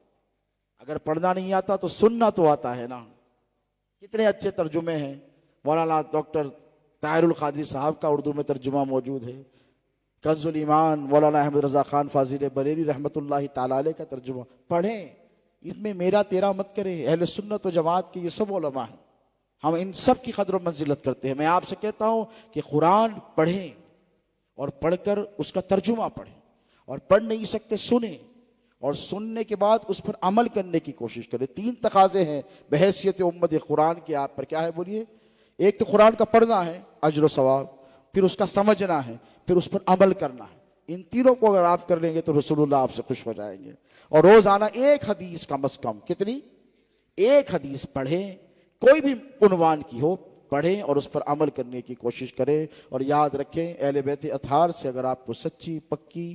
अगर पढ़ना नहीं आता तो सुनना तो आता है ना। कितने अच्छे तर्जुमे हैं। मौलाना डॉक्टर ताहिरुल कादरी साहब का उर्दू में तर्जुमा मौजूद है। कंजुल ईमान मौलाना अहमद रजा खान फाजिल बरेली रहमतुल्लाहि ताला अलैह का तर्जुमा पढ़ें। इसमें मेरा तेरा मत करें। अहले सुन्नत व जमात के ये सब उलमा हैं, हम इन सब की कदर मंजिलत करते हैं। मैं आपसे कहता हूं कि कुरान पढ़ें और पढ़कर उसका तर्जुमा पढ़ें, और पढ़ नहीं सकते सुने, और सुनने के बाद उस पर अमल करने की कोशिश करें। 3 तकाजे हैं बहैसियत उम्मत कुरान के आप पर। क्या है बोलिए? एक तो कुरान का पढ़ना है, अजर सवाब, फिर उसका समझना है, फिर उस पर अमल करना है। इन तीनों को अगर आप कर लेंगे तो रसूलुल्लाह आपसे खुश हो जाएंगे। और रोजाना एक हदीस कम से कम, कितनी? एक हदीस पढ़ें, कोई भी उन्वान की हो, पढ़ें और उस पर अमल करने की कोशिश करें। और याद रखें, अहले बैत अतहार से अगर आपको सच्ची पक्की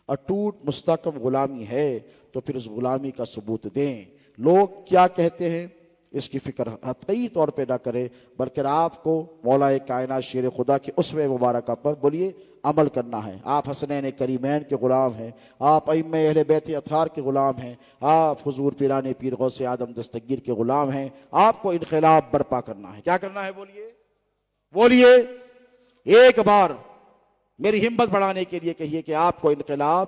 अटूट मुस्तकम गुलामी है तो फिर उस गुलामी का सबूत दें। लोग क्या कहते हैं इसकी फिक्र हतई तौर पे ना करें, बल्कि आपको मौलाए कायनात शेर खुदा के उसवे मुबारक पर बोलिए अमल करना है। आप हसनैन करीमैन के गुलाम हैं, आप अइम्मे अहले बैत अतहार के गुलाम हैं, आप हुजूर पीराने पीर गौसे आदम दस्तगीर के गुलाम हैं। आपको इनकलाब बर्पा करना है। क्या करना है बोलिए? बोलिए एक बार मेरी हिम्मत बढ़ाने के लिए कहिए कि आपको इनकलाब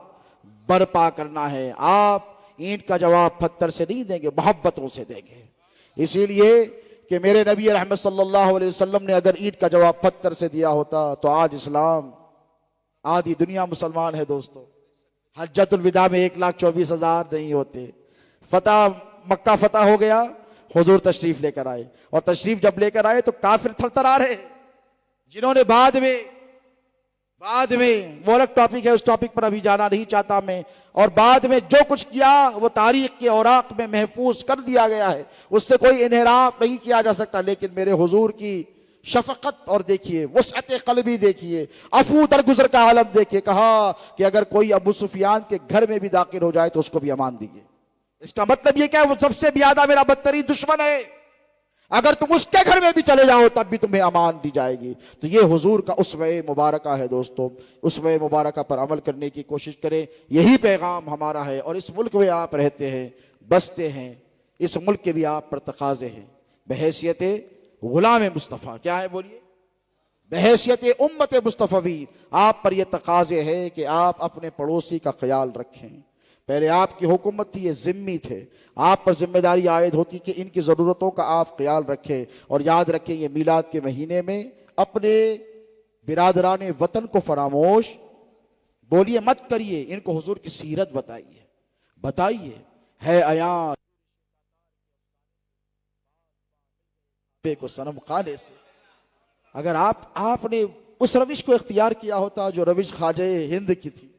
बर्पा करना है। आप ईंट का जवाब पत्थर से नहीं देंगे, मोहब्बतों से देंगे। इसीलिए कि मेरे नबी रहमत सल्लल्लाहु अलैहि वसल्लम ने अगर ईंट का जवाब पत्थर से दिया होता तो आज इस्लाम, आधी दुनिया मुसलमान है दोस्तों। हज्जतुल विदा में 1,24,000 नहीं होते। फतह, मक्का फतह हो गया, हुजूर तशरीफ लेकर आए, और तशरीफ जब लेकर आए तो काफिर थरथरा रहे। जिन्होंने बाद में वो अलग टॉपिक है, उस टॉपिक पर अभी जाना नहीं चाहता मैं, और बाद में जो कुछ किया वो तारीख के औराक में महफूज कर दिया गया है, उससे कोई इन्हिराफ नहीं किया जा सकता। लेकिन मेरे हुजूर की शफकत और देखिए, वसअत क़ल्बी देखिए, अफू दरगुजर का आलम देखिए। कहा कि अगर कोई अबू सुफियान के घर में भी दाखिल हो जाए तो उसको भी अमान दीजिए। इसका मतलब ये क्या है? वो सबसे ज्यादा मेरा बदतरीन दुश्मन है, अगर तुम उसके घर में भी चले जाओ तब भी तुम्हें अमान दी जाएगी। तो ये हुजूर का उसवे मुबारका है दोस्तों। उसवे मुबारका पर अमल करने की कोशिश करें, यही पैगाम हमारा है। और इस मुल्क में आप रहते हैं, बसते हैं, इस मुल्क के भी आप पर तकाजे हैं बहैसियत गुलाम मुस्तफ़ा। क्या है बोलिए? बहैसियत उम्मत मुस्तफ़वी आप पर यह तकाजे है कि आप अपने पड़ोसी का ख्याल रखें। पहले आपकी हुकूमत थी, ये जिम्मी थे, आप पर जिम्मेदारी आयद होती कि इनकी ज़रूरतों का आप ख्याल रखें। और याद रखें, ये मीलाद के महीने में अपने बिरादरान वतन को फरामोश बोलिए मत करिए। इनको हुजूर की सीरत बताइए है अयान को सनम खाने से। अगर आपने उस रविश को इख्तियार किया होता जो रविश ख्वाजा हिंद की थी,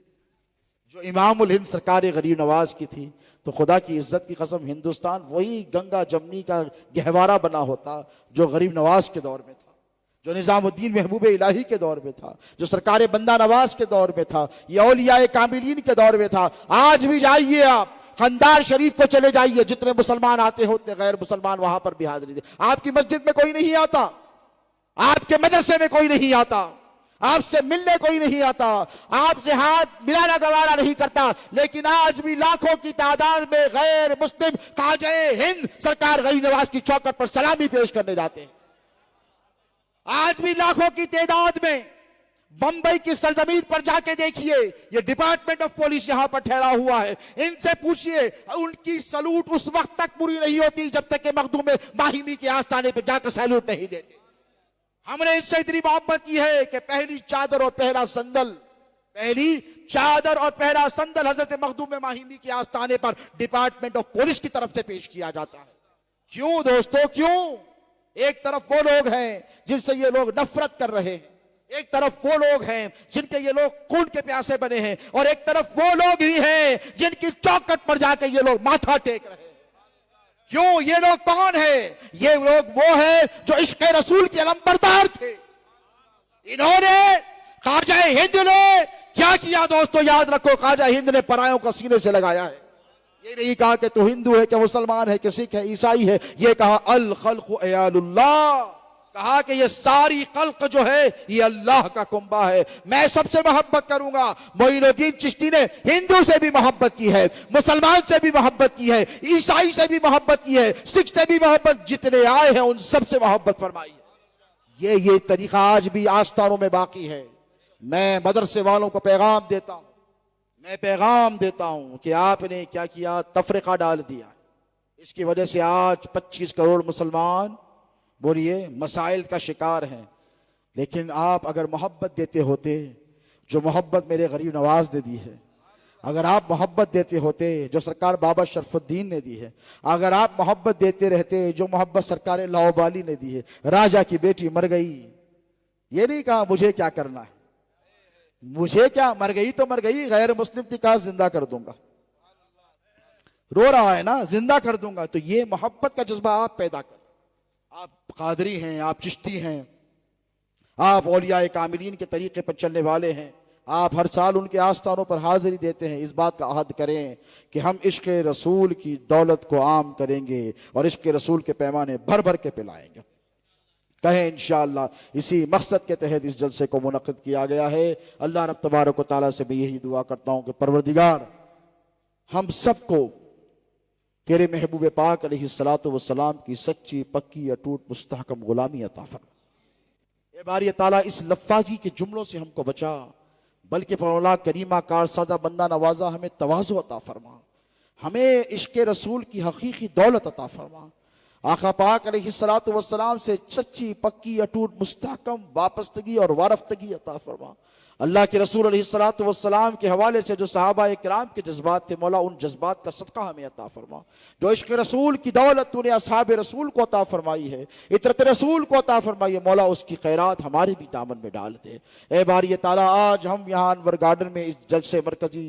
जो इमामुल हिंद सरकार गरीब नवाज की थी, तो खुदा की इज्जत की कसम हिंदुस्तान वही गंगा जमनी का गहवारा बना होता जो गरीब नवाज के दौर में था, जो निजामुद्दीन महबूब इलाही के दौर में था, जो सरकार बंदा नवाज के दौर में था, ये औलियाए कामिलीन के दौर में था। आज भी जाइए आप खंदार शरीफ को चले जाइए, जितने मुसलमान आते होते गैर मुसलमान वहां पर भी हाजिरी दे। आपकी मस्जिद में कोई नहीं आता, आपके मदरसे में कोई नहीं आता, आपसे मिलने कोई नहीं आता, आपसे हाथ मिलाना गवारा नहीं करता। लेकिन आज भी लाखों की तादाद में गैर मुस्लिम ख्वाजा हिंद सरकार गरीब नवाज की चौखट पर सलामी पेश करने जाते हैं। आज भी लाखों की तादाद में बंबई की सरजमीन पर जाके देखिए, ये डिपार्टमेंट ऑफ पुलिस यहां पर ठहरा हुआ है, इनसे पूछिए, उनकी सलूट उस वक्त तक पूरी नहीं होती जब तक कि मखदूम माहिमी के आस्थाने पर जाकर सैल्यूट नहीं देते। हमने इससे इतनी मोहब्बत की है कि पहली चादर और पहला संदल हजरत मखदूम माहिमी के आस्थाने पर डिपार्टमेंट ऑफ पुलिस की तरफ से पेश किया जाता है। क्यों दोस्तों, क्यों? एक तरफ वो लोग हैं जिनसे ये लोग नफरत कर रहे हैं, एक तरफ वो लोग हैं जिनके ये लोग खून के प्यासे बने हैं, और एक तरफ वो लोग ही हैं जिनकी चौखट पर जाकर ये लोग माथा टेक रहे हैं। क्यों? ये लोग कौन है? ये लोग वो है जो इश्क रसूल के अलंबरदार थे। इन्होंने ख्वाजा हिंद ने क्या किया दोस्तों? याद रखो, ख्वाजा हिंद ने परायों को सीने से लगाया है। ये नहीं कहा कि तू हिंदू है, कि मुसलमान है, कि सिख है, ईसाई है। ये कहा अल खल्क़ु अयालुल्लाह, कहा कि ये सारी खल्क जो है ये अल्लाह का कुंबा है, मैं सबसे मोहब्बत करूंगा। मोइनुद्दीन चिश्ती ने हिंदू से भी मोहब्बत की है, मुसलमान से भी मोहब्बत की है, ईसाई से भी मोहब्बत की है, सिख से भी मोहब्बत, जितने आए हैं उन सबसे मोहब्बत फरमाई है। ये तरीका आज भी आस्थानों में बाकी है। मैं मदरसे वालों को पैगाम देता हूं, मैं पैगाम देता हूं कि आपने क्या किया, तफरीका डाल दिया। इसकी वजह से आज 25 करोड़ मुसलमान बोलिए मसाइल का शिकार हैं। लेकिन आप अगर मोहब्बत देते होते, जो मोहब्बत मेरे गरीब नवाज ने दी है, अगर आप मोहब्बत देते होते जो सरकार बाबा शरफुद्दीन ने दी है, अगर आप मोहब्बत देते रहते जो मोहब्बत सरकार लाहौबाली ने दी है, राजा की बेटी मर गई, ये नहीं कहा मुझे क्या करना है, मुझे क्या, मर गई तो मर गई, गैर मुस्लिम थी, कहा जिंदा कर दूंगा, रो रहा है ना, जिंदा कर दूंगा। तो ये मोहब्बत का जज्बा आप पैदा कर। आप कादरी हैं, आप चिश्ती हैं, आप औलिया कामिलीन के तरीके पर चलने वाले हैं, आप हर साल उनके आस्थानों पर हाजिरी देते हैं। इस बात का अहद करें कि हम इश्क रसूल की दौलत को आम करेंगे और इश्क रसूल के पैमाने भर भर के पिलाएंगे। कहें इंशाअल्लाह। इसी मकसद के तहत इस जलसे को मुनक़िद किया गया है। अल्लाह रब तबारक व तआला से मैं यही दुआ करता हूं कि परवरदिगार हम सबको तेरे महबूब पाक अलैहिस्सलातु वस्सलाम की सच्ची पक्की अटूट मुस्तहकम गुलामी अता फरमा। ए बारी ताला इस लफ्फाजी के जुमलों से हमको बचा, बल्कि फौला करीमा कार सादा बंदा नवाजा हमें तवाज़ु अता फरमा, हमें इश्क रसूल की हकीकी दौलत अता फरमा। आका पाक अलैहिस्सलातु वस्सलाम से सच्ची पक्की अटूट मुस्तहकम वापस्तगी और वारफ्तगी अता फरमा। अल्लाह के रसूल अलैहिस्सलातु वस्सलाम के हवाले से जो सहाबा किराम के जज्बात थे, मौला उन जज्बात का सदका हमें अता फरमा। जो इश्क रसूल की दौलत तूने असहाब रसूल को अता फरमाई है, इतरत रसूल को अता फरमाई है, मौला उसकी खैरात हमारे भी दामन में डाल दे। ए बारी ताला आज हम यहाँ अनवर गार्डन में इस जलसे मरकजी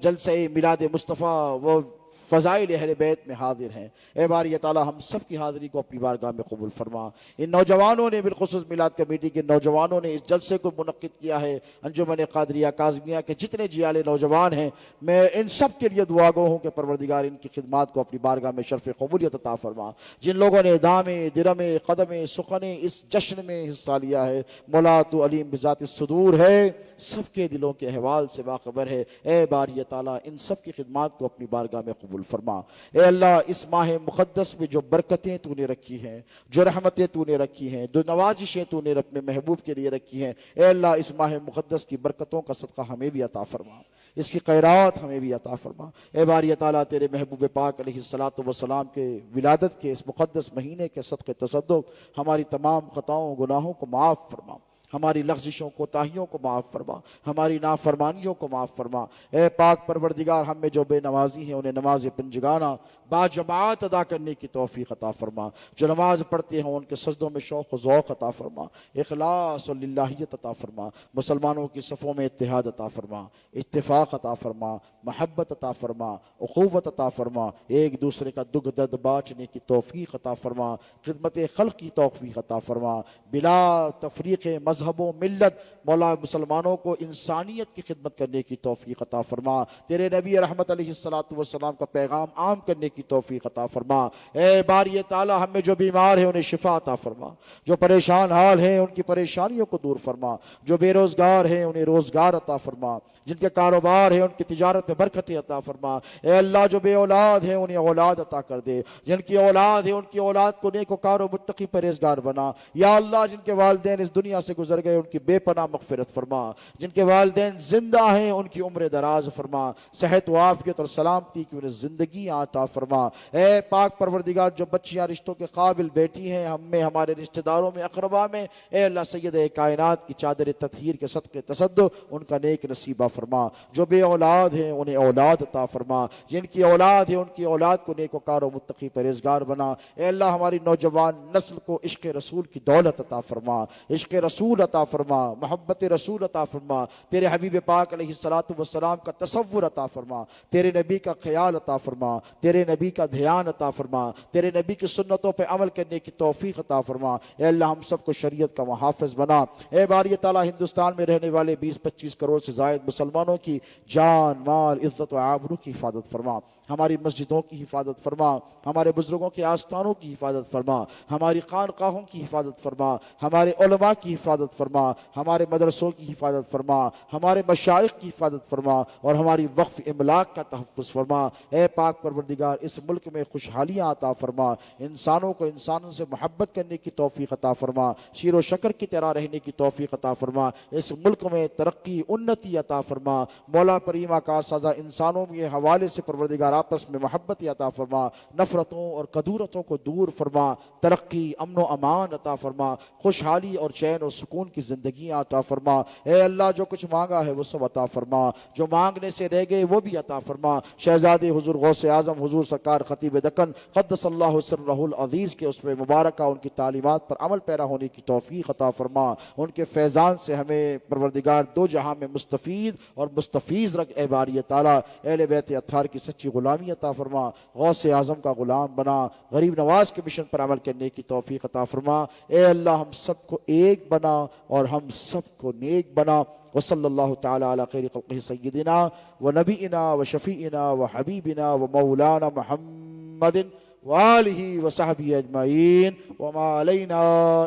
जलसे मिलाद मुस्तफ़ा व फ़ज़ाइल अहले बैत में हाजिर हैं। ए बारी ताला हम सब की हाज़िरी को अपनी बारगाह में कबूल फरमा। इन नौजवानों ने बिलखुसूस मिलाद कमेटी के नौजवानों ने इस जलसे को मुनक़्क़िद किया है। अंजुमन क़ादरिया काज़मिया के जितने जियाले नौजवान हैं, मैं इन सब के लिए दुआ गो हूँ कि परवरदिगार इनकी खिदमात को अपनी बारगाह में शर्फ़ क़बूलियत अता फरमा। जिन लोगों ने दामे दिरमे क़दमे सुख़ने इस जश्न में हिस्सा लिया है, मौला तू अलीम बिज़ात सुदूर है, सबके दिलों के अहवाल से बाखबर है। ए बारी ताला इन सब की खिदमात को अपनी बारगाह में कबूल फरमा। ए अल्लाह, इस माह मुक़द्दस में जो बरकतें तूने रखी हैं, जो रहमतें तूने रखी हैं, जो नवाजिशें तूने अपने महबूब के लिए रखी हैं, ए अल्लाह इस माह मुक़द्दस की बरकतों का सदका हमें भी अता फरमा, इसकी खैरात हमें भी अता फरमा। ए बारी ताला तेरे महबूब पाक अलैहिस्सलातु वस्सलाम के विलादत के इस मुक़द्दस महीने के सदक़े तसद्दुक़ हमारी तमाम ख़ताओं गुनाहों को माफ़ फरमा, हमारी लग़्ज़िशों कोताहियों को माफ़ फरमा, हमारी नाफरमानियों को माफ़ फरमा। ए पाक परवरदिगार, हम में जो बेनवाजी हैं उन्हें नमाज पंजगाना बाजमात अदा करने की तौफीक अता फरमा। जो नमाज पढ़ते हैं उनके सजदों में शौक़ ज़ौक़ अता फरमा, इखलास और लिल्लाहियत अता फरमा। मुसलमानों की सफ़ों में इत्तेहाद अता फरमा, इत्तिफ़ाक़ अता फरमा, महब्बत अता फरमा, उख़ुव्वत अता फरमा, एक दूसरे का दुख दर्द बाँटने की तौफीक अता फरमा, खिदमत खल्क़ की तौफीक अता फरमा। बिला तफ़रीक़ मज़हब मिल्लत मौला मुसलमानों को इंसानियत की खिदमत करने की तौफीक अता फरमा। तेरे नबी रहमत अलैहिस्सलातु वस्सलाम का पैगाम आम करने की तौफीक अता फरमा। ए बारी ताला, हमें जो बीमार है उन्हें शिफा अता फरमा, जो परेशान हाल हैं उनकी परेशानियों को दूर फरमा, जो बेरोजगार हैं उन्हें रोजगार अता फरमा, जिनके कारोबार है उनकी तिजारत में बरकतें अता फरमा। ए अल्लाह, जो बे औलाद है उन्हें औलाद अता कर दे, जिनकी औलाद है उनकी औलाद को नेकोकार और मुत्तकी परहेजगार बना। या अल्लाह, जिनके वालिदैन इस दुनिया से गुजर गए उनकी बेपनाह मग़फ़िरत फरमा, जिनके वालिदैन जिंदा हैं उनकी उम्र दराज फरमा, सेहत व आफियत और सलामती की उन्हें जिंदगी अता फरमा। ए पाक परवरदिगार, जो बच्चियां रिश्तों के काबिल बेटी हैं, हम में, हमारे रिश्तेदारों में, अक़रबा में, ए अल्लाह सैयद कायनात की चादर तत्हीर के सदक़े तसद्दुक़ उनका नेक नसीबा फरमा। जो बे औलाद हैं उन्हें औलाद अता फरमा, जिनकी औलाद है उनकी औलाद को नेकोकार और मुत्तकी परहेजगार बना। ए अल्लाह, हमारी नौजवान नस्ल को इश्क़ रसूल की दौलत अता फरमा, इश्क़ रसूल रसूल अता फरमा, मोहब्बत रसूल अता फरमा, तेरे हबीब पाक अलैहिस्सलातु वस्सलाम का तसव्वुर अता फरमा, तेरे नबी का ख्याल अता फरमा, तेरे नबी का ध्यान अता फरमा, तेरे नबी की सुन्नतों पर अमल करने की तौफीक अता फरमा। ए अल्लाह हम सबको शरीयत का मुहाफ़िज़ बना। ए बारी ताला हिंदुस्तान में रहने वाले 20-25 करोड़ से ज़ायद मुसलमानों की जान माल इज़्ज़त व आबरू की हिफाजत फरमा, हमारी मस्जिदों की हिफाजत फरमा, हमारे बुजुर्गों के आस्थानों की हिफाजत फरमा, हमारी खानकाहों की हिफाजत फरमा, हमारे उलमा की हिफाजत फरमा, हमारे मदरसों की हिफाजत फरमा, हमारे मशाइख की हिफाजत फरमा और हमारी वक्फ इमलाक का तहफ़्फ़ुज़ फरमा। ए पाक परवरदिगार इस मुल्क में खुशहालियाँ अता फरमा, इंसानों को इंसानों से मोहब्बत करने की तौफीक अता फरमा, शीर व शकर की तरह रहने की तौफीक अता फरमा, इस मुल्क में तरक्की उन्नति अता फरमा। मौला करीमा का सज़ा इंसानों के हवाले से परवरदिगार आपस में मोहब्बत अता फरमा, नफरतों और कदूरतों को दूर फरमा, तरक्की अमन व अमान अता फरमा, खुशहाली और चैन और सुकून की ज़िंदगी अता फरमा। ए अल्लाह जो कुछ मांगा है वो सब अता फरमा, जो मांगने से रह गए वो भी अता फरमा। शहजादे हुजूर गौसे आज़म हुजूर सरकार खतीब दक्कन क़द्दसल्लाहु सिर्रहुल अज़ीज़ के उसमें मुबारक उनकी तालीमात पर अमल पैरा होने की तौफीक अता फरमा। उनके फैज़ान से हमें परवरदिगार दो जहां में मुस्तफ़ीद और मुस्तफ़ीज़ रख। ए बारी ताला अहले बैत अत्हार की सच्ची गुलामी अता फरमा, गौसे आज़म का गुलाम बना, गरीब नवाज के मिशन पर अमल करने की तौफीक अता फरमा। ए अल्लाह हम सबको एक बना और हम सबको नेक बना। वसल्लल्लाहु तआला अला खैरि ख़ल्क़िही सय्यिदिना व नबीना व शफ़ीइना व हबीबिना व मौलाना मुहम्मदिन व आलिहि व सहबिही अजमईन व मा अलैना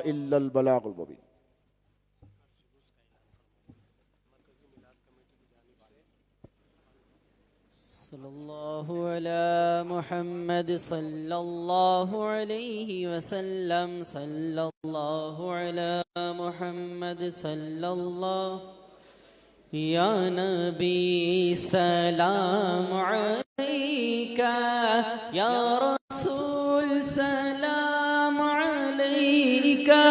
इल्लल बलागुल मुबीन। सल्लल्लाहु अला मुहम्मद सल्लल्लाहु अलैहि वसल्लम, सल्लल्लाहु अला मुहम्मद सल्लल्लाहु। या नबी सलाम अलैका, या रसूल सलाम अलैका,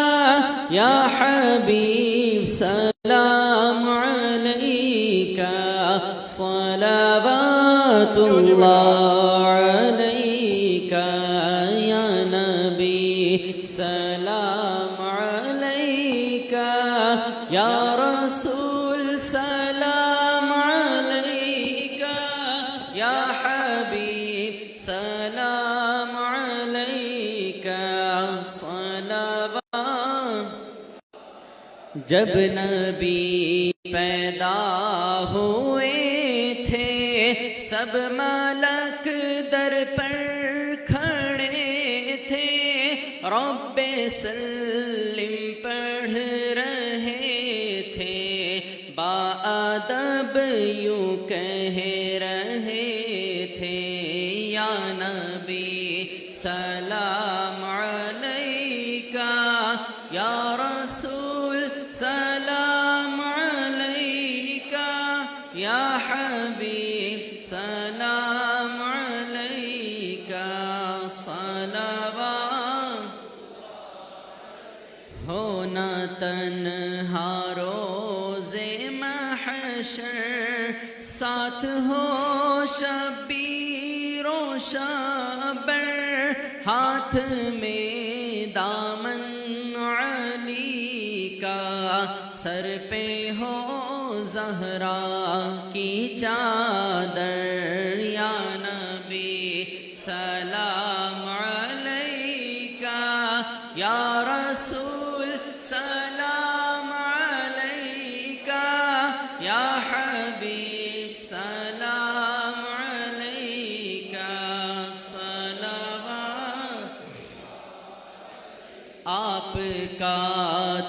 या हबीब सलाम अलैका, सलावतुल्लाह अलैका, या नबी सलाम अलैका, या रसूल सलाम अलैका, या हबीब सलाम अलैका, सलावत। जब नबी पैदा हुए थे सब मलक दर पर खड़े थे, रब्बे सल्लिम पढ़ रहे थे, बाअदब यूं कह रहे थे, या नबी सलाम अलैका, या रसूल सलाम अलैका, या हबीब सलाम अलैका, सलावत। हो न तन्हा रोज़े महशर, साथ हो शबीर व शबर, हाथ में दामन अली का, सर पे हो ज़हरा की चादर, या नबी सलाम अलैका, या रसूल सलाम अलैका, या हबीब सलाम अलैका, सलावत। आपका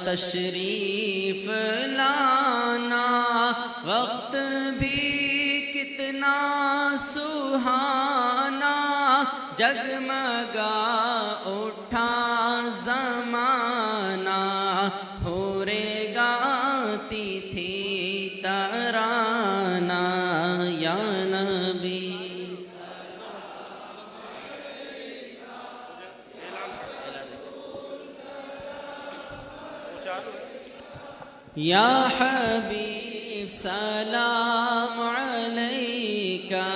तशरीफ लाना वक्त भी कितना सुहाना, जगमगा उठा ज़माना, होरे गाती थी तराना, या नबी या हबीब सलाम अलैका।